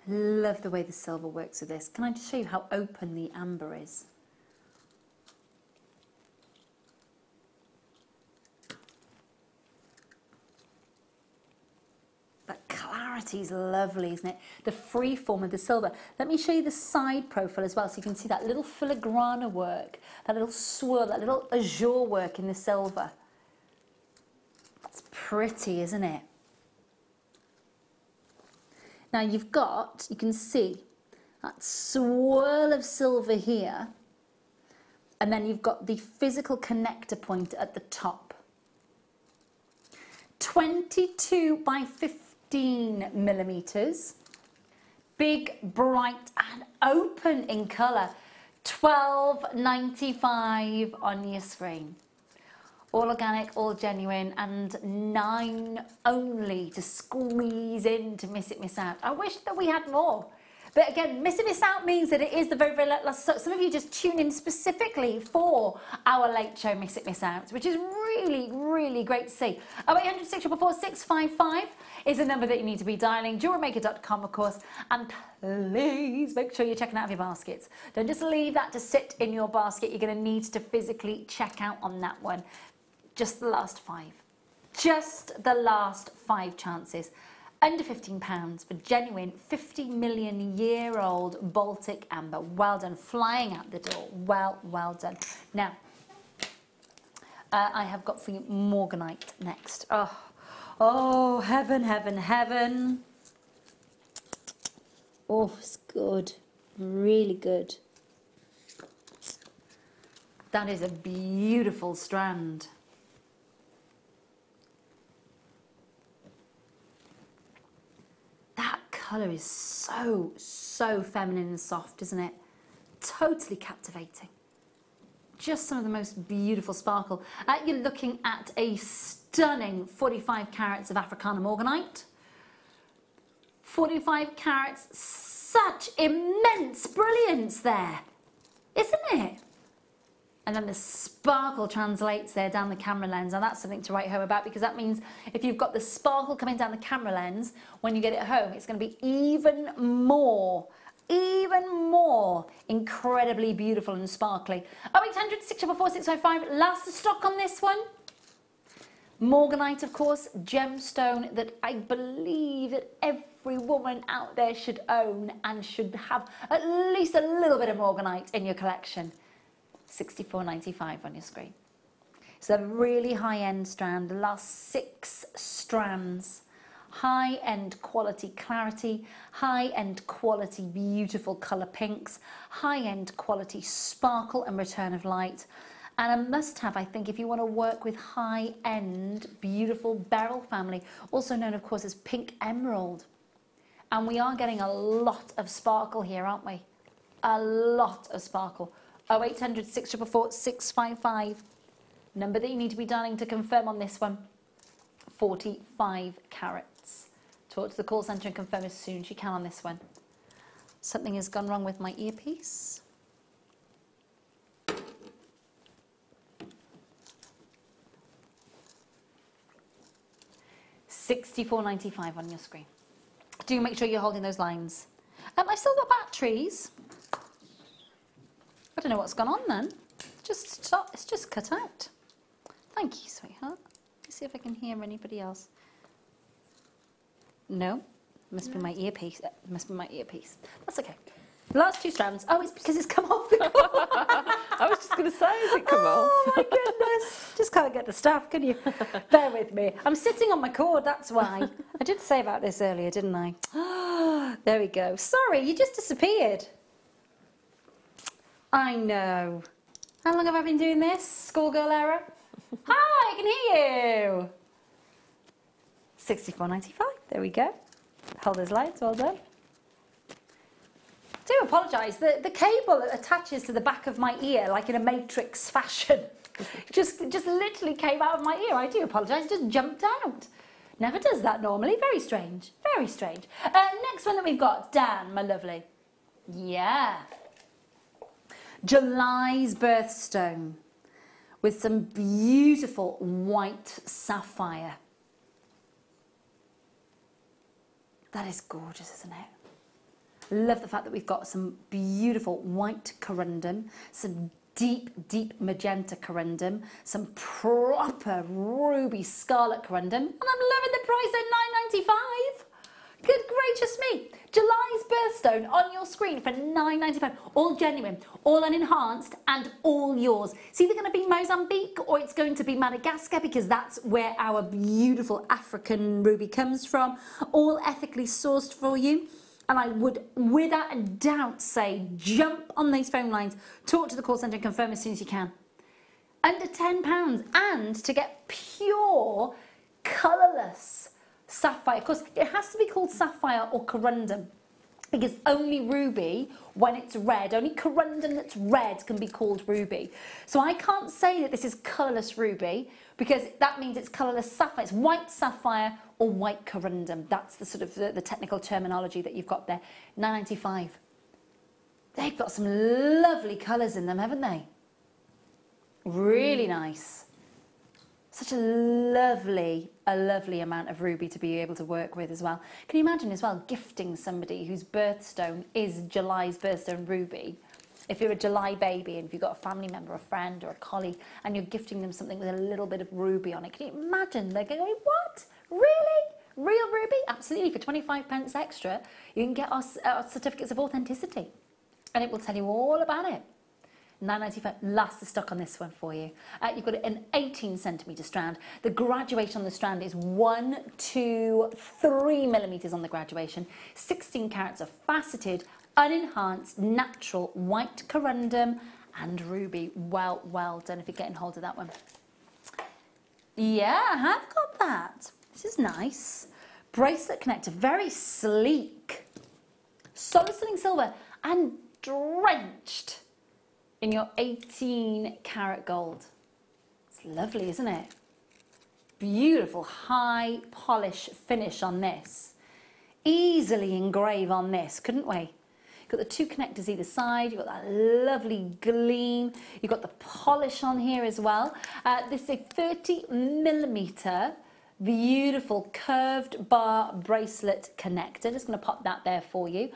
I love the way the silver works with this. Can I just show you how open the amber is? That clarity is lovely, isn't it? The free form of the silver. Let me show you the side profile as well, so you can see that little filigrana work, that little swirl, that little azure work in the silver. It's pretty, isn't it? Now you've got, you can see that swirl of silver here, and then you've got the physical connector point at the top. 22 by 15 millimeters, big, bright and open in colour. £12.95 on your screen. All organic, all genuine, and £9 only to squeeze in to Miss It, Miss Out. I wish that we had more. But again, Miss It, Miss Out means that it is the very, very last. So some of you just tune in specifically for our late show Miss It, Miss Out, which is really, really great to see. 0800 644 655 is the number that you need to be dialing. JewelleryMaker.com, of course. And please make sure you're checking out your baskets. Don't just leave that to sit in your basket. You're going to need to physically check out on that one. Just the last 5. Just the last 5 chances. Under £15 for genuine 50 million year old Baltic amber. Well done. Flying out the door. Well done. Now, I have got for you Morganite next. Oh, heaven, heaven, heaven. Oh, it's good. Really good. That is a beautiful strand. That colour is so feminine and soft, isn't it? Totally captivating. Just some of the most beautiful sparkle. You're looking at a stunning 45 carats of Africana Morganite. 45 carats, such immense brilliance there, isn't it? And then the sparkle translates there down the camera lens. Now that's something to write home about, because that means if you've got the sparkle coming down the camera lens, when you get it home, it's going to be even more incredibly beautiful and sparkly. 0800 644 655, last stock on this one. Morganite, of course, gemstone that I believe that every woman out there should own and should have at least a little bit of Morganite in your collection. $64.95 on your screen. It's a really high-end strand, the last 6 strands. High-end quality clarity, high-end quality beautiful colour pinks, high-end quality sparkle and return of light. And a must-have, I think, if you want to work with high-end beautiful beryl family, also known, of course, as pink emerald. And we are getting a lot of sparkle here, aren't we? A lot of sparkle. 0800 644 655. Number that you need to be dialing to confirm on this one. 45 carats. Talk to the call centre and confirm as soon as you can on this one. Something has gone wrong with my earpiece. $64.95 on your screen. Do make sure you're holding those lines. I've still got batteries. don't know what's gone on then. It's just cut out. Thank you, sweetheart. Let's see if I can hear anybody else. No, must be my earpiece. Must be my earpiece. That's okay. The last 2 strands. Oh, it's because it's come off the cord. I was just going to say, has it come off? Oh my goodness. Just can't get the stuff, can you? Bear with me. I'm sitting on my cord, that's why. I did say about this earlier, didn't I? There we go. Sorry, you just disappeared. I know. How long have I been doing this? Schoolgirl error? Hi, I can hear you. 64.95. There we go. Hold those lights, well done. I do apologise. The cable that attaches to the back of my ear, like in a Matrix fashion, just literally came out of my ear. I do apologise. It just jumped out. Never does that normally. Very strange. Very strange. Next one that we've got, Dan, my lovely. Yeah. July's birthstone with some beautiful white sapphire. That is gorgeous, isn't it? Love the fact that we've got some beautiful white corundum, some deep, deep magenta corundum, some proper ruby scarlet corundum, and I'm loving the price at $9.95. Good gracious me. July's birthstone on your screen for $9.95. All genuine, all unenhanced, and all yours. It's either going to be Mozambique or it's going to be Madagascar, because that's where our beautiful African ruby comes from. All ethically sourced for you. And I would, without a doubt, say jump on these phone lines, talk to the call centre and confirm as soon as you can. Under £10, and to get pure, colourless sapphire. Of course, it has to be called sapphire or corundum, because only ruby, when it's red, only corundum that's red can be called ruby. So I can't say that this is colourless ruby, because that means it's colourless sapphire. It's white sapphire or white corundum. That's the sort of the technical terminology that you've got there. $9.95. They've got some lovely colours in them, haven't they? Really nice. Such a lovely amount of ruby to be able to work with as well. Can you imagine as well gifting somebody whose birthstone is July's birthstone ruby? If you're a July baby and if you've got a family member, a friend or a colleague, and you're gifting them something with a little bit of ruby on it, can you imagine? They're going, what? Really? Real ruby? Absolutely. For 25 pence extra, you can get our certificates of authenticity, and it will tell you all about it. $9.95, last of stock on this one for you. You've got an 18 centimetre strand. The graduation on the strand is 1, 2, 3 millimetres on the graduation. 16 carats of faceted, unenhanced, natural white corundum and ruby. Well done if you're getting hold of that one. Yeah, I have got that. This is nice. Bracelet connector, very sleek. Solid sterling silver and drenched in your 18 karat gold. It's lovely, isn't it? Beautiful high polish finish on this. Easily engrave on this, couldn't we? You've got the 2 connectors either side, you've got that lovely gleam, you've got the polish on here as well. This is a 30 millimetre beautiful curved bar bracelet connector. Just going to pop that there for you.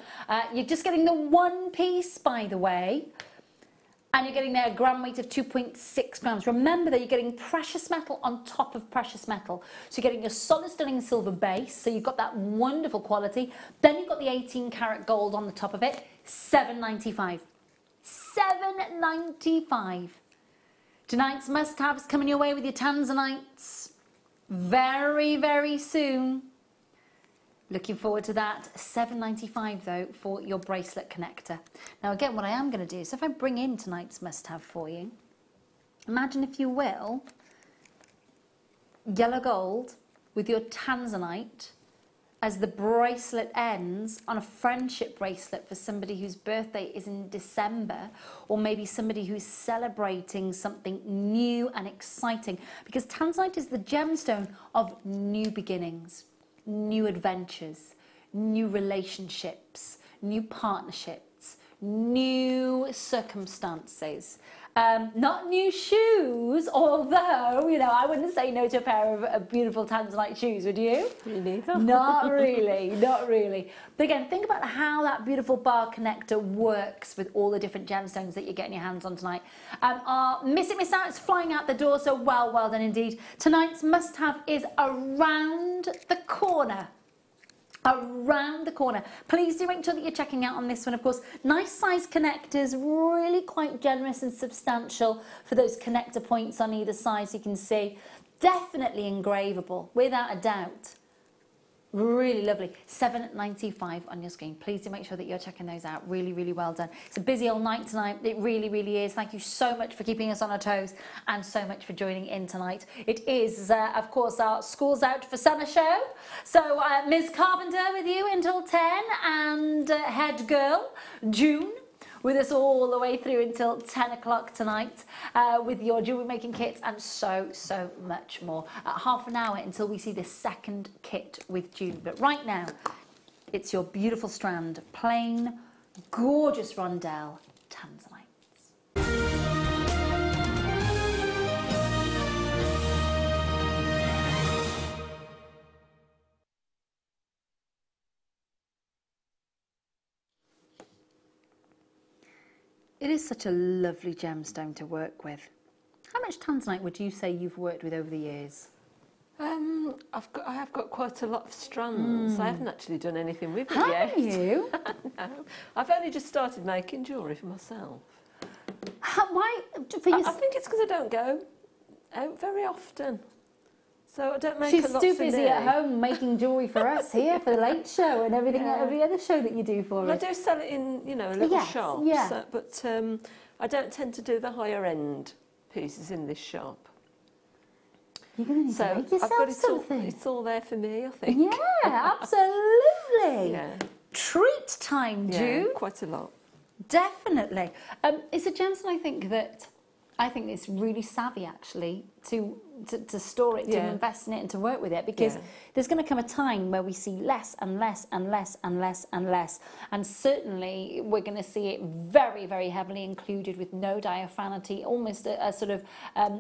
You're just getting the 1 piece, by the way. And you're getting there a gram weight of 2.6 grams. Remember that you're getting precious metal on top of precious metal. So you're getting your solid sterling silver base, so you've got that wonderful quality. Then you've got the 18 karat gold on the top of it, $7.95. $7.95. Tonight's must-haves coming your way with your tanzanites very, very soon. Looking forward to that. $7.95 though for your bracelet connector. Now again, what I am going to do is if I bring in tonight's must-have for you, imagine if you will, yellow gold with your tanzanite as the bracelet ends on a friendship bracelet for somebody whose birthday is in December, or maybe somebody who's celebrating something new and exciting, because tanzanite is the gemstone of new beginnings, new adventures, new relationships, new partnerships, new circumstances. Not new shoes, although, you know, I wouldn't say no to a pair of beautiful tanzanite shoes, would you? Me neither. Not really, not really. But again, think about how that beautiful bar connector works with all the different gemstones that you're getting your hands on tonight. Our Miss It, Miss Out is flying out the door, so well done indeed. Tonight's must-have is around the corner. Around the corner. Please do make sure that you're checking out on this one, of course. Nice size connectors, really quite generous and substantial for those connector points on either side, so you can see. Definitely engravable, without a doubt. Really lovely. $7.95 on your screen. Please do make sure that you're checking those out. Really, really well done. It's a busy old night tonight. It really, really is. Thank you so much for keeping us on our toes and so much for joining in tonight. It is, of course, our School's Out for Summer show. So, Ms. Carpenter with you until 10 and head girl, June, with us all the way through until 10 o'clock tonight with your jewellery making kits and so much more. Half an hour until we see the second kit with June. But right now, it's your beautiful strand of plain, gorgeous rondelle tanzanite. It is such a lovely gemstone to work with. How much tanzanite would you say you've worked with over the years? I have got quite a lot of strands. I haven't actually done anything with it yet. Have you? No. I've only just started making jewellery for myself. Why? For I think it's because I don't go out very often. So I don't make She's a lot too for busy me. at home making jewellery for us here for the late show and everything, every other show that you do for Well, I us. do sell it in, you know, little shops. Yeah. But I don't tend to do the higher end pieces in this shop. You're going to need to make yourself something. It's all there for me, I think. Yeah, absolutely. Yeah. Treat time, Ju. Yeah, quite a lot. Definitely. It's a gemstone I think it's really savvy actually to store it, to invest in it and to work with it, because there's going to come a time where we see less and less and less and less and less, and certainly we're going to see it very, very heavily included with no diaphanity, almost a sort of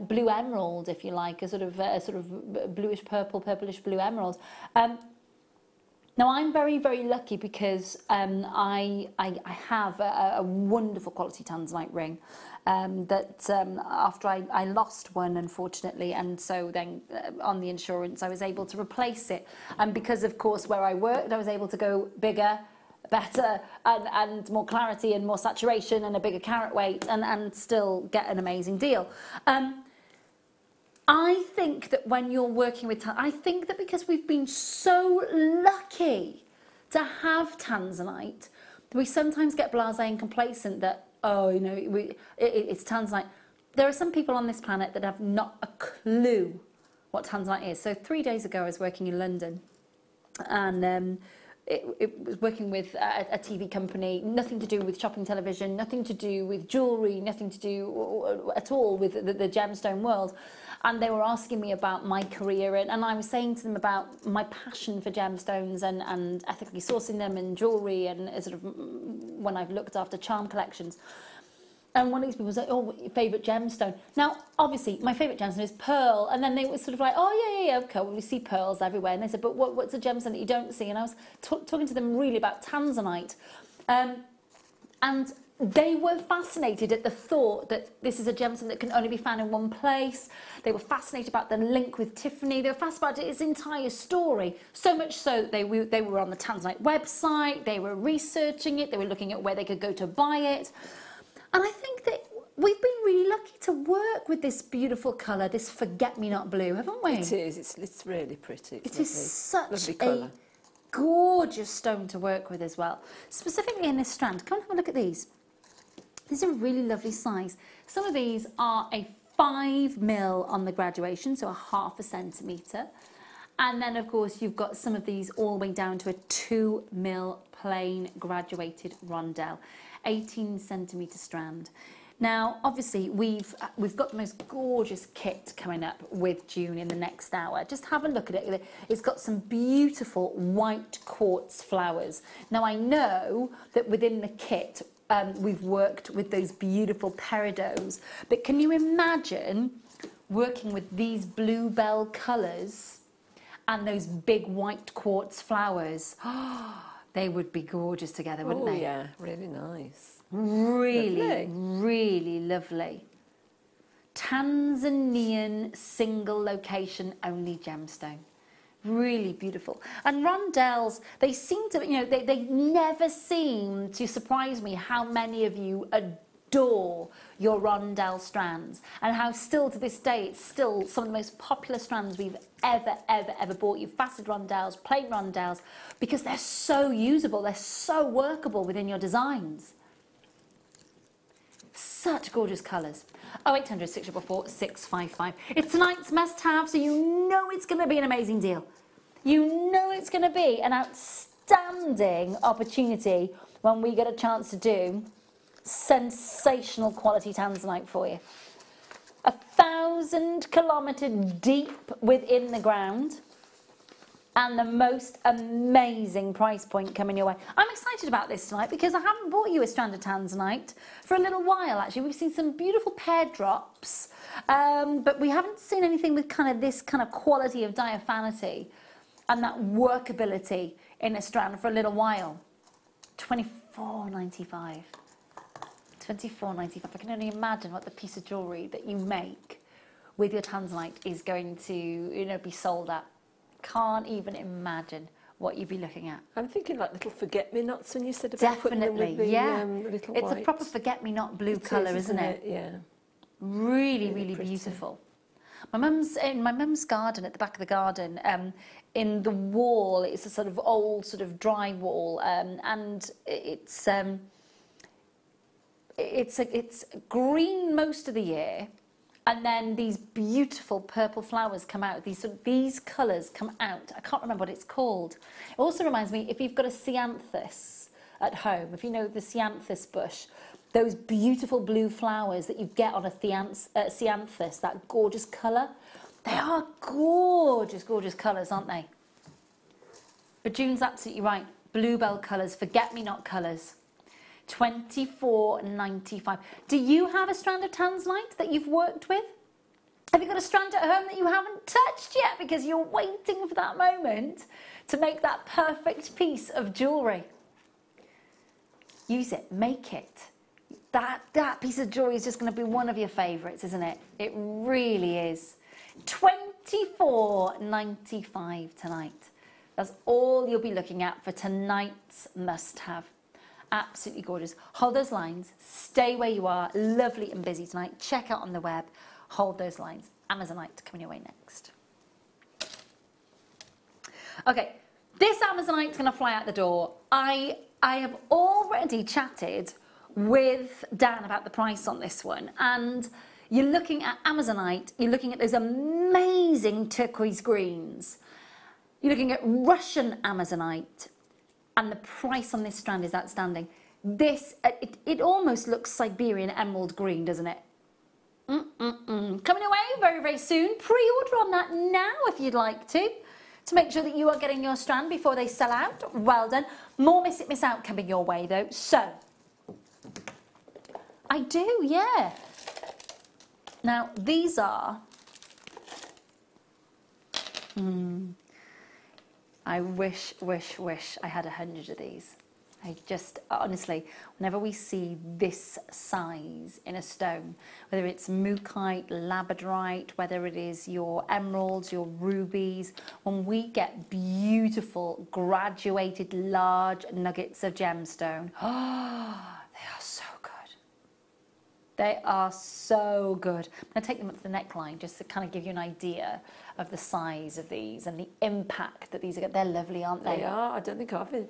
blue emerald, if you like, a sort of bluish purple, purplish blue emerald. Now, I'm very, very lucky because I have a wonderful quality tanzanite ring that after I lost one, unfortunately, and so then on the insurance I was able to replace it. And because, of course, where I worked, I was able to go bigger, better, and more clarity and more saturation and a bigger carat weight and still get an amazing deal. I think that when you're working with I think that because we've been so lucky to have tanzanite, we sometimes get blasé and complacent that, oh, you know, it's tanzanite. There are some people on this planet that have not a clue what tanzanite is. So 3 days ago I was working in London and it was working with a TV company, nothing to do with shopping television, nothing to do with jewellery, nothing to do at all with the gemstone world. And they were asking me about my career, and I was saying to them about my passion for gemstones and ethically sourcing them and jewellery and sort of when I've looked after charm collections. And one of these people was like, oh, your favourite gemstone? Now, obviously, my favourite gemstone is pearl. And then they were sort of like, oh, yeah, okay, well, we see pearls everywhere. And they said, but what's a gemstone that you don't see? And I was talking to them really about tanzanite. And they were fascinated at the thought that this is a gemstone that can only be found in one place. They were fascinated about the link with Tiffany. They were fascinated about its entire story, so much so that they were on the tanzanite website, they were researching it, they were looking at where they could go to buy it. And I think that we've been really lucky to work with this beautiful colour, this forget-me-not blue, haven't we? It is. It's really pretty. It's it is such a gorgeous stone to work with as well. Specifically in this strand. Come and have a look at these. These are a really lovely size. Some of these are a 5mm on the graduation, so a 1/2 centimetre. And then, of course, you've got some of these all the way down to a 2mm plain graduated rondelle. 18 centimetre strand. Now, obviously, we've got the most gorgeous kit coming up with June in the next hour. Just have a look at it. It's got some beautiful white quartz flowers. Now, I know that within the kit, we've worked with those beautiful peridots. But can you imagine working with these bluebell colours and those big white quartz flowers? They would be gorgeous together, wouldn't they? Oh yeah, really nice. Really, Lovely. really lovely. Tanzanian single location only gemstone. Really beautiful. And rondelles, they seem to, you know, they never seem to surprise me how many of you adore your rondelle strands, and how still to this day it's still some of the most popular strands we've ever bought you. Faceted rondelles, plain rondelles, because they're so usable, they're so workable within your designs. Such gorgeous colours. 0800 644 655. It's tonight's must-have, so you know it's going to be an amazing deal. You know it's going to be an outstanding opportunity when we get a chance to do sensational quality tanzanite for you. 1,000 kilometres deep within the ground, and the most amazing price point coming your way. I'm excited about this tonight because I haven't bought you a strand of tanzanite for a little while, actually. We've seen some beautiful pear drops, but we haven't seen anything with this kind of quality of diaphanity and that workability in a strand for a little while. $24.95. $24.95. I can only imagine what the piece of jewellery that you make with your tanzanite is going to, you know, be sold at. Can't even imagine what you'd be looking at. I'm thinking like little forget-me-nots when you said about putting them with the little it's whites. a proper forget-me-not blue colour, isn't it? Yeah. Really, really beautiful. In my mum's garden, at the back of the garden, in the wall, it's a sort of old, sort of dry wall, and it's green most of the year. And then these beautiful purple flowers come out. These colours come out. I can't remember what it's called. It also reminds me, if you've got a ceanthus at home, if you know the ceanthus bush, those beautiful blue flowers that you get on a ceanthus, that gorgeous colour. They are gorgeous, gorgeous colours, aren't they? But June's absolutely right. Bluebell colours, forget-me-not colours. $24.95. Do you have a strand of tanzanite that you've worked with? Have you got a strand at home that you haven't touched yet because you're waiting for that moment to make that perfect piece of jewellery? Use it, make it. That piece of jewellery is just going to be one of your favourites, isn't it? It really is. $24.95 tonight. That's all you'll be looking at for tonight's must-have. Absolutely gorgeous. Hold those lines. Stay where you are. Lovely and busy tonight. Check out on the web. Hold those lines. Amazonite coming your way next. Okay, this Amazonite's going to fly out the door. I have already chatted with Dan about the price on this one, and you're looking at Amazonite. You're looking at those amazing turquoise greens. You're looking at Russian Amazonite. And the price on this strand is outstanding. This, it almost looks Siberian emerald green, doesn't it? Coming away very, very soon. Pre-order on that now if you'd like to make sure that you are getting your strand before they sell out. Well done. More Miss It, Miss Out coming your way, though. So, I do, yeah. Now, these are... I wish I had 100 of these. I just, honestly, whenever we see this size in a stone, whether it's mookaite, labradorite, whether it is your emeralds, your rubies, when we get beautiful, graduated, large nuggets of gemstone, they are so good. They are so good. I'm going to take them up to the neckline just to kind of give you an idea of the size of these and the impact that these are. They're lovely, aren't they? They are. I don't think I've seen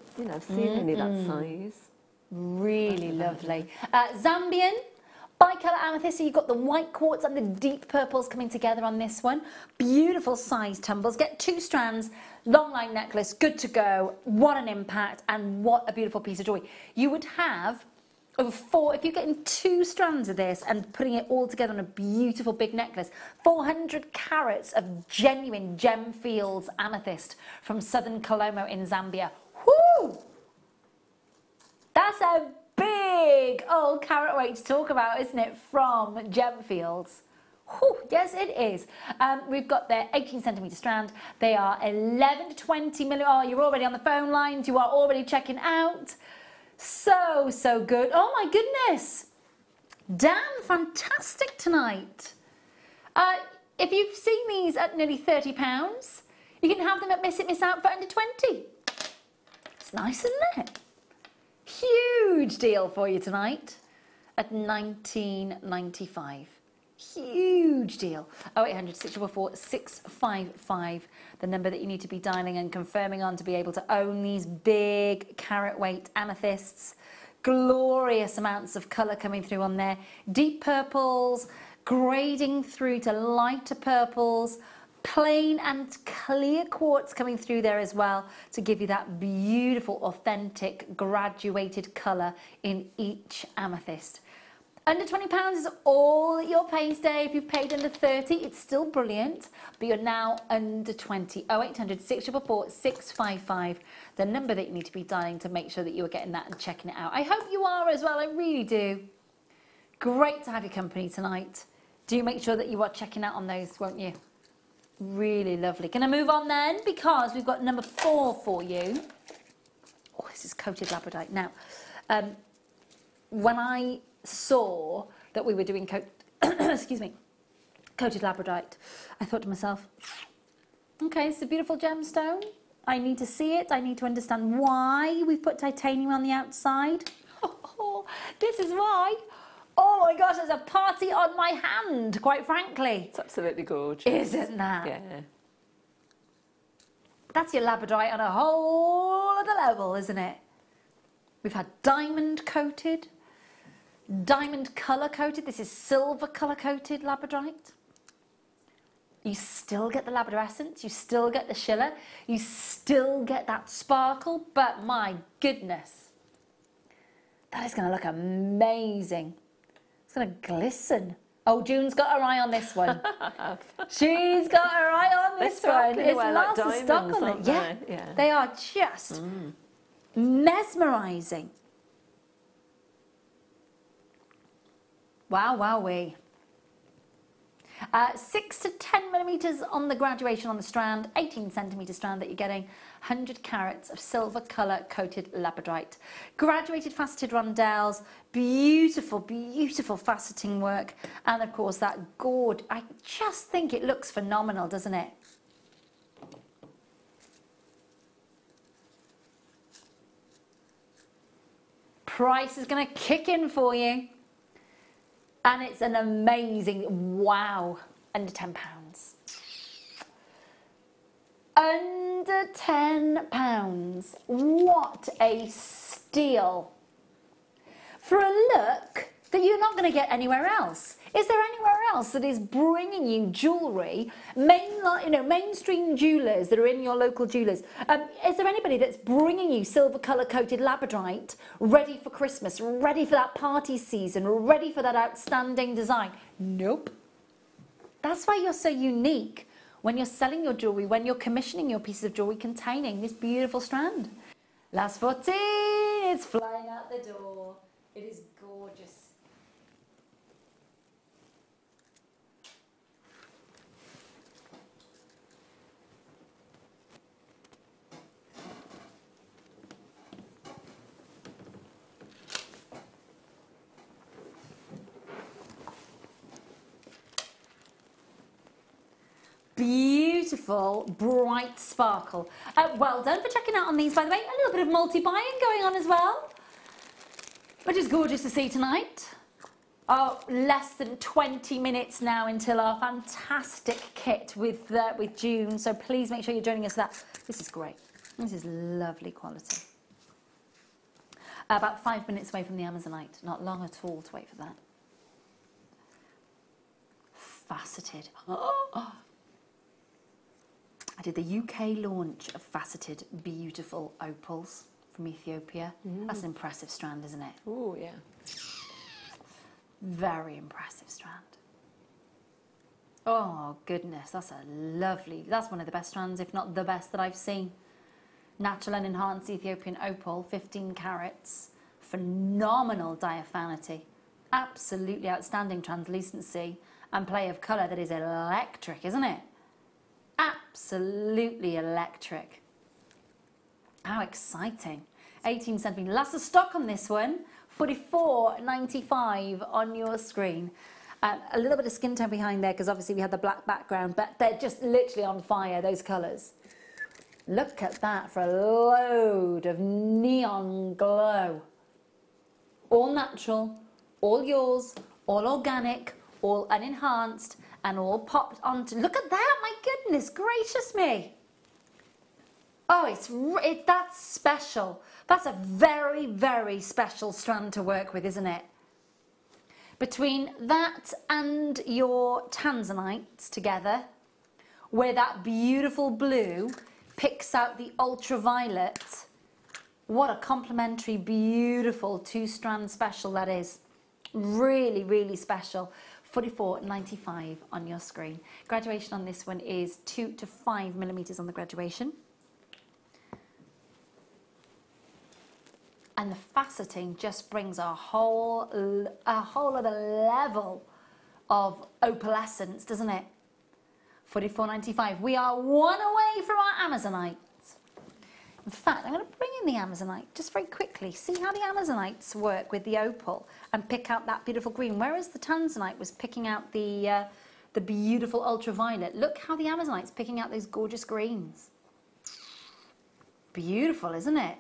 any that size. Really lovely. Zambian, bicolour amethyst. So you've got the white quartz and the deep purples coming together on this one. Beautiful size tumbles. Get 2 strands, long line necklace, good to go. What an impact and what a beautiful piece of jewellery. You would have over 4, if you're getting 2 strands of this and putting it all together on a beautiful big necklace, 400 carats of genuine gem fields amethyst from southern Colombo in Zambia. Whoo! That's a big big old carat weight to talk about, isn't it, from Gemfields? Whew, yes, it is. We've got their 18 centimetre strand. They are 11 to 20 millimetre. Oh, you're already on the phone lines. You are already checking out. So, so good. Oh, my goodness. Dan, fantastic tonight. If you've seen these at nearly £30, you can have them at Miss It, Miss Out for under 20. It's nice, isn't it? Huge deal for you tonight at £19.95. Huge deal. 0800 644 655, the number that you need to be dialing and confirming on to be able to own these big carat weight amethysts. Glorious amounts of colour coming through on there. Deep purples, grading through to lighter purples, plain and clear quartz coming through there as well to give you that beautiful, authentic, graduated colour in each amethyst. Under £20 is all that you're paying today. If you've paid under 30, it's still brilliant, but you're now under 20. 0800 644 655, the number that you need to be dialing to make sure that you are getting that and checking it out. I hope you are as well, I really do. Great to have your company tonight. Do make sure that you are checking out on those, won't you? Really lovely. Can I move on then? Because we've got number 4 for you. Oh, this is coated labradorite. Now, when I saw that we were doing excuse me, coated labradorite, I thought to myself, okay, it's a beautiful gemstone. I need to see it. I need to understand why we've put titanium on the outside. Oh, this is why. Oh my gosh, there's a party on my hand, quite frankly. It's absolutely gorgeous. Isn't that? Yeah. That's your labradorite on a whole other level, isn't it? We've had diamond coated, diamond colour coated. This is silver colour coated labradorite. You still get the labrador essence, you still get the shiller, you still get that sparkle, but my goodness, that is going to look amazing. It's going to glisten. Oh, June's got her eye on this one. She's got her eye on this one. It's lots of stock on it. Yeah, they are just mesmerising. Wow, wowee. 6 to 10 millimetres on the graduation on the strand, 18 centimetre strand that you're getting, 100 carats of silver colour coated labradorite. Graduated faceted rondelles, beautiful, beautiful faceting work, and of course that gourd. I just think it looks phenomenal, doesn't it? Price is going to kick in for you. And it's an amazing, wow, under £10. Under £10. What a steal. For a look that you're not going to get anywhere else. Is there anywhere else that is bringing you jewellery, mainstream jewellers that are in your local jewellers? Is there anybody that's bringing you silver colour coated labradorite ready for Christmas, ready for that party season, ready for that outstanding design? Nope. That's why you're so unique when you're selling your jewellery, when you're commissioning your pieces of jewellery containing this beautiful strand. Last 14, it's flying out the door. It is gorgeous. Beautiful, bright sparkle. Well done for checking out on these, by the way. A little bit of multi-buying going on as well, which is gorgeous to see tonight. Oh, less than 20 minutes now until our fantastic kit with June, so please make sure you're joining us for that. This is great. This is lovely quality. About 5 minutes away from the Amazonite. Not long at all to wait for that. Faceted. Oh. I did the UK launch of faceted, beautiful opals from Ethiopia. That's an impressive strand, isn't it? Oh, yeah. Very impressive strand. Oh, goodness, that's one of the best strands, if not the best that I've seen. Natural and enhanced Ethiopian opal, 15 carats, phenomenal diaphanity, absolutely outstanding translucency and play of colour that is electric, isn't it? Absolutely electric. How exciting. 18 centimetres. Lots of stock on this one. $44.95 on your screen. A little bit of skin tone behind there because obviously we had the black background, but they're just literally on fire, those colours. Look at that for a load of neon glow. All natural, all yours, all organic, all unenhanced, and all popped onto. Look at that, my goodness gracious me. Oh, that's special. That's a very, very special strand to work with, isn't it? Between that and your tanzanites together, where that beautiful blue picks out the ultraviolet, what a complementary, beautiful two-strand special that is. Really, really special. $44.95 on your screen. Graduation on this one is 2 to 5 millimeters on the graduation. And the faceting just brings a whole other level of opalescence, doesn't it? $44.95. We are one away from our Amazonite. In fact, I'm going to bring in the Amazonite just very quickly. See how the Amazonites work with the opal and pick out that beautiful green. Whereas the Tanzanite was picking out the beautiful ultraviolet. Look how the Amazonite's picking out those gorgeous greens. Beautiful, isn't it?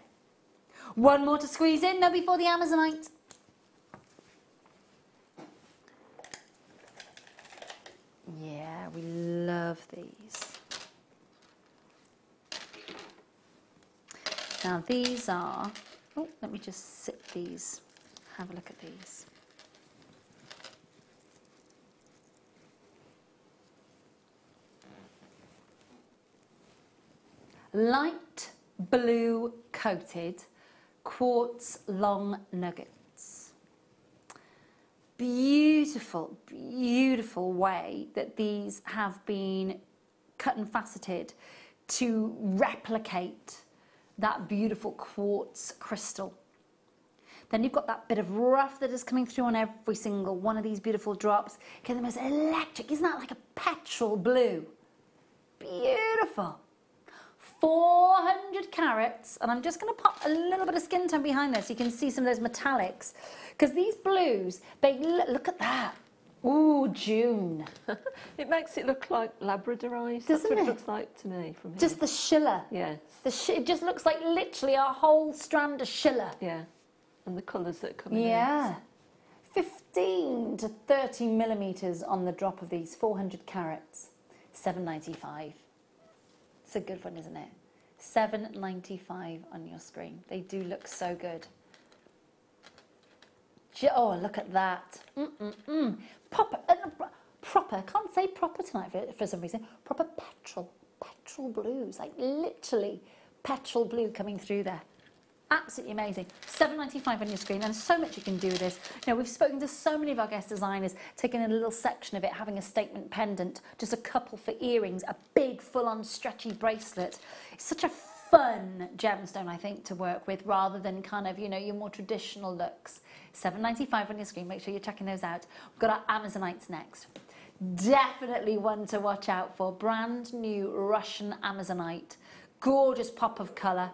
One more to squeeze in, though, before the Amazonite. Yeah, we love these. Now these are, oh, let me just sit these, have a look at these. Light blue coated quartz long nuggets. Beautiful, beautiful way that these have been cut and faceted to replicate that beautiful quartz crystal. Then you've got that bit of rough that is coming through on every single one of these beautiful drops. Okay, the most electric, isn't that like a petrol blue? Beautiful. 400 carats, and I'm just going to pop a little bit of skin tone behind there so you can see some of those metallics. Because these blues, they look at that. Ooh, June. It makes it look like Labradorized. That's what it looks like to me from here. Just the schiller. Yes. It just looks like literally a whole strand of schiller. Yeah. And the colours that are coming in. Yeah. 15 to 30 millimetres on the drop of these, 400 carats, $7.95. It's a good one, isn't it? $7.95 on your screen. They do look so good. Oh, look at that. Proper, can't say proper tonight for some reason. Proper petrol blues, like literally petrol blue coming through there. Absolutely amazing. $7.95 on your screen, and so much you can do with this. You know, we've spoken to so many of our guest designers, taking a little section of it, having a statement pendant, just a couple for earrings, a big full-on stretchy bracelet. It's such a fun gemstone, I think, to work with, rather than kind of, you know, your more traditional looks. $7.95 on your screen. Make sure you're checking those out. We've got our Amazonites next. Definitely one to watch out for. Brand new Russian Amazonite. Gorgeous pop of colour.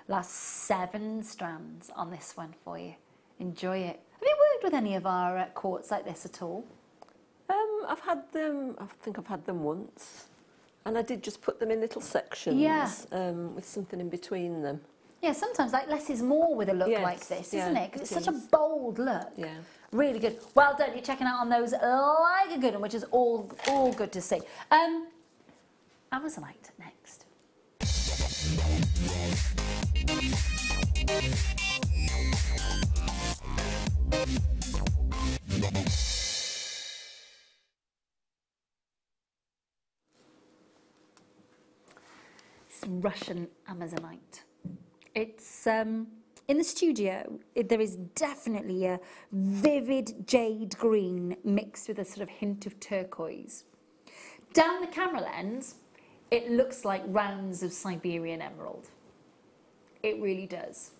Last 7 strands on this one for you. Enjoy it. Have you worked with any of our quartz like this at all? I've had them, I think I've had them once. And I did just put them in little sections, with something in between them. Yeah, sometimes like less is more with a look like this, isn't it? Because it's such a bold look. Yeah. Really good. Well done. You're checking out on those like a good one, which is all good to see. Amazonite next. Russian Amazonite. It's in the studio. There is definitely a vivid jade green mixed with a sort of hint of turquoise. Down the camera lens, it looks like rounds of Siberian emerald. It really does.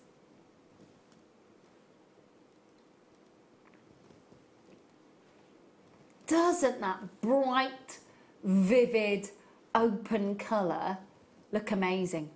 doesn't that bright, vivid, open colour look amazing?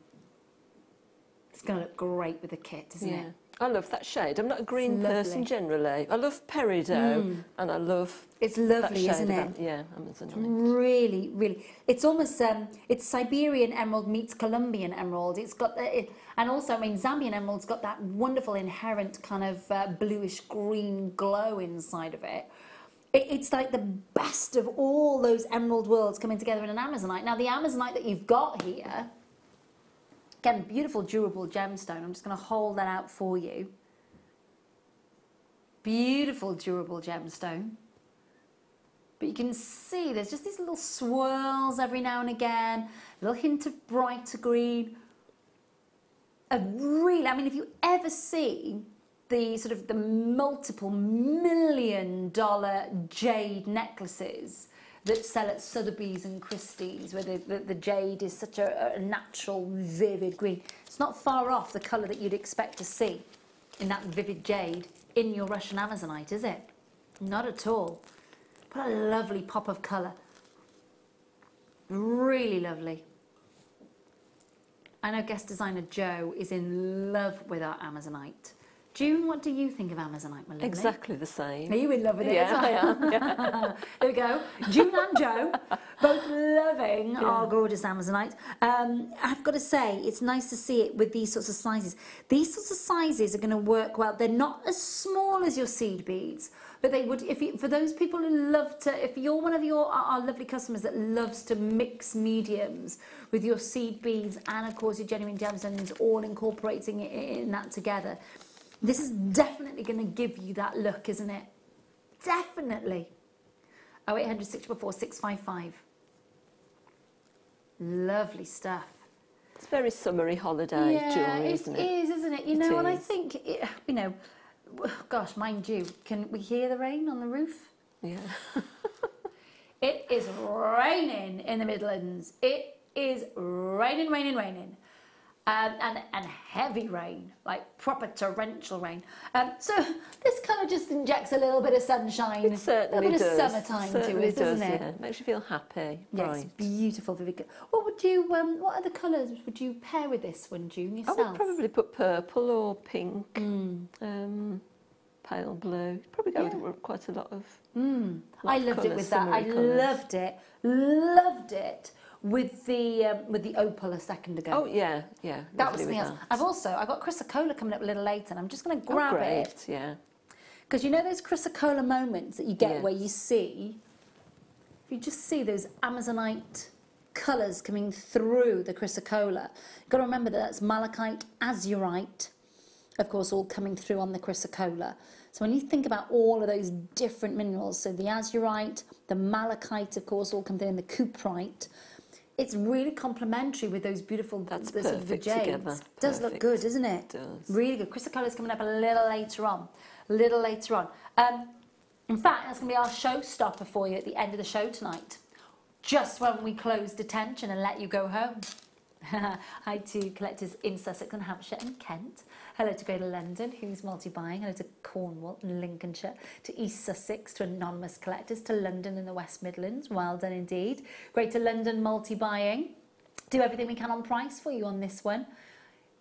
It's going to look great with the kit, isn't it? I love that shade. I'm not a green person generally. I love peridot and I love it's lovely, isn't it? Amazonite. Really, really. It's almost it's Siberian emerald meets Colombian emerald. It's got and also, I mean, Zambian emerald's got that wonderful inherent kind of bluish green glow inside of it. It's like the best of all those emerald worlds coming together in an Amazonite. Now, the Amazonite that you've got here, again, beautiful durable gemstone. I'm just going to hold that out for you. Beautiful durable gemstone. But you can see there's just these little swirls every now and again, a little hint of brighter green. I mean, if you ever see the sort of the multiple $million jade necklaces that sell at Sotheby's and Christie's, where the jade is such a natural, vivid green. It's not far off the colour that you'd expect to see in that vivid jade in your Russian Amazonite, is it? Not at all. What a lovely pop of colour. Really lovely. I know guest designer Jo is in love with our Amazonite. June, what do you think of Amazonite, my lovely? Exactly the same. Are you in love with it? Yeah, I am. Yeah. There we go. June and Jo, both loving our gorgeous Amazonite. I've got to say, it's nice to see it with these sorts of sizes. These sorts of sizes are going to work well. They're not as small as your seed beads, but they would, for those people who love to, if you're one of our lovely customers that loves to mix mediums with your seed beads and, of course, your genuine gemstones, all incorporating it in that together, this is definitely going to give you that look, isn't it? Definitely. 0800 644 655. Lovely stuff. It's very summery holiday jewellery, isn't it? It is, isn't it? You know, and I think, you know, gosh, mind you, can we hear the rain on the roof? Yeah. It is raining in the Midlands. It is raining, raining, raining. And heavy rain, like proper torrential rain. So this colour just injects a little bit of sunshine, it certainly a bit does. of summertime to us, doesn't it? Yeah. Makes you feel happy. Yes, Right. beautiful, vivid. What would you? What other colours would you pair with this one, June, yourself? I would probably put purple or pink, pale blue. Probably go with quite a lot of. I loved it with that. I loved it with the opal a second ago. Oh yeah, yeah. That was something else. I've got chrysocolla coming up a little later, and I'm just going to grab it. Yeah. Because you know those chrysocolla moments that you get where you see, if you just see those Amazonite colours coming through the chrysocolla, you've got to remember that that's malachite, azurite, of course, all coming through on the chrysocolla. So when you think about all of those different minerals, so the azurite, the malachite, of course, all come through, and the cuprite, it's really complementary with those beautiful, that's the perfect jades. Together. Does look good, doesn't it? It does. Really good. Chrysocola's coming up a little later on. In fact, that's going to be our showstopper for you at the end of the show tonight. Just when we close detention and let you go home. Hi to collectors in Sussex and Hampshire and Kent. Hello to Greater London, who's multi-buying. Hello to Cornwall and Lincolnshire. To East Sussex, to anonymous collectors. To London and the West Midlands. Well done indeed. Greater London multi-buying. Do everything we can on price for you on this one.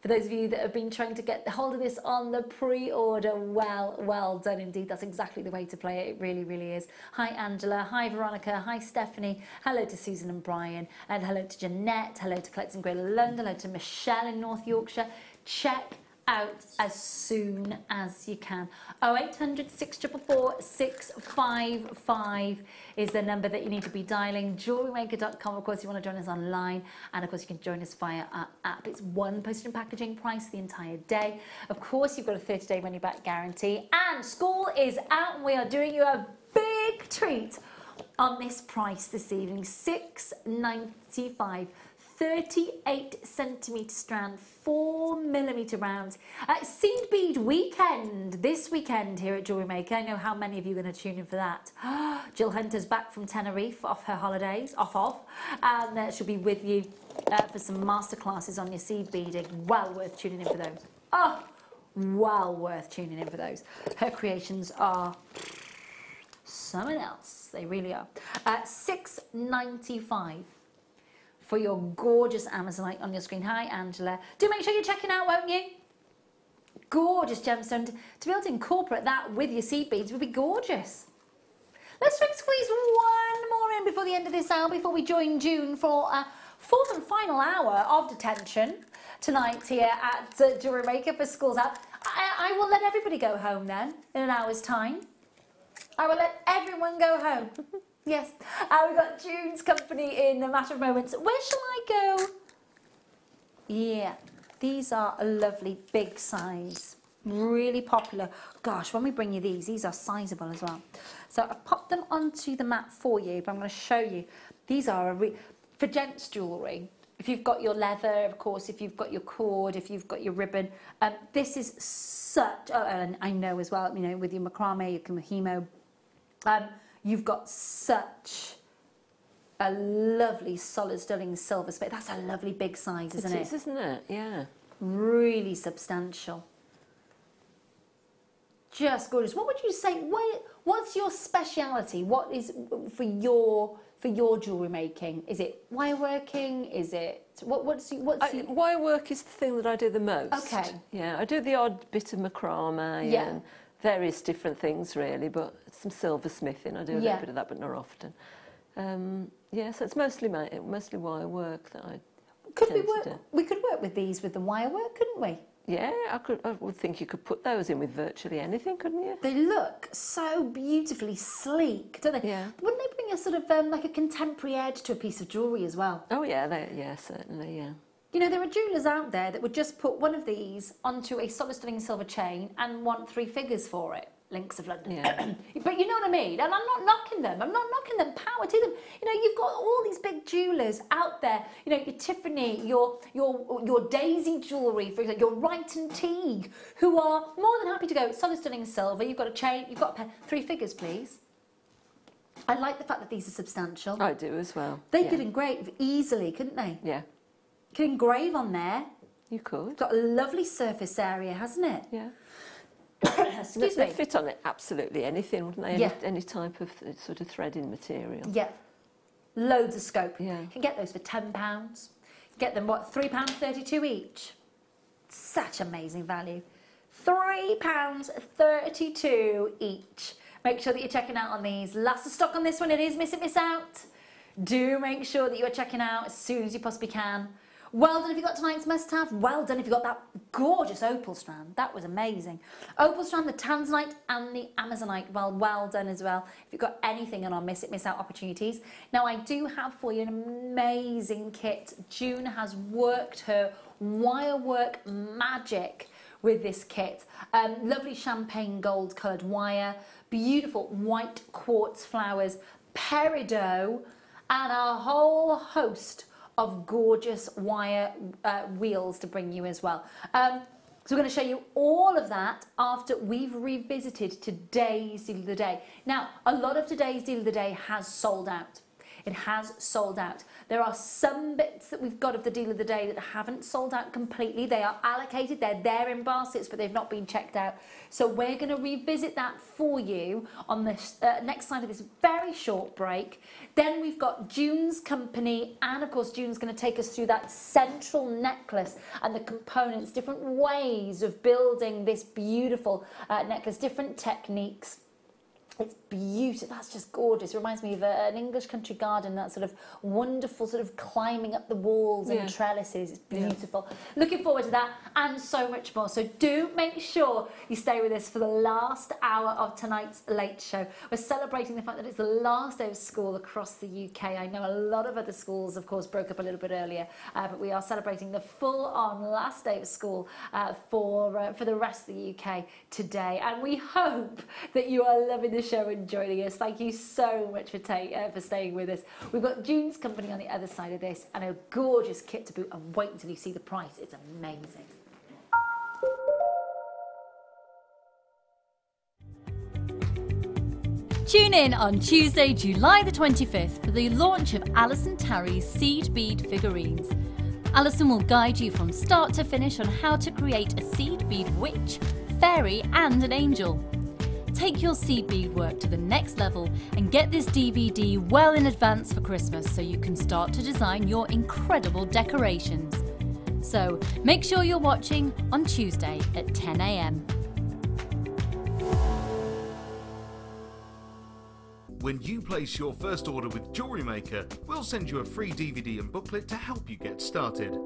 For those of you that have been trying to get hold of this on the pre-order, well done indeed. That's exactly the way to play it. It really, really is. Hi, Angela. Hi, Veronica. Hi, Stephanie. Hello to Susan and Brian. And hello to Jeanette. Hello to Collectors in Greater London. Hello to Michelle in North Yorkshire. Check out as soon as you can. 0800 644 655 is the number that you need to be dialing. JewelleryMaker.com, of course, you want to join us online, and of course you can join us via our app. It's one postage and packaging price the entire day. Of course, you've got a 30-day money-back guarantee, and school is out, and we are doing you a big treat on this price this evening. $6.95. 38 centimetre strand, 4mm rounds. Seed bead weekend, this weekend here at Jewellery Maker. I know how many of you are going to tune in for that. Jill Hunter's back from Tenerife, off her holidays, and she'll be with you for some masterclasses on your seed beading. Well worth tuning in for those. Oh, well worth tuning in for those. Her creations are something else. They really are. $6.95 for your gorgeous Amazonite on your screen. Hi, Angela. Do make sure you're checking out, won't you? Gorgeous gemstone. To be able to incorporate that with your seed beads would be gorgeous. Let's try and squeeze one more in before the end of this hour, before we join June for a fourth and final hour of detention tonight here at Jewellery Maker for School's Out. I will let everybody go home then in an hour's time. I will let everyone go home. Yes. We've got June's company in a matter of moments. Where shall I go? Yeah, these are a lovely big size. Really popular. Gosh, when we bring you these are sizable as well. So I've popped them onto the mat for you, but I'm going to show you. These are for gents jewellery. If you've got your leather, of course, if you've got your cord, if you've got your ribbon, this is such, and I know as well, you know, with your macrame, your kahimo, you've got such a lovely solid sterling silver space. That's a lovely big size, isn't it? It is, isn't it? Yeah. Really substantial. Just gorgeous. What would you say? What's your speciality? What is for your jewellery making? Is it wire working? Is it wire work is the thing that I do the most. Okay. Yeah, I do the odd bit of macrame and various different things really, but some silversmithing. I do a little bit of that, but not often. Yeah, so it's mostly wire work that I tend to do. We could work with these with the wire work, couldn't we? Yeah, I would think you could put those in with virtually anything, couldn't you? They look so beautifully sleek, don't they? Yeah. Wouldn't they bring a sort of like a contemporary edge to a piece of jewellery as well? Oh yeah, certainly, yeah. You know, there are jewellers out there that would just put one of these onto a solid sterling silver chain and want 3 figures for it. Links of London. Yeah. But you know what I mean? And I'm not knocking them. I'm not knocking them. Power to them. You know, you've got all these big jewellers out there. You know, your Tiffany, your Daisy jewellery, for example, your Wright and Teague, who are more than happy to go solid sterling silver. You've got a chain. You've got a pair. 3 figures, please. I like the fact that these are substantial. I do as well. They could engrave easily, couldn't they? Yeah. Could engrave on there. You could. It's got a lovely surface area, hasn't it? Yeah. Excuse me. They fit on it absolutely anything, wouldn't they? Yeah. Any type of sort of threading material. Yeah. Loads of scope. Yeah. You can get those for £10. Get them, what, £3.32 each? Such amazing value. £3.32 each. Make sure that you're checking out on these. Last of stock on this one. It is miss out. Do make sure that you are checking out as soon as you possibly can. Well done if you got tonight's must-have. Well done if you got that gorgeous opal strand. That was amazing. Opal strand, the tanzanite and the amazonite. Well done as well. If you've got anything on our miss out opportunities. Now, I do have for you an amazing kit. June has worked her wire work magic with this kit. Lovely champagne gold coloured wire. Beautiful white quartz flowers. Peridot. And a whole host of gorgeous wire wheels to bring you as well. So we're going to show you all of that after we've revisited today's Deal of the Day. Now, a lot of today's Deal of the Day has sold out. It has sold out. There are some bits that we've got of the Deal of the Day that haven't sold out completely. They are allocated, they're there in baskets, but they've not been checked out. So we're going to revisit that for you on the next side of this very short break. Then we've got June's company, and of course June's going to take us through that central necklace and the components, different ways of building this beautiful necklace, different techniques. It's beautiful. That's just gorgeous. It reminds me of an English country garden, that sort of wonderful sort of climbing up the walls and trellises. It's beautiful. Yeah. Looking forward to that and so much more. So do make sure you stay with us for the last hour of tonight's Late Show. We're celebrating the fact that it's the last day of school across the UK. I know a lot of other schools, of course, broke up a little bit earlier, but we are celebrating the full-on last day of school for the rest of the UK today. And we hope that you are loving the show and joining us. Thank you so much for staying with us. We've got June's company on the other side of this and a gorgeous kit to boot, and wait until you see the price. It's amazing. Tune in on Tuesday, July the 25th for the launch of Alison Tarry's seed bead figurines. Alison will guide you from start to finish on how to create a seed bead witch, fairy and an angel. take your seed beadwork to the next level and get this DVD well in advance for Christmas so you can start to design your incredible decorations. So make sure you're watching on Tuesday at 10 a.m. When you place your first order with Jewellery Maker, we'll send you a free DVD and booklet to help you get started.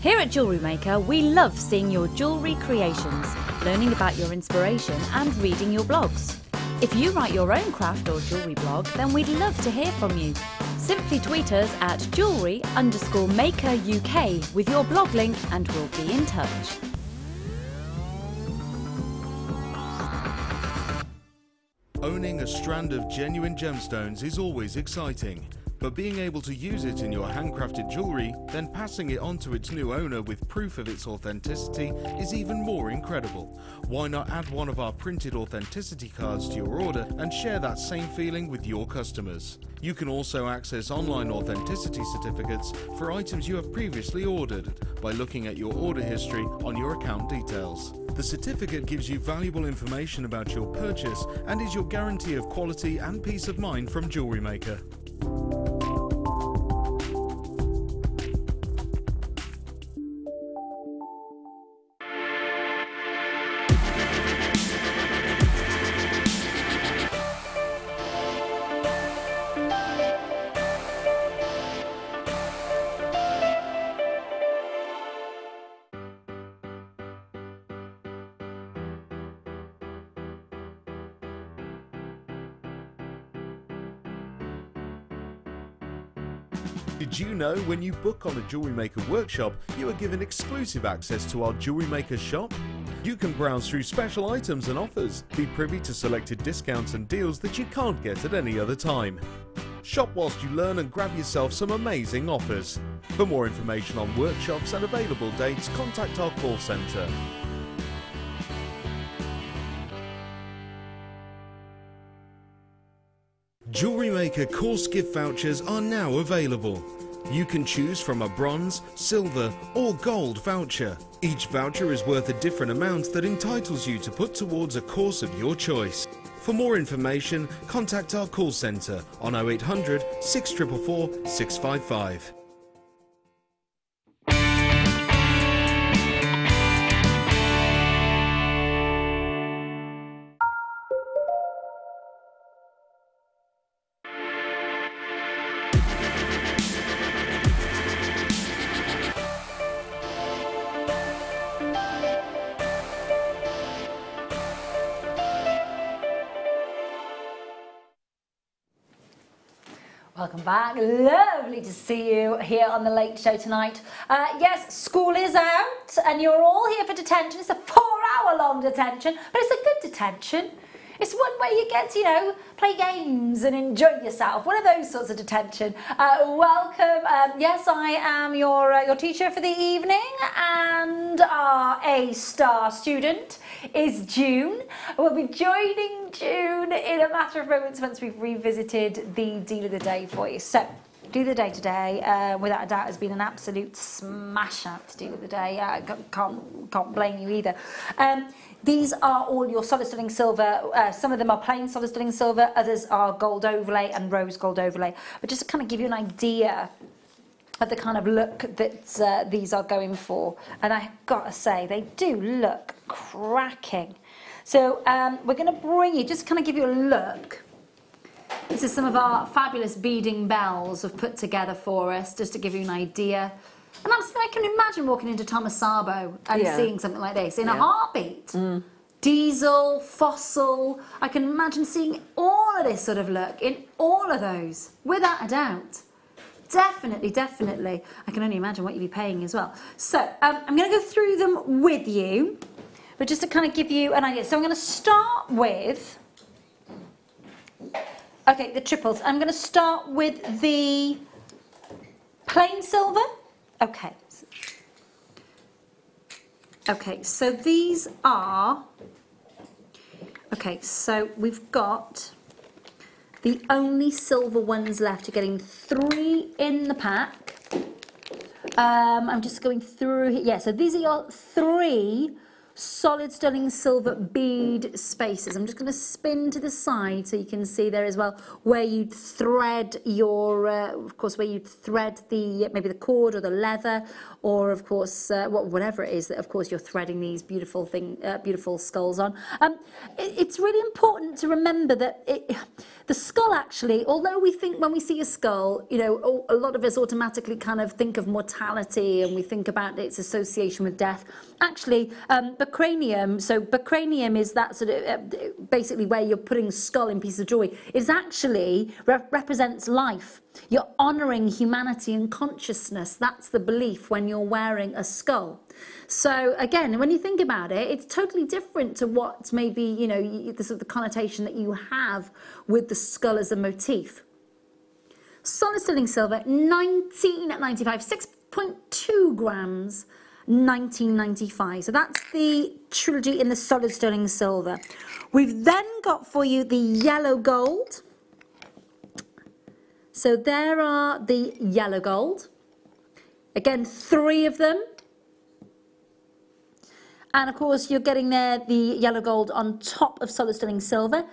Here at Jewellery Maker, we love seeing your jewellery creations, learning about your inspiration and reading your blogs. If you write your own craft or jewellery blog, then we'd love to hear from you. Simply tweet us at jewellery_maker UK with your blog link and we'll be in touch. Owning a strand of genuine gemstones is always exciting, but being able to use it in your handcrafted jewellery, then passing it on to its new owner with proof of its authenticity is even more incredible. Why not add one of our printed authenticity cards to your order and share that same feeling with your customers? You can also access online authenticity certificates for items you have previously ordered by looking at your order history on your account details. The certificate gives you valuable information about your purchase and is your guarantee of quality and peace of mind from Jewellery Maker. Did you know when you book on a Jewellery Maker workshop, you are given exclusive access to our Jewellery Maker shop? You can browse through special items and offers, be privy to selected discounts and deals that you can't get at any other time. Shop whilst you learn and grab yourself some amazing offers. For more information on workshops and available dates, contact our call centre. Jewellery Maker course gift vouchers are now available. You can choose from a bronze, silver or gold voucher. Each voucher is worth a different amount that entitles you to put towards a course of your choice. For more information, contact our call centre on 0800 644 655. Welcome back. Lovely to see you here on the Late Show tonight. Yes, school is out and you're all here for detention. It's a 4-hour long detention, but it's a good detention. It's one where you get to, you know, play games and enjoy yourself. One of those sorts of detention. Welcome. Yes, I am your teacher for the evening, and our A-star student is June. We'll be joining June in a matter of moments once we've revisited the Deal of the Day for you. So, Deal of the Day today, without a doubt, has been an absolute smash-up to Deal of the Day. Can't blame you either. These are all your solid sterling silver. Some of them are plain solid sterling silver, others are gold overlay and rose gold overlay. But just to kind of give you an idea of the kind of look that these are going for. And I've got to say, they do look cracking. So we're going to bring you, just kind of give you a look. This is some of our fabulous beading bells we've put together for us, just to give you an idea. And I can imagine walking into Thomas Sabo and seeing something like this in a heartbeat. Diesel, fossil, I can imagine seeing all of this sort of look in all of those, without a doubt. Definitely, definitely. I can only imagine what you'd be paying as well. So, I'm going to go through them with you, but just to kind of give you an idea. So I'm going to start with, okay, the triples. I'm going to start with the plain silver. Okay. Okay, so these are, okay, so we've got the only silver ones left. You're getting 3 in the pack. I'm just going through here. Yeah, so these are your 3 solid sterling silver bead spaces. I'm just going to spin to the side so you can see there as well where you'd thread your, of course, where you'd thread the, maybe the cord or the leather, or of course, whatever it is that of course you're threading these beautiful beautiful skulls on. It's really important to remember that the skull actually, although we think when we see a skull, you know, a lot of us automatically kind of think of mortality and we think about its association with death. Actually, bacranium, so bacranium is that sort of basically where you're putting skull in pieces of jewelry. It actually represents life. You're honouring humanity and consciousness. That's the belief when you're wearing a skull. So again, when you think about it, it's totally different to what maybe, you know, the sort of the connotation that you have with the skull as a motif. Solid sterling silver, 1995, 6.2 grams, 1995. So that's the trilogy in the solid sterling silver. We've then got for you the yellow gold. So there are the yellow gold. Again, 3 of them. And of course, you're getting there the yellow gold on top of solid sterling silver.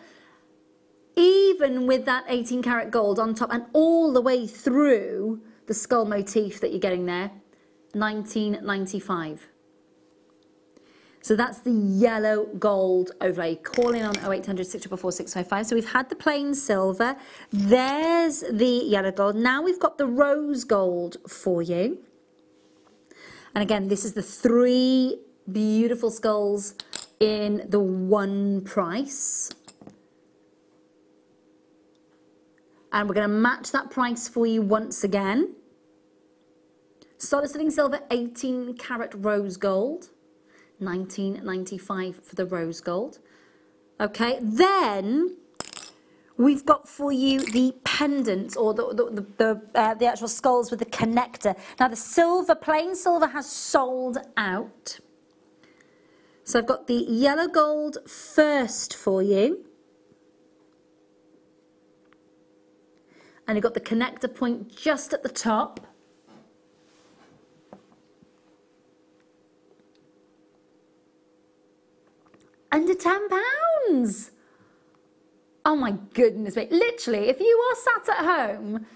Even with that 18 karat gold on top and all the way through the skull motif that you're getting there, 1995. So that's the yellow gold overlay. Call in on 0800 644 655. So we've had the plain silver. There's the yellow gold. Now we've got the rose gold for you. And again, this is the 3 beautiful skulls in the one price. And we're going to match that price for you once again. Solid sterling silver, 18 karat rose gold. 1995 for the rose gold. Okay, then we've got for you the pendants or the actual skulls with the connector. Now the silver, plain silver, has sold out. So I've got the yellow gold first for you. And you've got the connector point just at the top. Under £10. Oh my goodness me. Literally, if you are sat at home,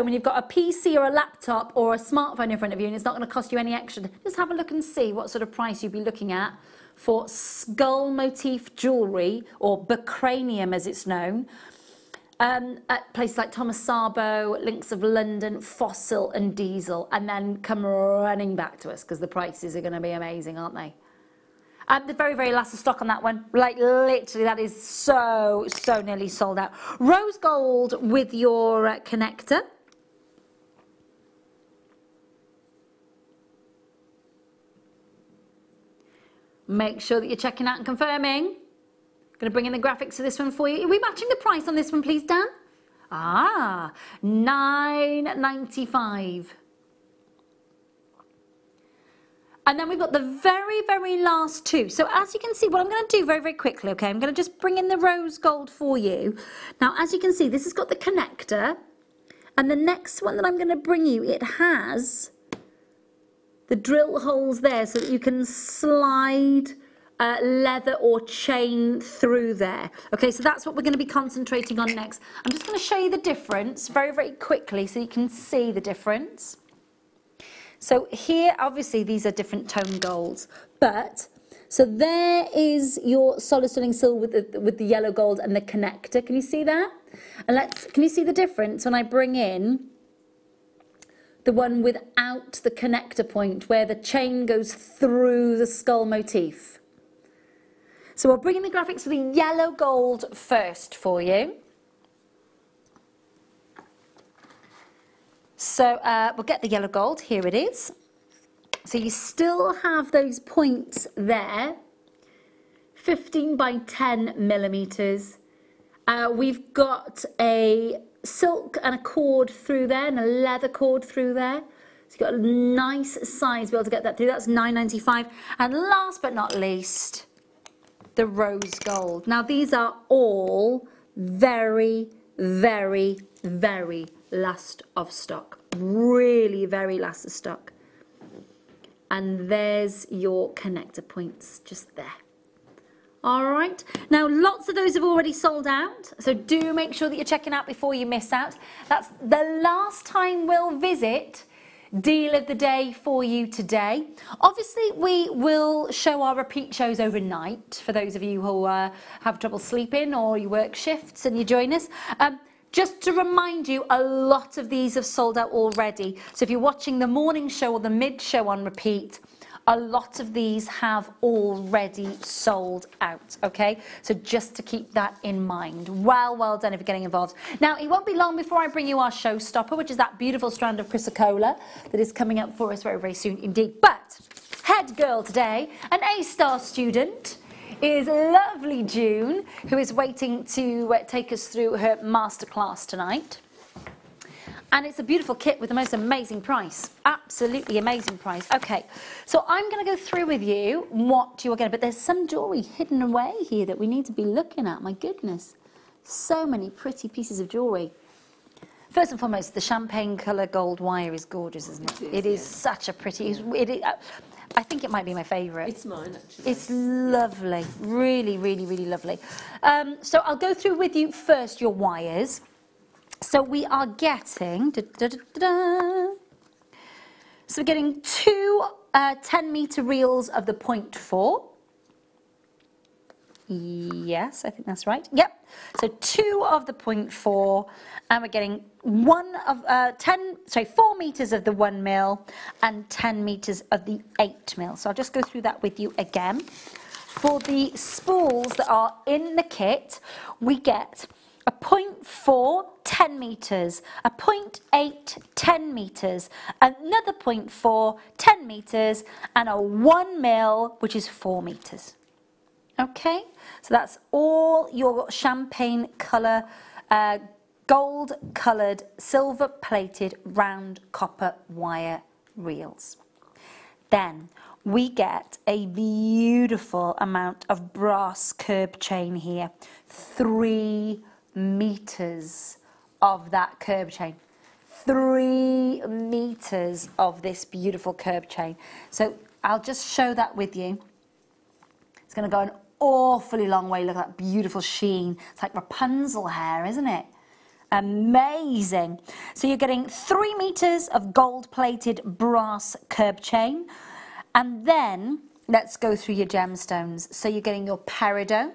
and you've got a PC or a laptop or a smartphone in front of you and it's not going to cost you any extra, just have a look and see what sort of price you'd be looking at for skull motif jewellery, or bacranium as it's known, at places like Thomas Sabo, Links of London, Fossil and Diesel, and then come running back to us because the prices are going to be amazing, aren't they? The very, very last of stock on that one. Like, literally, that is so nearly sold out. Rose gold with your connector. Make sure that you're checking out and confirming. Going to bring in the graphics for this one for you. Are we matching the price on this one, please, Dan? Ah, £9.95. And then we've got the very, very last 2. So as you can see, what I'm going to do very, very quickly, okay, I'm going to just bring in the rose gold for you. Now, as you can see, this has got the connector. And the next one that I'm going to bring you, it has the drill holes there so that you can slide leather or chain through there. Okay, so that's what we're going to be concentrating on next. I'm just going to show you the difference very, very quickly so you can see the difference. So here, obviously, these are different tone golds, but so there is your solid sterling silver with the yellow gold and the connector. Can you see that? And can you see the difference when I bring in the one without the connector point, where the chain goes through the skull motif? So we'll bring in the graphics for the yellow gold first for you. So we'll get the yellow gold, here it is. So you still have those points there, 15 by 10 millimeters. We've got a silk and a cord through there and a leather cord through there. So you've got a nice size to be able to get that through. That's £9.95. And last but not least, the rose gold. Now these are all very, very, very last of stock. Really very last of stock. And there's your connector points just there. All right, now lots of those have already sold out, so do make sure that you're checking out before you miss out. That's the last time we'll visit deal of the day for you today. Obviously, we will show our repeat shows overnight for those of you who have trouble sleeping or you work shifts and you join us. Just to remind you, a lot of these have sold out already. So if you're watching the morning show or the mid show on repeat, a lot of these have already sold out, okay? So just to keep that in mind. Well done if you're getting involved. Now, it won't be long before I bring you our showstopper, which is that beautiful strand of chrysocolla that is coming up for us very, very soon indeed. But head girl today, an A-star student, is lovely June, who is waiting to take us through her masterclass tonight. And it's a beautiful kit with the most amazing price. Absolutely amazing price. Okay, so I'm going to go through with you what you are getting. But there's some jewellery hidden away here that we need to be looking at. My goodness. So many pretty pieces of jewellery. First and foremost, the champagne colour gold wire is gorgeous, isn't it? It is such a pretty... I think it might be my favourite. It's mine, actually. It's lovely. Really, really, really lovely. So I'll go through with you first your wires. So we are getting, so we're getting two 10-metre reels of the 0.4. Yes, I think that's right. Yep. So 2 of the 0.4, and we're getting 4 metres of the 1 mil and 10 metres of the 8 mil. So I'll just go through that with you again. For the spools that are in the kit, we get a 0.4, 10 metres, a 0.8, 10 metres, another 0.4, 10 metres, and a 1 mil, which is 4 metres. Okay, so that's all your champagne colour, gold coloured, silver plated, round copper wire reels. Then we get a beautiful amount of brass curb chain here, 3 metres of that curb chain. 3 metres of this beautiful curb chain. So I'll just show that with you. It's going to go an awfully long way. Look at that beautiful sheen. It's like Rapunzel hair, isn't it? Amazing. So you're getting 3 metres of gold-plated brass curb chain. And then let's go through your gemstones. So you're getting your peridot.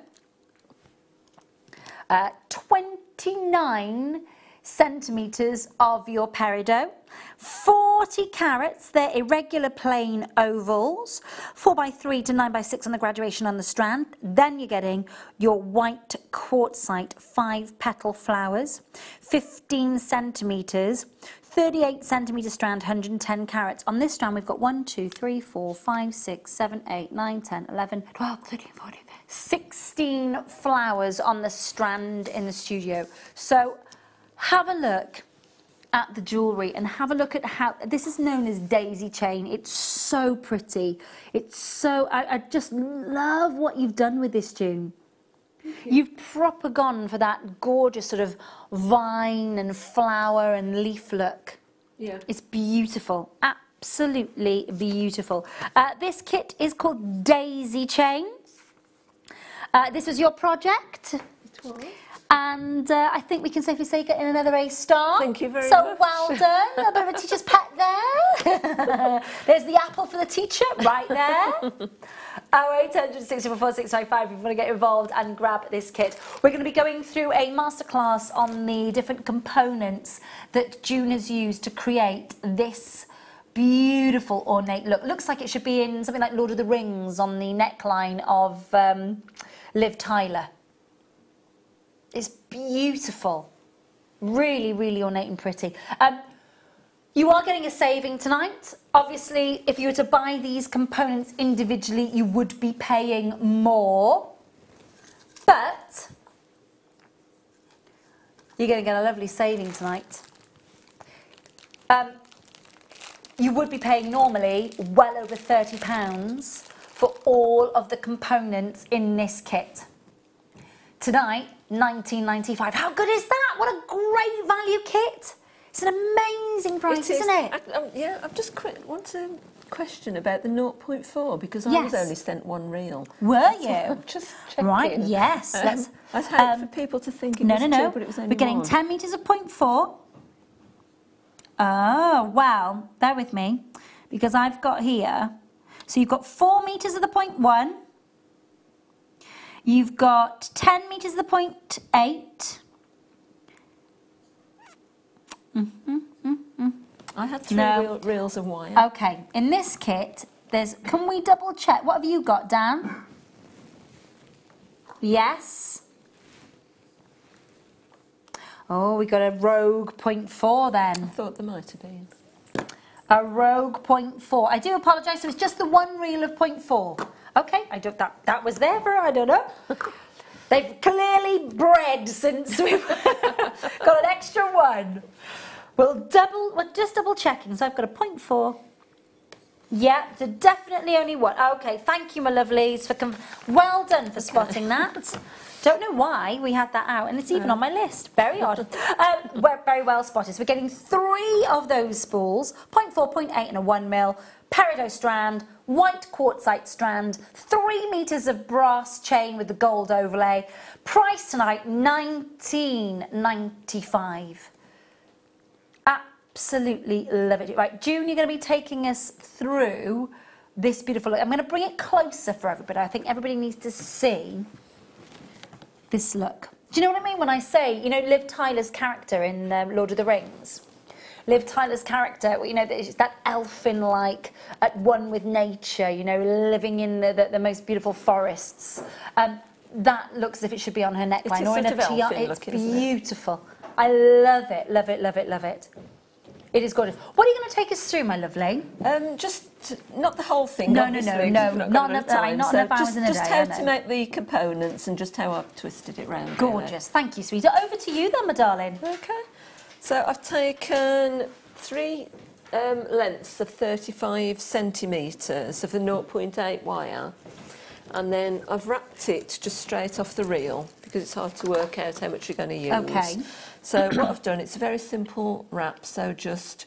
29 centimetres of your peridot, 40 carats, they're irregular plain ovals, 4x3 to 9x6 on the graduation on the strand. Then you're getting your white quartzite 5-petal flowers, 15 centimetres, 38 centimetre strand, 110 carats. On this strand, we've got 1, 2, 3, 4, 5, 6, 7, 8, 9, 10, 11, 12, 13, 14, 16 flowers on the strand in the studio. So have a look at the jewellery and have a look at how this is known as daisy chain. It's so pretty. It's so, I just love what you've done with this, June. You've proper gone for that gorgeous sort of vine and flower and leaf look. Yeah. It's beautiful. Absolutely beautiful. This kit is called Daisy Chain. This was your project. It was. And I think we can safely say you're getting another A-star. Thank you very much. So well done. A bit of a teacher's pet there. There's the apple for the teacher right there. 0800 644 655 if you want to get involved and grab this kit. We're going to be going through a masterclass on the different components that June has used to create this beautiful ornate look. Looks like it should be in something like Lord of the Rings on the neckline of Liv Tyler. It's beautiful. Really, really ornate and pretty. You are getting a saving tonight. Obviously, if you were to buy these components individually, you would be paying more. But you're going to get a lovely saving tonight. You would be paying normally well over £30 for all of the components in this kit. Tonight, £19.95. How good is that? What a great value kit. It's an amazing price, isn't it? Yeah, I've just want to question about the 0.4 because I was only sent one reel. Were you? Just checking. Right, yes. Let's, I hope for people to think it was two, but it was only We're getting one. 10 metres of 0.4. Oh, well, bear with me, because I've got here, so you've got 4 metres of the 0.1, you've got 10 metres of the 0.8. I had 3 reels of wire. Okay, in this kit, can we double check? What have you got, Dan? Yes. Oh, we got a rogue 0.4 then. I thought there might have been. A rogue 0.4. I do apologise, it was just the 1 reel of 0.4. Okay, that was there for, I don't know. They've clearly bred since we've got an extra one. We're just double checking. So I've got a 0.4. Yeah, so definitely only one. Okay, thank you, my lovelies, well done for spotting that. Don't know why we had that out, and it's even on my list. Very odd. We're very well spotted. So we're getting 3 of those spools, 0.4, 0.8 and a 1 mil, peridot strand, white quartzite strand, 3 metres of brass chain with the gold overlay. Price tonight, $19.95. Absolutely love it. Right, June, you're going to be taking us through this beautiful look. I'm going to bring it closer for everybody. I think everybody needs to see this look. Do you know what I mean when I say, you know, Liv Tyler's character in Lord of the Rings? Liv Tyler's character, you know, that elfin-like, at one with nature, you know, living in the most beautiful forests. That looks as if it should be on her neckline. It's or in a tiara. It's beautiful. I love it, love it, love it, love it. It is gorgeous. What are you going to take us through, my lovely? Just not the whole thing. No, obviously, no, not not enough hours in a day. Just how to make the components and just how I've twisted it round. Gorgeous. Thank you, sweetie. Over to you then, my darling. Okay. So I've taken 3 lengths of 35 centimetres of the 0.8 wire, and then I've wrapped it just straight off the reel because it's hard to work out how much you're going to use. Okay. So what I've done, it's a very simple wrap, so just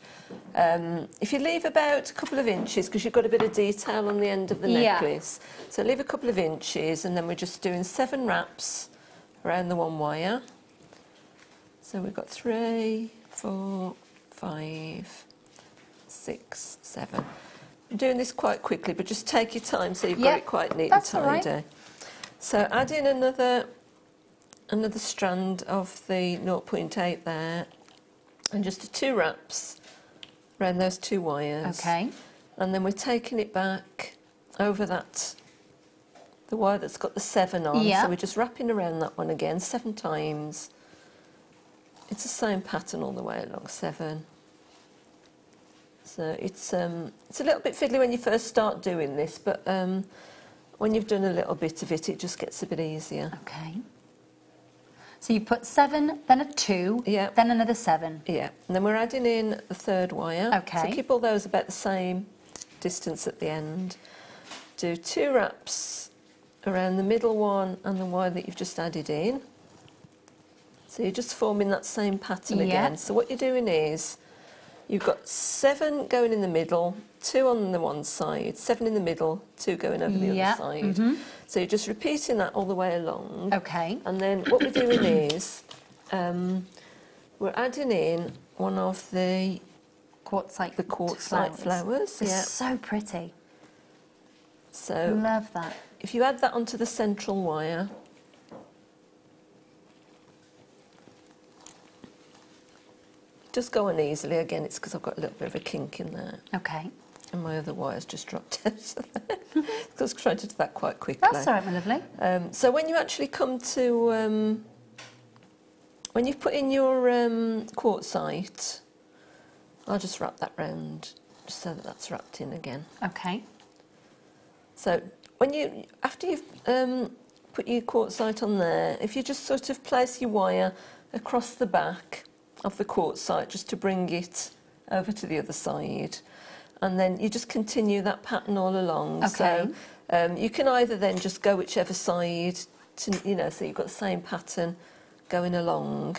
if you leave about a couple of inches, because you've got a bit of detail on the end of the necklace, so leave a couple of inches, and then we're just doing 7 wraps around the 1 wire. So we've got 3, 4, 5, 6, 7. I'm doing this quite quickly, but just take your time so you've got it quite neat and tidy. Right. So add in another strand of the 0.8 there, and just 2 wraps around those 2 wires. Okay. And then we're taking it back over the wire that's got the 7 on. Yeah. So we're just wrapping around that one again 7 times. It's the same pattern all the way along, 7. So it's a little bit fiddly when you first start doing this, but when you've done a little bit of it, it just gets a bit easier. Okay. So you put 7, then a 2, then another 7. Yeah, and then we're adding in the 3rd wire. Okay. So keep all those about the same distance at the end. Do 2 wraps around the middle one and the wire that you've just added in. So you're just forming that same pattern again. So what you're doing is you've got 7 going in the middle, 2 on the one side, 7 in the middle, 2 going over the other side. So you're just repeating that all the way along. Okay. And then what we're doing is we're adding in one of the quartzite flowers. It's so pretty. So love that. If you add that onto the central wire, it does go on easily. Again, it's because I've got a little bit of a kink in there. Okay. And my other wire's just dropped out of there. Because I was trying to do that quite quickly. That's all right, my lovely. So when you actually come to, when you've put in your quartzite, I'll just wrap that round, just so that that's wrapped in again. Okay. So after you've put your quartzite on there, if you just sort of place your wire across the back of the quartzite just to bring it over to the other side, and then you just continue that pattern all along. Okay. So you can either then just go whichever side, so you've got the same pattern going along.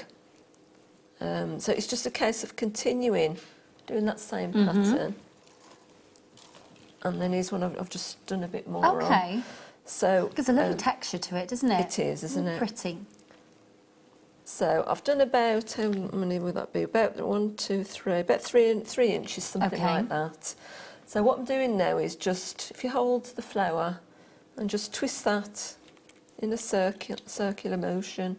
So it's just a case of continuing doing that same pattern. And then here's one I've just done a bit more on. Okay. So There's a lovely texture to it, doesn't it? it is, isn't it? Pretty. So I've done about, how many would that be? About 1, 2, 3, about 3 inches, something like that. So what I'm doing now is just, if you hold the flower and just twist that in a circular motion,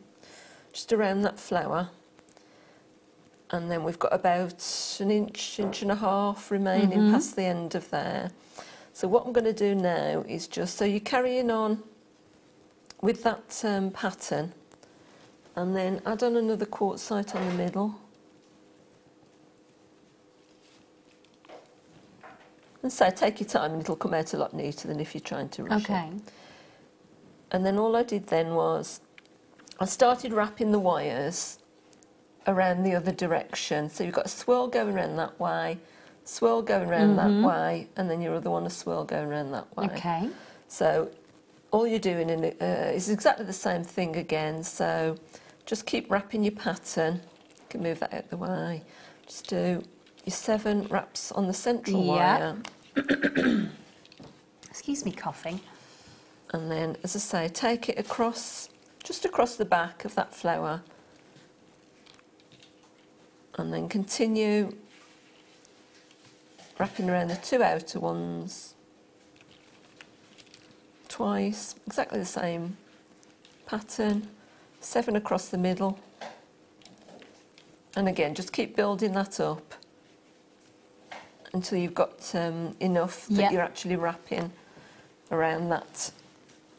just around that flower. And then we've got about an inch, inch and a half remaining past the end of there. So what I'm going to do now is just, so you're carrying on with that pattern, and then add on another quartzite on the middle. And so take your time and it'll come out a lot neater than if you're trying to rush it. And then all I did then was, I started wrapping the wires around the other direction. So you've got a swirl going around that way, swirl going around that way, and then your other one a swirl going around that way. Okay. So all you're doing is exactly the same thing again. So just keep wrapping your pattern. You can move that out the way. Just do your 7 wraps on the central wire. Excuse me, coughing. And then, as I say, take it across, just across the back of that flower. And then continue wrapping around the 2 outer ones twice, exactly the same pattern, 7 across the middle, and again just keep building that up until you've got enough that you're actually wrapping around that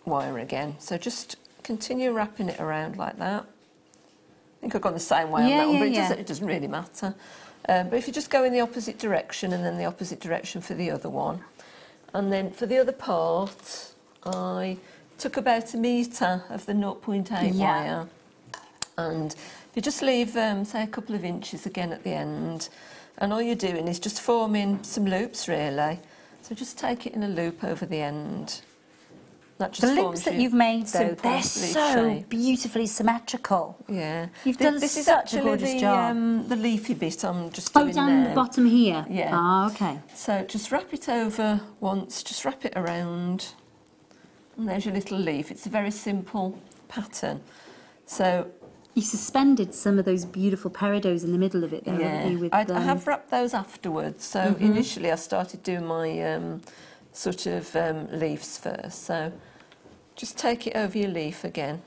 wire again. So just continue wrapping it around like that. I think I've gone the same way on that one, but it doesn't really matter. But if you just go in the opposite direction and then the opposite direction for the other one. And then for the other part, I took about 1 metre of the 0.8 wire. And you just leave, say, a couple of inches again at the end. And all you're doing is just forming some loops, really. So just take it in a loop over the end. That just the loops that you've made, though, they're so beautifully symmetrical. Yeah. You've done such a gorgeous job. The leafy bit I'm just doing down now. the bottom here? Yeah. Ah, okay. So just wrap it over once, just wrap it around. And there's your little leaf. It's a very simple pattern. So you suspended some of those beautiful peridots in the middle of it there, haven't you? With, I have wrapped those afterwards. So initially I started doing my sort of leaves first. So just take it over your leaf again.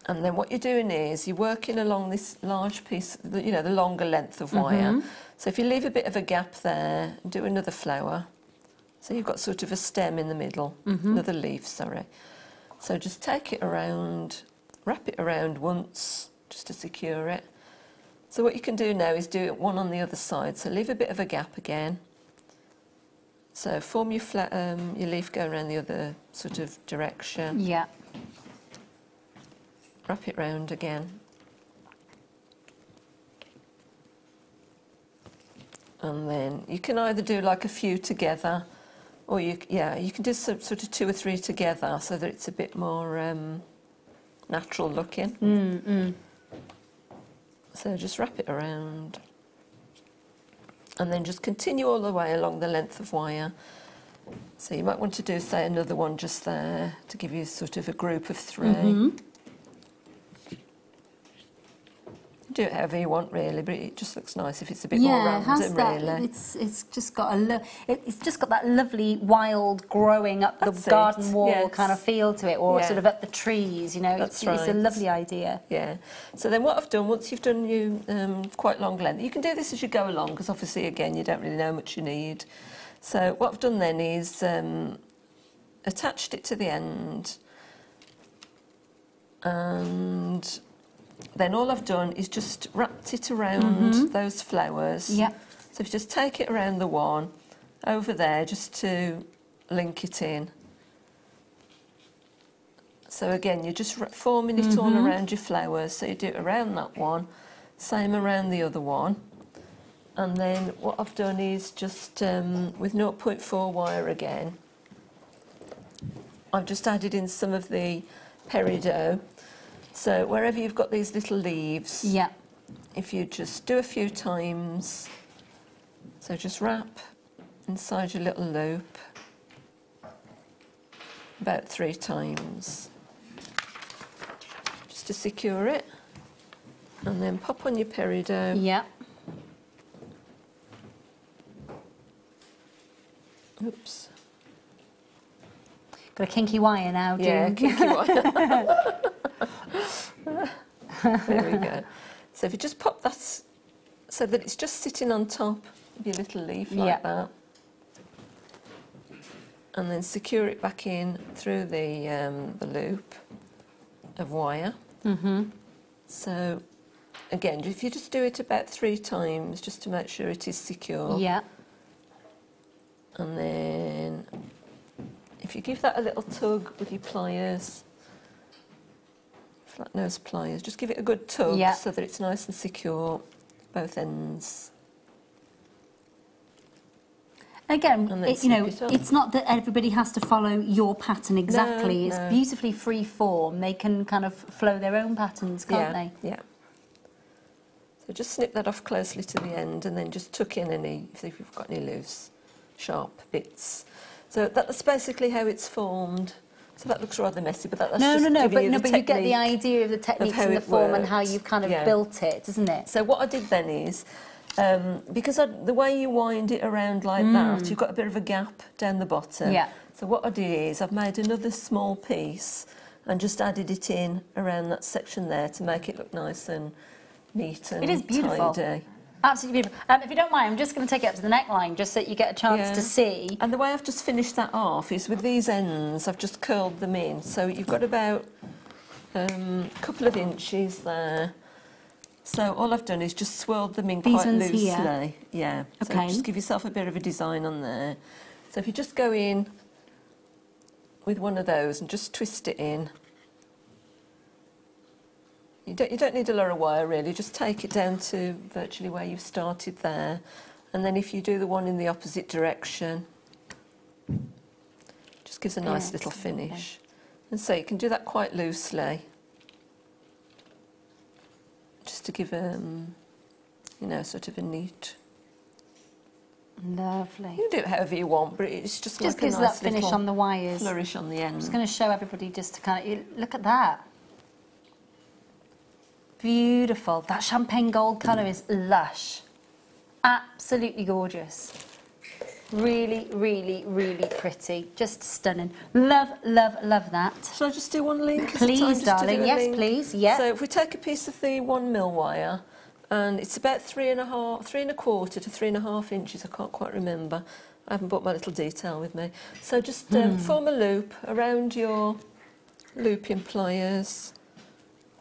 And then what you're doing is you're working along this large piece, the longer length of wire. So if you leave a bit of a gap there, do another flower. So you've got sort of a stem in the middle, another leaf, sorry. So just take it around, wrap it around once, just to secure it. So what you can do now is do it one on the other side. So leave a bit of a gap again. So form your leaf going around the other sort of direction. Yeah. Wrap it round again. And then you can either do like a few together, or you can do some, sort of 2 or 3 together so that it's a bit more natural looking. So just wrap it around. And then just continue all the way along the length of wire. So you might want to do, say, another one just there to give you sort of a group of 3. Do it however you want, really, but it just looks nice if it's a bit more random, really. It's just got it's just got that lovely wild growing up the garden wall kind of feel to it, or sort of up the trees. You know, it's a lovely idea. Yeah. So then what I've done, once you've done your quite long length, you can do this as you go along, because obviously again you don't really know how much you need. So what I've done then is attached it to the end, and then all I've done is just wrapped it around those flowers. Yeah. So if you just take it around the one over there just to link it in. So again, you're just forming it all around your flowers. So you do it around that one, same around the other one. And then what I've done is just with 0.4 wire again, I've just added in some of the peridot. So wherever you've got these little leaves, if you just do a few times, so just wrap inside your little loop about 3 times, just to secure it, and then pop on your peridot. Yeah. Oops. Got a kinky wire now, do Yeah, you? kinky wire. There we go. So if you just pop that so that it's just sitting on top of your little leaf like that, and then secure it back in through the loop of wire. So again, if you just do it about 3 times just to make sure it is secure. Yeah. And then if you give that a little tug with your pliers, flat nose pliers, just give it a good tug so that it's nice and secure, both ends. Again, you know, it's not that everybody has to follow your pattern exactly. No, it's beautifully free form. They can kind of flow their own patterns, can't they? Yeah. So just snip that off closely to the end, and then just tuck in any, if you've got any loose, sharp bits. So that's basically how it's formed. So that looks rather messy, but that's no, just but you get the idea of the techniques and the form and how you've kind of built it, isn't it? So what I did then is, because the way you wind it around like that, you've got a bit of a gap down the bottom. Yeah. So what I did is I've made another small piece and just added it in around that section there to make it look nice and neat and It is beautiful. tidy. Absolutely beautiful. If you don't mind, I'm just going to take it up to the neckline just so you get a chance to see. And the way I've just finished that off is with these ends, I've just curled them in. So you've got about a couple of inches there. So all I've done is just swirled them in These quite ones loosely. here? Yeah. Okay. So just give yourself a bit of a design on there. So if you just go in with one of those and just twist it in. You don't need a lot of wire really, just take it down to virtually where you've started there. And then if you do the one in the opposite direction, just gives a nice little finish. And so you can do that quite loosely, just to give you know, sort of a neat. Lovely. You can do it however you want, but it's just like gives a nice that finish on the wires. Flourish on the end. I'm just going to show everybody just to kind of look at that. Beautiful. That champagne gold colour is lush. Absolutely gorgeous. Really, really, really pretty. Just stunning. Love, love, love that. Shall I just do one link? Please, darling. Yes, please. Yeah. So if we take a piece of the 1mm wire, and it's about 3.25 to 3.5 inches. I can't quite remember. I haven't brought my little detail with me. So just form a loop around your looping pliers,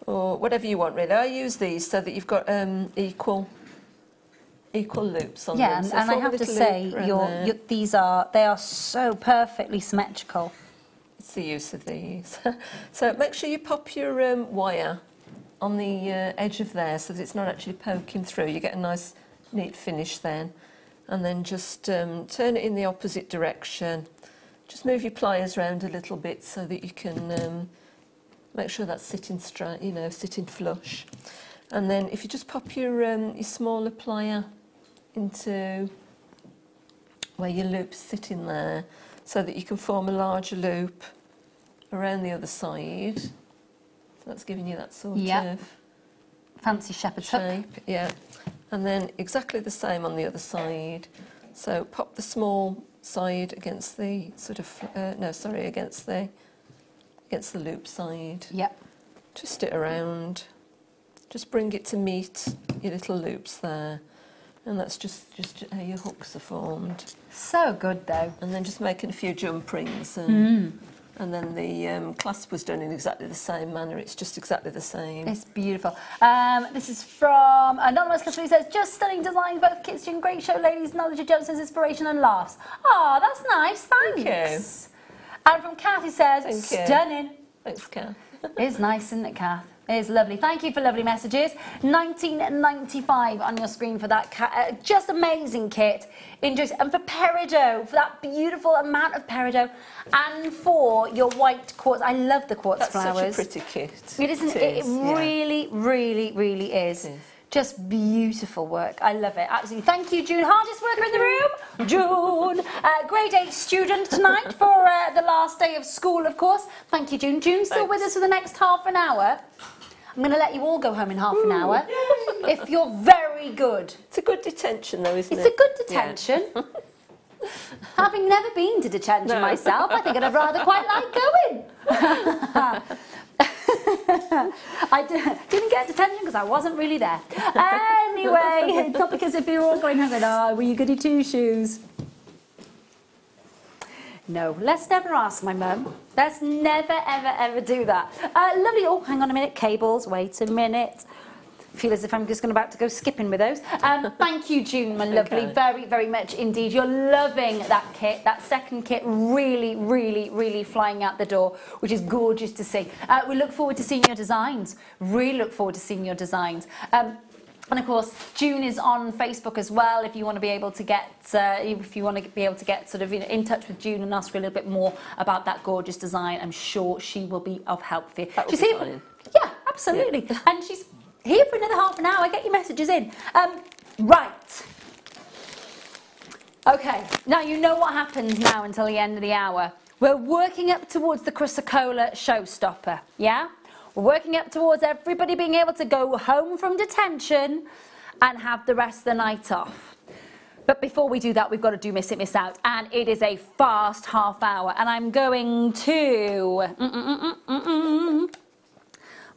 or whatever you want really. I use these so that you've got equal loops on them. Yeah, So and I have to say, they are so perfectly symmetrical. It's the use of these. So make sure you pop your wire on the edge of there so that it's not actually poking through. You get a nice neat finish then. And then just turn it in the opposite direction. Just move your pliers around a little bit so that you can make sure that's sitting straight, you know, sitting flush. And then if you just pop your smaller plier into where your loop's sitting there so that you can form a larger loop around the other side. So that's giving you that sort of fancy shepherd's shape. hook. Yeah. And then exactly the same on the other side. So pop the small side against the sort of against the loop side. Yep. Twist it around. Just bring it to meet your little loops there. And that's just how your hooks are formed. So good though. And then just making a few jump rings. And then the clasp was done in exactly the same manner. It's just exactly the same. It's beautiful. This is from Anonymous Customer who says, just stunning designs, both kits doing great show, ladies, knowledge of Johnson's inspiration and laughs. Oh, that's nice, thanks. Thank you. And from Kath who says, stunning. Thanks, Kath. It's nice, isn't it, Kath? It is lovely. Thank you for lovely messages. $19.95 on your screen for that just amazing kit. Enjoy. And for peridot, for that beautiful amount of peridot, and for your white quartz. I love the quartz flowers. That's such a pretty kit. It isn't. It really, really, really is. Just beautiful work. I love it. Absolutely. Thank you, June. Hardest worker in the room, June. Grade 8 student tonight for the last day of school, of course. Thank you, June. June's still with us for the next half an hour. I'm going to let you all go home in half an hour. If you're very good. It's a good detention, though, isn't it? It's a good detention. Yeah. Having never been to detention myself, I think I'd have rather quite like going. I didn't get detention because I wasn't really there. Anyway, it's not because if you're all going home going, oh, were you goody two-shoes? No, let's never ask my mum. Let's never, ever, ever do that. Lovely. Oh, hang on a minute. Cables. Wait a minute. Feel as if I'm just about to go skipping with those. Thank you, June, my lovely. Okay. Very, very much indeed. You're loving that kit. That second kit really, really, really flying out the door, which is gorgeous to see. We look forward to seeing your designs. Really look forward to seeing your designs. And of course, June is on Facebook as well. If you want to be able to get, sort of in touch with June and ask her a little bit more about that gorgeous design, I'm sure she will be of help for you. That would be fine. Yeah, absolutely. Yeah. And she's here for another half an hour. Get your messages in. Right. Okay. Now you know what happens now until the end of the hour. We're working up towards the Chrysocolla showstopper. Yeah. We're working up towards everybody being able to go home from detention and have the rest of the night off. But before we do that, we've got to do Miss It, Miss Out. And it is a fast half hour. And I'm going to...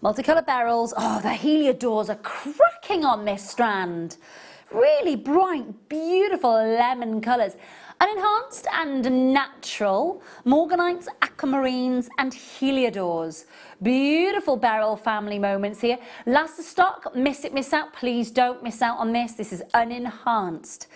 Multicolour barrels. Oh, the heliodors are cracking on this strand. Really bright, beautiful lemon colours. Unenhanced and natural, morganites, aquamarines and heliodors. Beautiful barrel family moments here. Last of stock, Miss It, Miss Out. Please don't miss out on this. This is unenhanced.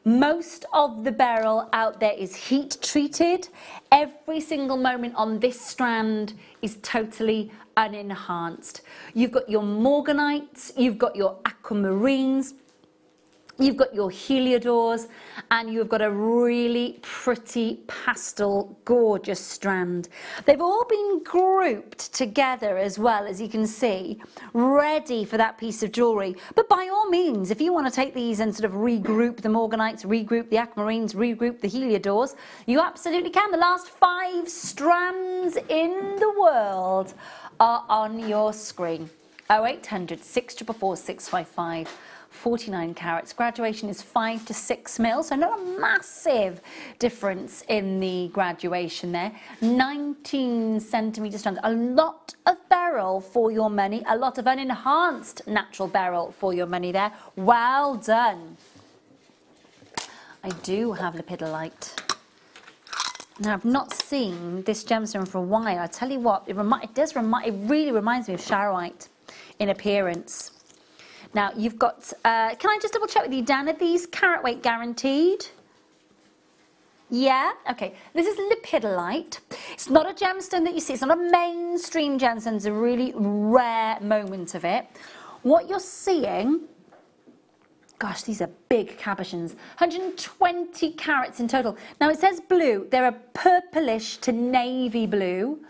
Most of the barrel out there is heat treated. Every single moment on this strand is totally unenhanced. You've got your morganites, you've got your aquamarines, you've got your heliodors, and you've got a really pretty pastel, gorgeous strand. They've all been grouped together as well, as you can see, ready for that piece of jewellery. But by all means, if you want to take these and sort of regroup the morganites, regroup the aquamarines, regroup the heliodors, you absolutely can. The last 5 strands in the world are on your screen. 0800 644 655. 49 carats. Graduation is 5 to 6 mil, so not a massive difference in the graduation there. 19 centimetre strands. A lot of beryl for your money. A lot of unenhanced natural beryl for your money there. Well done. I do have lepidolite. Now, I've not seen this gemstone for a while. I tell you what, it really reminds me of charoite in appearance. Now, you've got, can I just double check with you, Dan, are these carat weight guaranteed? Yeah? Okay. This is lepidolite. It's not a gemstone that you see. It's not a mainstream gemstone. It's a really rare moment of it. What you're seeing... Gosh, these are big cabochons. 120 carats in total. Now, it says blue. They're a purplish to navy blue.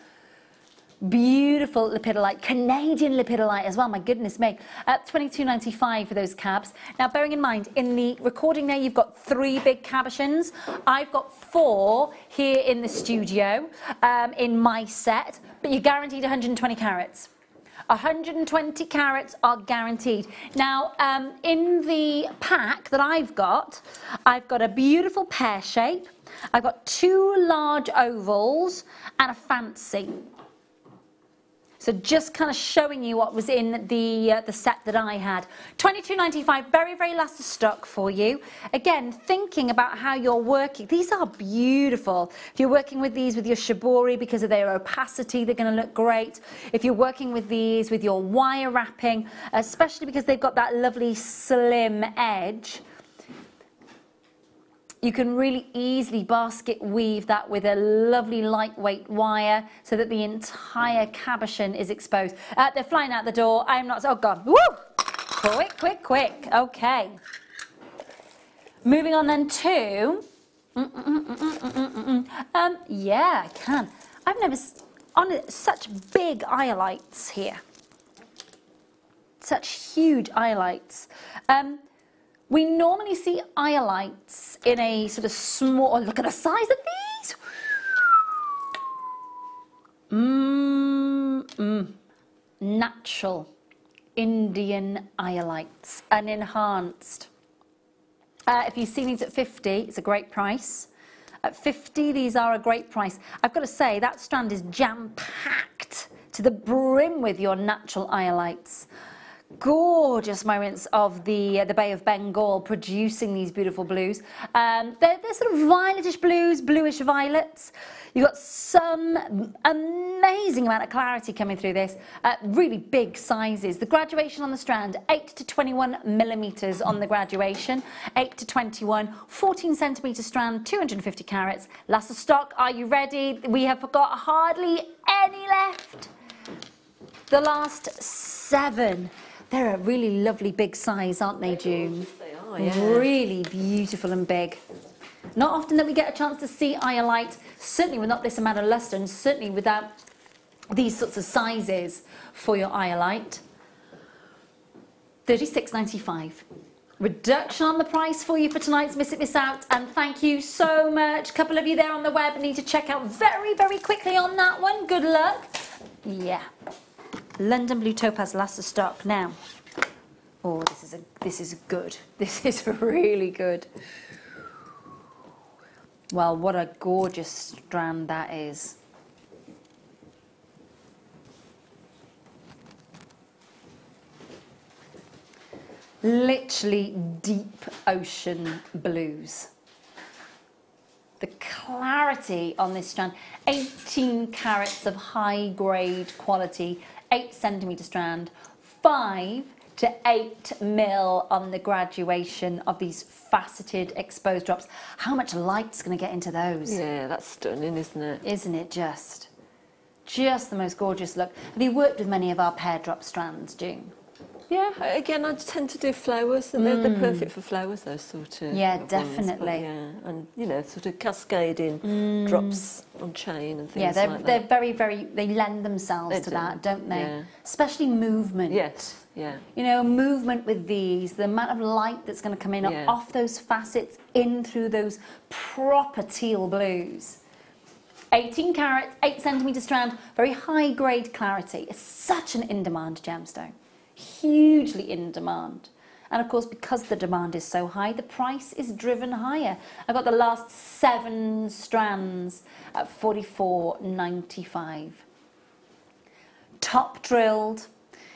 Beautiful lepidolite. Canadian lepidolite as well. My goodness me. $22.95 for those cabs. Now, bearing in mind, in the recording there, you've got 3 big cabochons. I've got 4 here in the studio in my set. But you're guaranteed 120 carats. 120 carats are guaranteed. Now, in the pack that I've got a beautiful pear shape. I've got 2 large ovals and a fancy. So just kind of showing you what was in the set that I had. $22.95, very, very last of stock for you. Again, thinking about how you're working. These are beautiful. If you're working with these with your shibori because of their opacity, they're going to look great. If you're working with these with your wire wrapping, especially because they've got that lovely slim edge, you can really easily basket weave that with a lovely lightweight wire so that the entire cabochon is exposed. They're flying out the door. I'm not... Oh, God. Woo! Quick, quick, quick. Okay. Moving on then to... yeah, I can. I've never... On such big iolites here. Such huge eye lights. We normally see eye lights in a sort of small, oh, look at the size of these. Natural Indian eye lights, unenhanced. If you see these at 50, it's a great price. At 50, these are a great price. I've got to say, that strand is jam-packed to the brim with your natural eye lights. Gorgeous moments of the Bay of Bengal producing these beautiful blues. They're sort of violetish blues, bluish violets. You've got some amazing amount of clarity coming through this. Really big sizes. The graduation on the strand, 8 to 21 millimetres on the graduation. 8 to 21, 14 centimetre strand, 250 carats. Last of stock, are you ready? We have got hardly any left. The last 7. They're a really lovely big size, aren't they, June? They are, yeah. Really beautiful and big. Not often that we get a chance to see eye light, certainly with not this amount of lustre, and certainly without these sorts of sizes for your eye light. £36.95. Reduction on the price for you for tonight's Miss It Miss Out, and thank you so much. A couple of you there on the web need to check out very, very quickly on that one. Good luck. Yeah. London Blue Topaz, last of stock now. Oh, this is good. This is really good. Well, what a gorgeous strand that is. Literally deep ocean blues. The clarity on this strand, 18 carats of high grade quality, 8 centimetre strand, 5 to 8 mil on the graduation of these faceted exposed drops. How much light's going to get into those? Yeah, that's stunning, isn't it? Isn't it just? Just the most gorgeous look. Have you worked with many of our pear drop strands, June? Yeah, again, I tend to do flowers, and they're perfect for flowers, those sort of Yeah, ones, definitely. but yeah, and, you know, sort of cascading drops on chain and things like that. They're very, very, they lend themselves to that, don't they? Yeah. Especially movement. Yes, yeah. You know, movement with these, the amount of light that's going to come in off those facets, in through those proper teal blues. 18 carats, 8 centimetre strand, very high grade clarity. It's such an in-demand gemstone. Hugely in demand. And of course, because the demand is so high, the price is driven higher. I've got the last 7 strands at $44.95. Top drilled.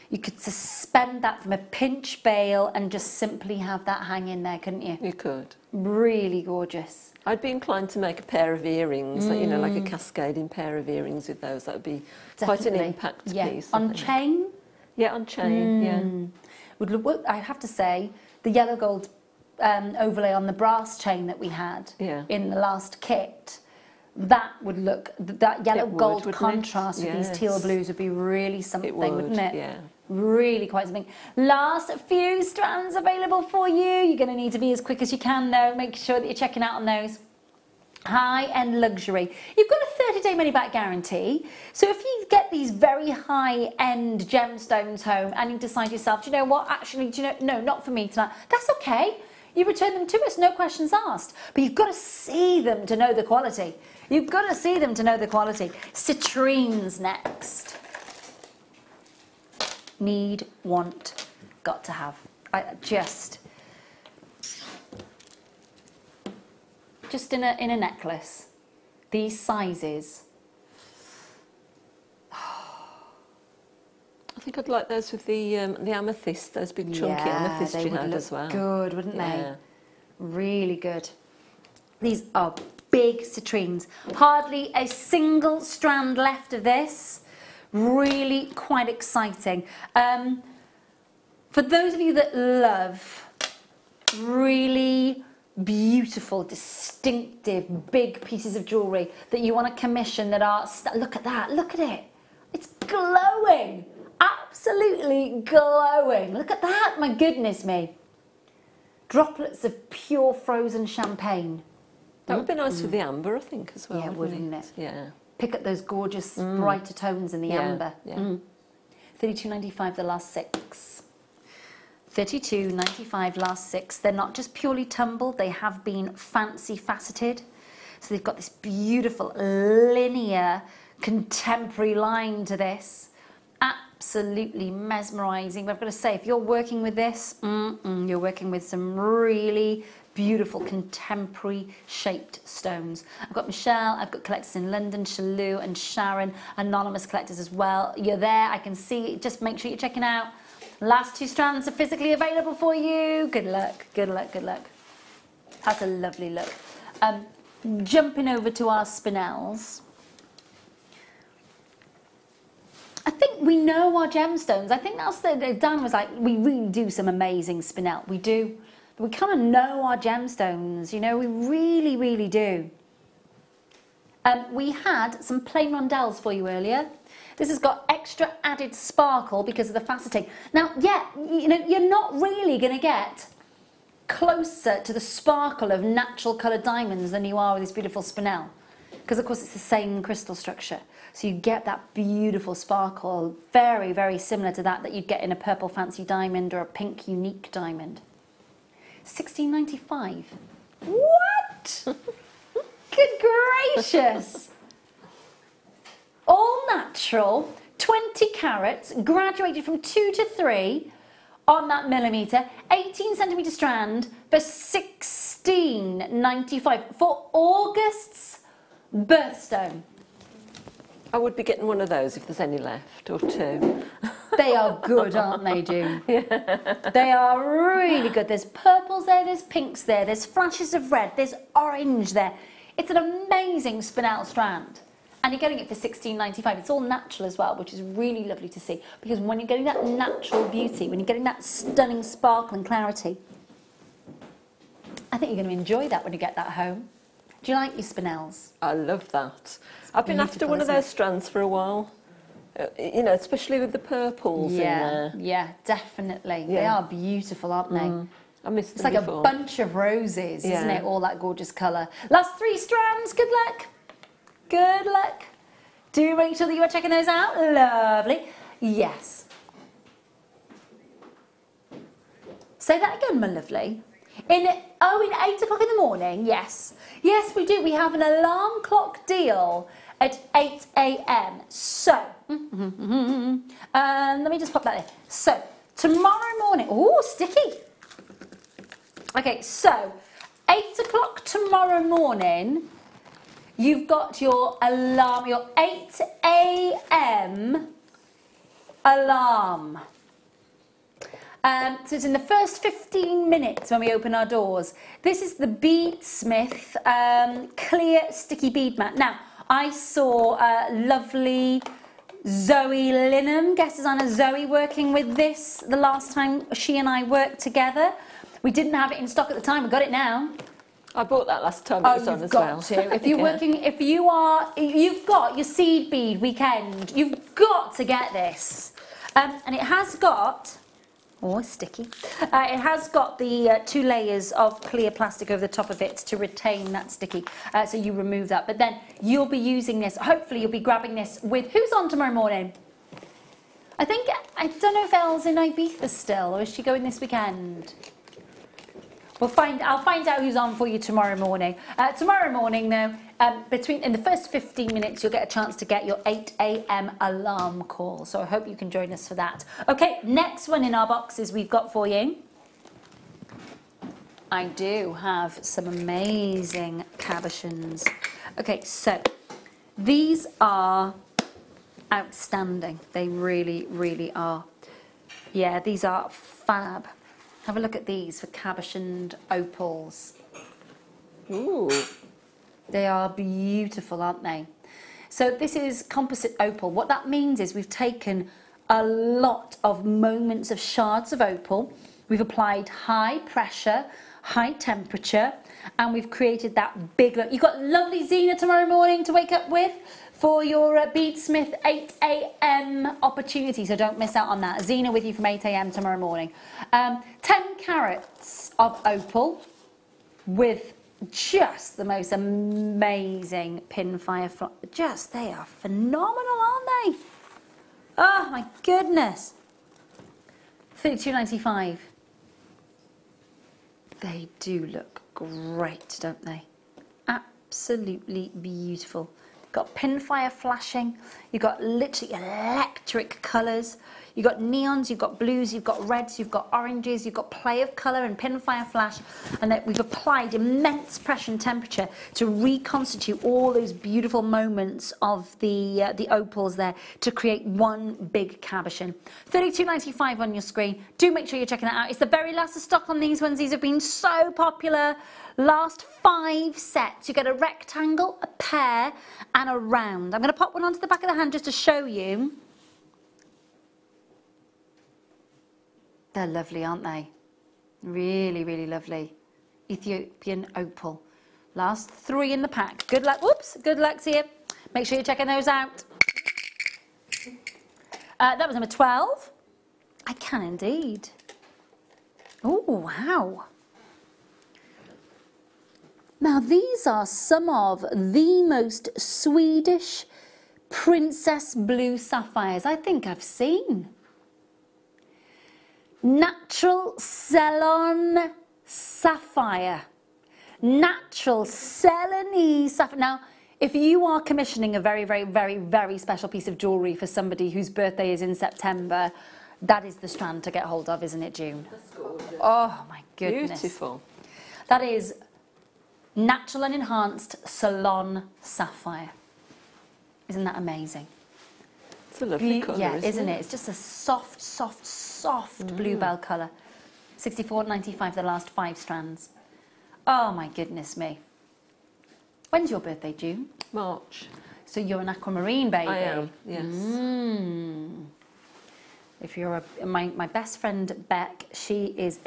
You could suspend that from a pinch bail and just simply have that hang in there, couldn't you? You could. Really gorgeous. I'd be inclined to make a pair of earrings, you know, like a cascading pair of earrings with those. That would be quite an impact piece. On chain? Yeah, on chain, yeah. Would look, I have to say, the yellow gold overlay on the brass chain that we had in the last kit, that would look, that yellow gold contrast with these teal blues would be really something, wouldn't it? Yeah. Really quite something. Last few strands available for you. You're going to need to be as quick as you can though. Make sure that you're checking out on those. High-end luxury. You've got a 30-day money-back guarantee. So if you get these very high-end gemstones home and you decide yourself, do you know what, actually, do you know, no, not for me tonight, that's okay. You return them to us, no questions asked. But you've got to see them to know the quality. You've got to see them to know the quality. Citrines next. Need, want, got to have. Just in a necklace, these sizes. I think I'd like those with the amethyst, those big chunky amethyst you had as well. Good, wouldn't they? Really good. These are big citrines. Hardly a single strand left of this. Really quite exciting. For those of you that love really beautiful, distinctive, big pieces of jewellery that you want to commission that are... Look at that, look at it. It's glowing. Absolutely glowing. Look at that, my goodness me. Droplets of pure frozen champagne. That would be nice with the amber, I think, as well. Yeah, wouldn't it? Yeah. Pick up those gorgeous brighter tones in the amber. Yeah. $32.95, the last 6. 32.95 last 6. They're not just purely tumbled, they have been fancy faceted. So they've got this beautiful linear contemporary line to this. Absolutely mesmerising. But I've got to say, if you're working with this, you're working with some really beautiful contemporary shaped stones. I've got Michelle, I've got collectors in London, Shalou and Sharon, anonymous collectors as well. You're there, I can see. Just make sure you're checking out. Last 2 strands are physically available for you. Good luck, good luck, good luck. That's a lovely look. Jumping over to our spinels. I think we know our gemstones. I think that's Dan was like, we really do some amazing spinel. We do. We kind of know our gemstones, you know, we really, really do. We had some plain rondelles for you earlier. This has got extra added sparkle because of the faceting. Now, yeah, you know, you're not really going to get closer to the sparkle of natural coloured diamonds than you are with this beautiful spinel. Because, of course, it's the same crystal structure. So you get that beautiful sparkle, very, very similar to that you'd get in a purple fancy diamond or a pink unique diamond. $16.95. What? Good gracious. All natural, 20 carats, graduated from 2 to 3 on that millimetre, 18 centimetre strand for $16.95 for August's birthstone. I would be getting one of those if there's any left, or 2. They are good, aren't they, June? Yeah. They are really good. There's purples there, there's pinks there, there's flashes of red, there's orange there. It's an amazing spinel strand. And you're getting it for $16.95. It's all natural as well, which is really lovely to see. Because when you're getting that natural beauty, when you're getting that stunning sparkle and clarity, I think you're going to enjoy that when you get that home. Do you like your spinels? I love that. I've been after one of those strands for a while. You know, especially with the purples in there. Yeah, definitely. Yeah. They are beautiful, aren't they? I missed them before. It's like a bunch of roses, isn't it? All that gorgeous colour. Last 3 strands, good luck. Good luck. Do make sure that you are checking those out. Lovely. Yes. Say that again, my lovely. In 8 o'clock in the morning, yes. Yes, we do. We have an alarm clock deal at 8 a.m. So, let me just pop that in. So, tomorrow morning, oh, sticky. Okay, so 8 o'clock tomorrow morning, you've got your alarm, your 8 a.m. alarm. So it's in the first 15 minutes when we open our doors. This is the Beadsmith clear sticky bead mat. Now, I saw lovely Zoe Linham, guest designer Zoe, working with this the last time she and I worked together. We didn't have it in stock at the time, we got it now. I bought that last time it was on as well. You've got to. If you're working, you've got your seed bead weekend, you've got to get this. And it has got, oh, it's sticky. It has got the 2 layers of clear plastic over the top of it to retain that sticky. So you remove that. But then you'll be using this, hopefully you'll be grabbing this with, who's on tomorrow morning? I don't know if Elle's in Ibiza still, or is she going this weekend? I'll find out who's on for you tomorrow morning. Tomorrow morning, though, in the first 15 minutes, you'll get a chance to get your 8 a.m. alarm call. So I hope you can join us for that. Okay, next one in our boxes we've got for you. I do have some amazing cabochons. Okay, so these are outstanding. They really, really are. Yeah, these are fab. Have a look at these for cabochoned opals. Ooh. They are beautiful, aren't they? So this is composite opal. What that means is we've taken a lot of moments of shards of opal. We've applied high pressure, high temperature, and we've created that big look. You've got lovely Zena tomorrow morning to wake up with for your Beadsmith 8 a.m. opportunity, so don't miss out on that. Zena with you from 8 a.m. tomorrow morning. 10 carats of opal with just the most amazing pinfire. They are phenomenal, aren't they? Oh my goodness. $32.95. They do look great, don't they? Absolutely beautiful. Got pinfire flashing, you've got literally electric colours, you've got neons, you've got blues, you've got reds, you've got oranges, you've got play of colour and pinfire flash, and that we've applied immense pressure and temperature to reconstitute all those beautiful moments of the opals there to create one big cabochon. $32.95 on your screen. Do make sure you're checking that out. It's the very last of stock on these ones. These have been so popular. Last 5 sets. You get a rectangle, a pear and a round. I'm going to pop one onto the back of the hand just to show you. They're lovely, aren't they? Really, really lovely. Ethiopian opal. Last 3 in the pack. Good luck. Whoops. Good luck to you. Make sure you're checking those out. That was number 12. I can indeed. Oh, wow. Now, these are some of the most Swedish princess blue sapphires I think I've seen. Natural Ceylon sapphire. Natural Ceylonese sapphire. Now, if you are commissioning a very, very, very, very special piece of jewellery for somebody whose birthday is in September, that is the strand to get hold of, isn't it, June? That's gorgeous. Oh, my goodness. Beautiful. That is natural and enhanced Ceylon sapphire. Isn't that amazing? It's a lovely colour, yeah, isn't it? It's just a soft, soft, soft bluebell colour. $64.95 the last 5 strands. Oh my goodness me. When's your birthday, June? March. So you're an aquamarine baby. I am, yes. If you're my best friend Beck, she is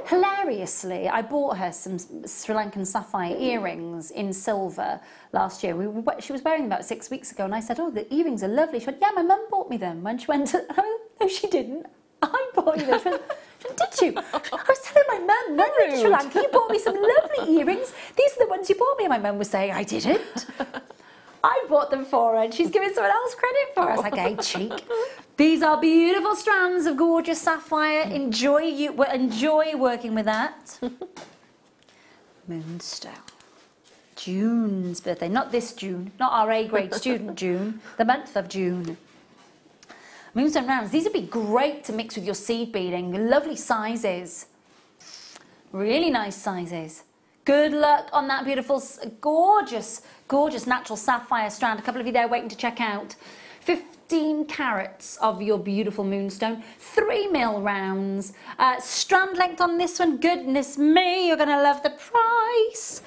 hilariously, I bought her some Sri Lankan sapphire earrings in silver last year. She was wearing them about 6 weeks ago, and I said, "Oh, the earrings are lovely." She went, "Yeah, my mum bought me them." When she went, "Oh, no, she didn't. I bought you them." She went, "Did you?" I was telling my mum, "When we were in Sri Lanka, you bought me some lovely earrings. These are the ones you bought me." And my mum was saying, "I didn't. I bought them for her," and she's giving someone else credit for it. I was like, "Hey, cheek." These are beautiful strands of gorgeous sapphire. Enjoy working with that. Moonstone. June's birthday. Not this June. Not our A-grade student June. The month of June. Moonstone rounds. These would be great to mix with your seed beading. Lovely sizes. Really nice sizes. Good luck on that beautiful, gorgeous, gorgeous natural sapphire strand. A couple of you there waiting to check out. 15 carats of your beautiful moonstone, 3mm rounds. Strand length on this one, goodness me, you're going to love the price.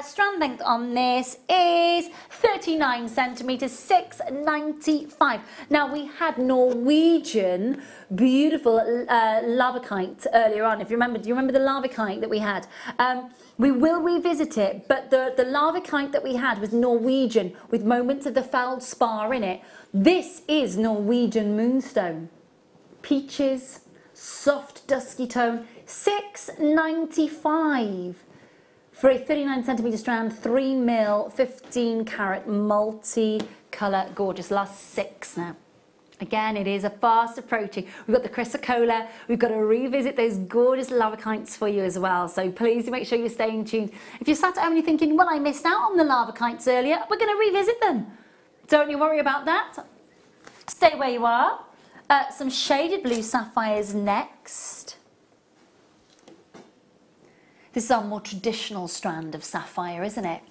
Strand length on this is 39 centimetres, $6.95. Now, we had Norwegian beautiful lavakite earlier on. If you remember, do you remember the lavakite that we had? We will revisit it, but the lavakite that we had was Norwegian with moments of the feldspar in it. This is Norwegian moonstone. Peaches, soft dusky tone, $6.95 for a 39 centimetre strand, 3mm, 15 carat, multi-colour, gorgeous. Last 6 now. Again, it is a fast approaching. We've got the chrysocolla. We've got to revisit those gorgeous lavakites for you as well. So please do make sure you stay in tune. If you're sat at home and you're thinking, well, I missed out on the lavakites earlier, we're going to revisit them. Don't you worry about that. Stay where you are. Some shaded blue sapphires next. This is our more traditional strand of sapphire, isn't it?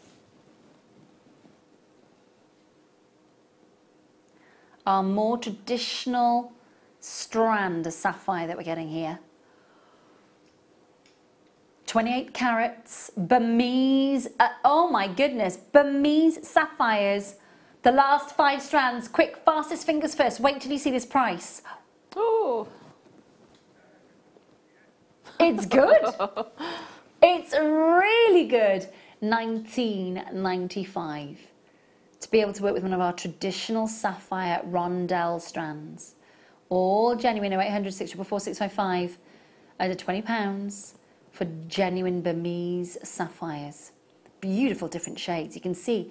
Our more traditional strand of sapphire that we're getting here. 28 carats, Burmese, oh my goodness, Burmese sapphires. The last 5 strands, quick, fastest fingers first. Wait till you see this price. Oh. It's good. It's really good. $19.95. To be able to work with one of our traditional sapphire rondelle strands. All genuine, 0800 644 655, under £20 for genuine Burmese sapphires. Beautiful different shades. You can see,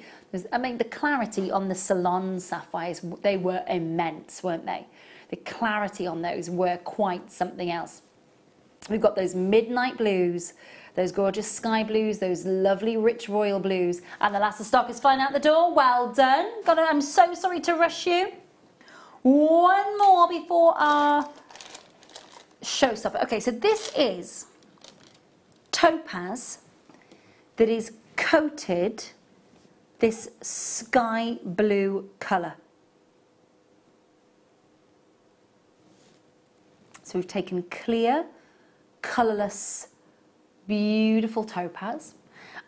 I mean, the clarity on the Ceylon sapphires, they were immense, weren't they? The clarity on those were quite something else. We've got those midnight blues, those gorgeous sky blues, those lovely rich royal blues, and the last of stock is flying out the door. Well done. I'm so sorry to rush you. One more before our showstopper. Okay, so this is topaz that is coated this sky blue colour. So we've taken clear, colourless, beautiful topaz,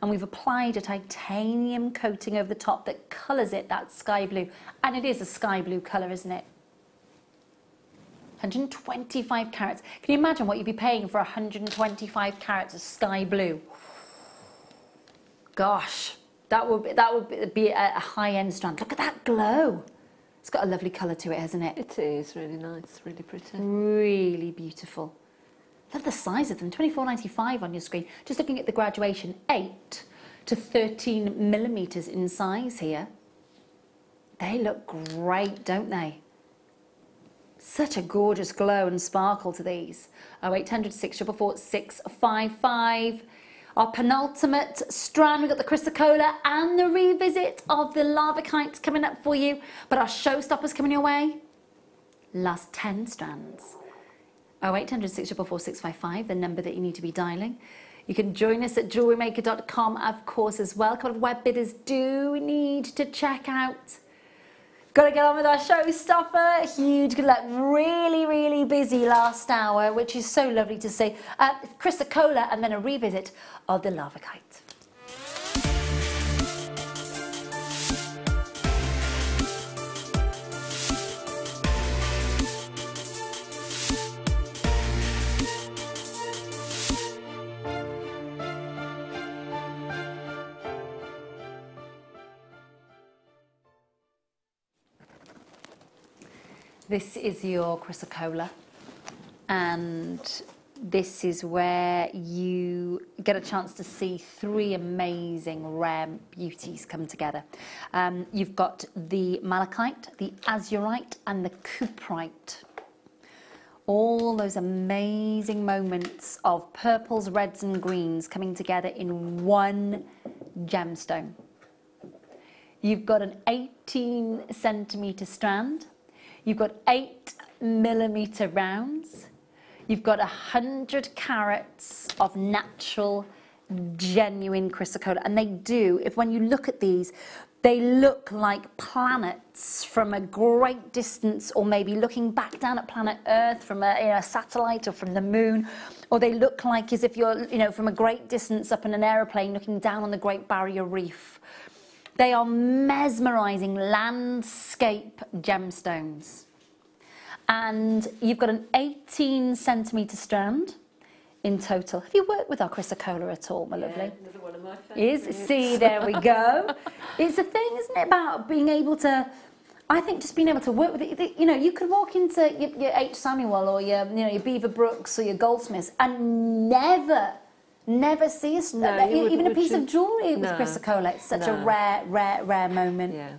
and we've applied a titanium coating over the top that colours it that sky blue. And it is a sky blue colour, isn't it? 125 carats. Can you imagine what you'd be paying for 125 carats of sky blue? Gosh, that would be a high-end strand. Look at that glow. It's got a lovely colour to it, hasn't it? It is really nice, really pretty. Really beautiful. Love the size of them, £24.95 on your screen. Just looking at the graduation, 8 to 13 millimetres in size here. They look great, don't they? Such a gorgeous glow and sparkle to these. 0800 644 655. Our penultimate strand, we've got the chrysocolla and the revisit of the lava kite coming up for you. But our showstopper's coming your way. Last 10 strands. 0800 644 655, the number that you need to be dialing. You can join us at JewelleryMaker.com, of course, as well. A couple of web bidders do need to check out. Got to get on with our showstopper. Huge good luck. Really, really busy last hour, which is so lovely to see. Chrysocolla and then a revisit of the lava kite. This is your chrysocolla, and this is where you get a chance to see 3 amazing rare beauties come together. You've got the malachite, the azurite and the cuprite. All those amazing moments of purples, reds and greens coming together in one gemstone. You've got an 18 centimetre strand. You've got 8 millimetre rounds. You've got 100 carats of natural, genuine chrysocolla. And they do, when you look at these, they look like planets from a great distance, or maybe looking back down at planet Earth from a satellite or from the moon. Or they look like as if you're, from a great distance up in an aeroplane looking down on the Great Barrier Reef. They are mesmerising landscape gemstones. And you've got an 18 centimetre strand in total. Have you worked with our chrysocolla at all, my lovely? Another one of my favourites. See, there we go. It's a thing, isn't it, about being able to, I think just being able to work with it. You could walk into your H. Samuel or your Beaver Brooks or your Goldsmiths and never see even a piece of jewellery with chrysocolla. It's such a rare moment. Yeah.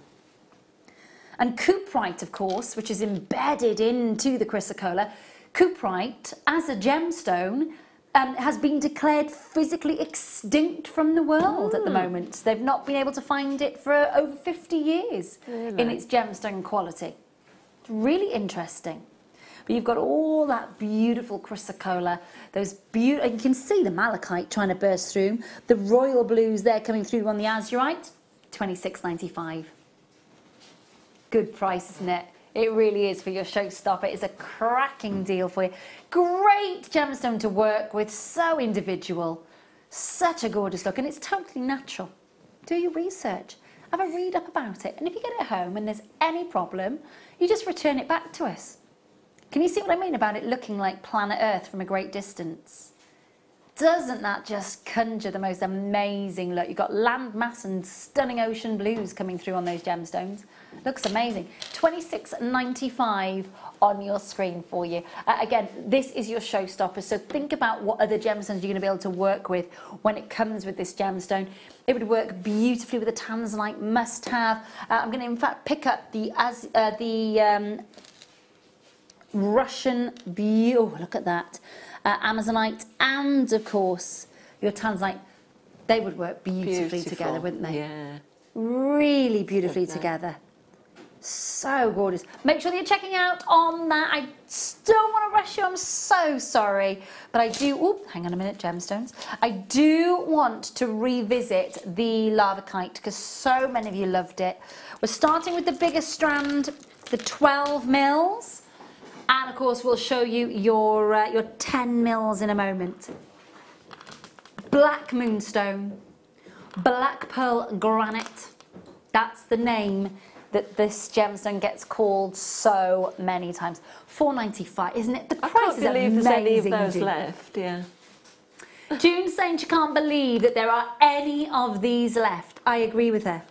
And cuprite, of course, which is embedded into the chrysocolla. Cuprite, as a gemstone, has been declared physically extinct from the world at the moment. They've not been able to find it for over 50 years in its gemstone quality. Really interesting. But you've got all that beautiful chrysocolla, you can see the malachite trying to burst through. The royal blues there coming through on the azurite, £26.95. Good price, isn't it? It really is for your showstopper. It's a cracking deal for you. Great gemstone to work with, so individual. Such a gorgeous look, and it's totally natural. Do your research. Have a read up about it. And if you get it home and there's any problem, you just return it back to us. Can you see what I mean about it looking like planet Earth from a great distance? Doesn't that just conjure the most amazing look? You've got land mass and stunning ocean blues coming through on those gemstones. Looks amazing. £26.95 on your screen for you. Again, this is your showstopper, so think about what other gemstones you're going to be able to work with when it comes with this gemstone. It would work beautifully with a tanzanite must-have. I'm going to, in fact, pick up the Russian, oh, look at that. Amazonite, and of course your tanzanite, they would work beautifully together, wouldn't they? Yeah. Really beautifully together. So gorgeous. Make sure that you're checking out on that. I don't want to rush you, I'm so sorry. But I do, oop, hang on a minute, gemstones. I do want to revisit the lava kite because so many of you loved it. We're starting with the biggest strand, the 12 mils. And of course, we'll show you your 10 mils in a moment. Black moonstone, black pearl granite. That's the name that this gemstone gets called so many times. £4.95, isn't it? The price is amazing. I can't believe there's any of those left, yeah. June's saying she can't believe that there are any of these left. I agree with her.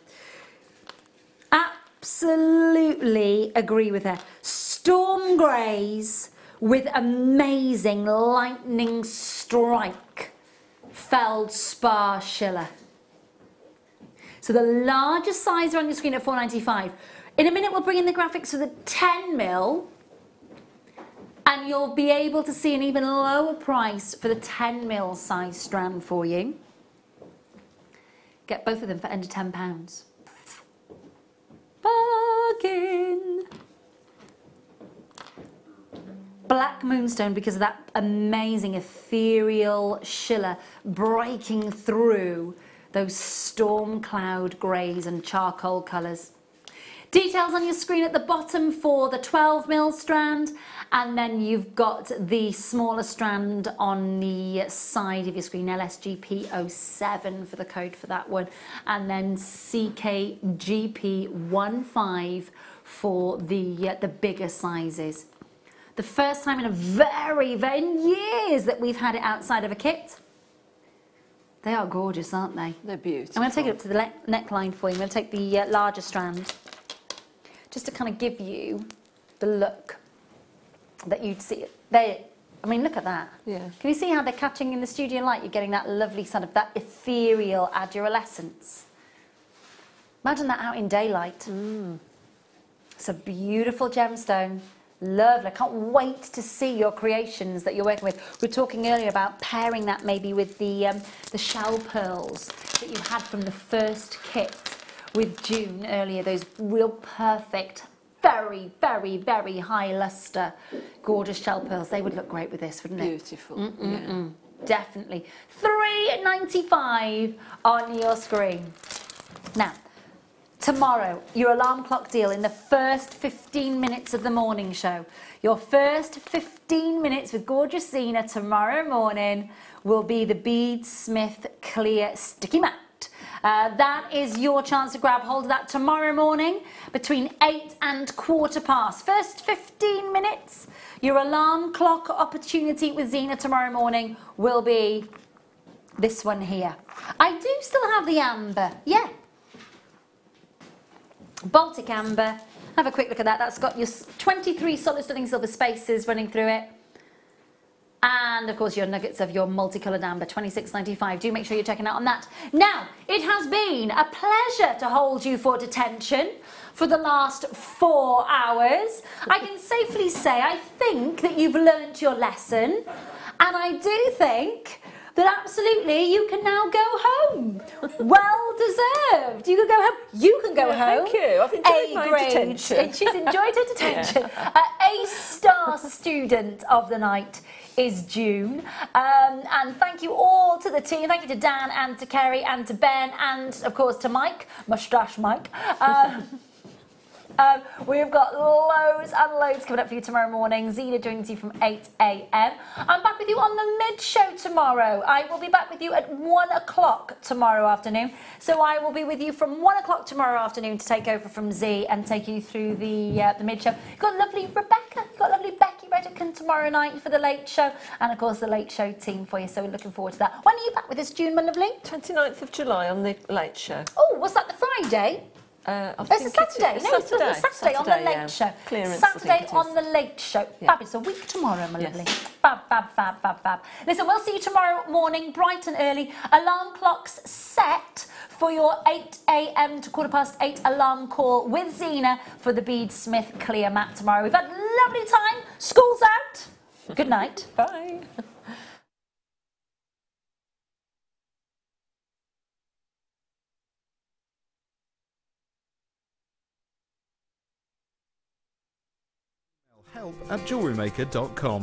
Absolutely agree with her. Storm greys with amazing lightning strike feldspar schiller. So the largest size are on your screen at £4.95. In a minute we'll bring in the graphics for the 10 mil and you'll be able to see an even lower price for the 10 mil size strand for you. Get both of them for under £10. Bargain! Black moonstone because of that amazing ethereal schiller breaking through those storm cloud greys and charcoal colours. Details on your screen at the bottom for the 12 mil strand, and then you've got the smaller strand on the side of your screen, LSGP07 for the code for that one, and then CKGP15 for the bigger sizes. The first time in in years that we've had it outside of a kit. They are gorgeous, aren't they? They're beautiful. I'm going to take it up to the neckline for you. I'm going to take the larger strand, just to kind of give you the look that you'd see. I mean, look at that. Yeah. Can you see how they're catching in the studio light? You're getting that lovely sort of that ethereal adolescence. Imagine that out in daylight. It's a beautiful gemstone. Lovely. I can't wait to see your creations that you're working with. We were talking earlier about pairing that maybe with the shell pearls that you had from the first kit with June earlier. Those real perfect, very, very, very high luster, gorgeous shell pearls. They would look great with this, wouldn't they? Beautiful. Yeah. Definitely. £3.95 on your screen. Now, tomorrow, your alarm clock deal in the first 15 minutes of the morning show. Your first 15 minutes with gorgeous Zena tomorrow morning will be the Beadsmith Clear Sticky Mat. That is your chance to grab hold of that tomorrow morning between 8 and 15:15. First 15 minutes, your alarm clock opportunity with Zena tomorrow morning will be this one here. I do still have the amber, yeah. Baltic amber, have a quick look at that. That's got your 23 solid sterling silver spaces running through it. And of course your nuggets of your multicoloured amber, £26.95. Do make sure you're checking out on that. Now, it has been a pleasure to hold you for detention for the last 4 hours. I can safely say I think that you've learnt your lesson, and I do think that absolutely you can now go home. Well deserved. You can go home. You can go home. Thank you. I've enjoyed my detention. She's enjoyed her detention. A-star student of the night is June. And thank you all to the team. Thank you to Dan and to Kerry and to Ben and of course to Mike, Mustache Mike. We've got loads and loads coming up for you tomorrow morning. Zena joins you from 8 a.m. I'm back with you on the mid-show tomorrow. I will be back with you at 1 o'clock tomorrow afternoon. So I will be with you from 1 o'clock tomorrow afternoon to take over from Z and take you through the mid-show. You've got lovely Rebecca, you've got lovely Becky Redican tomorrow night for the late show. And of course the late show team for you. So we're looking forward to that. When are you back with us, June, my lovely? 29th of July on the late show. Oh, was that the Friday? It's a Saturday. It's Saturday on the late show. Clearance, Saturday on the late show. Yeah. Fab. It's a week tomorrow, my lovely. Fab, fab, fab, fab, fab. Listen, we'll see you tomorrow morning, bright and early. Alarm clocks set for your 8 a.m. to 8:15 alarm call with Zena for the Beadsmith Clear Mat tomorrow. We've had a lovely time. School's out. Good night. Bye. help@jewellerymaker.com.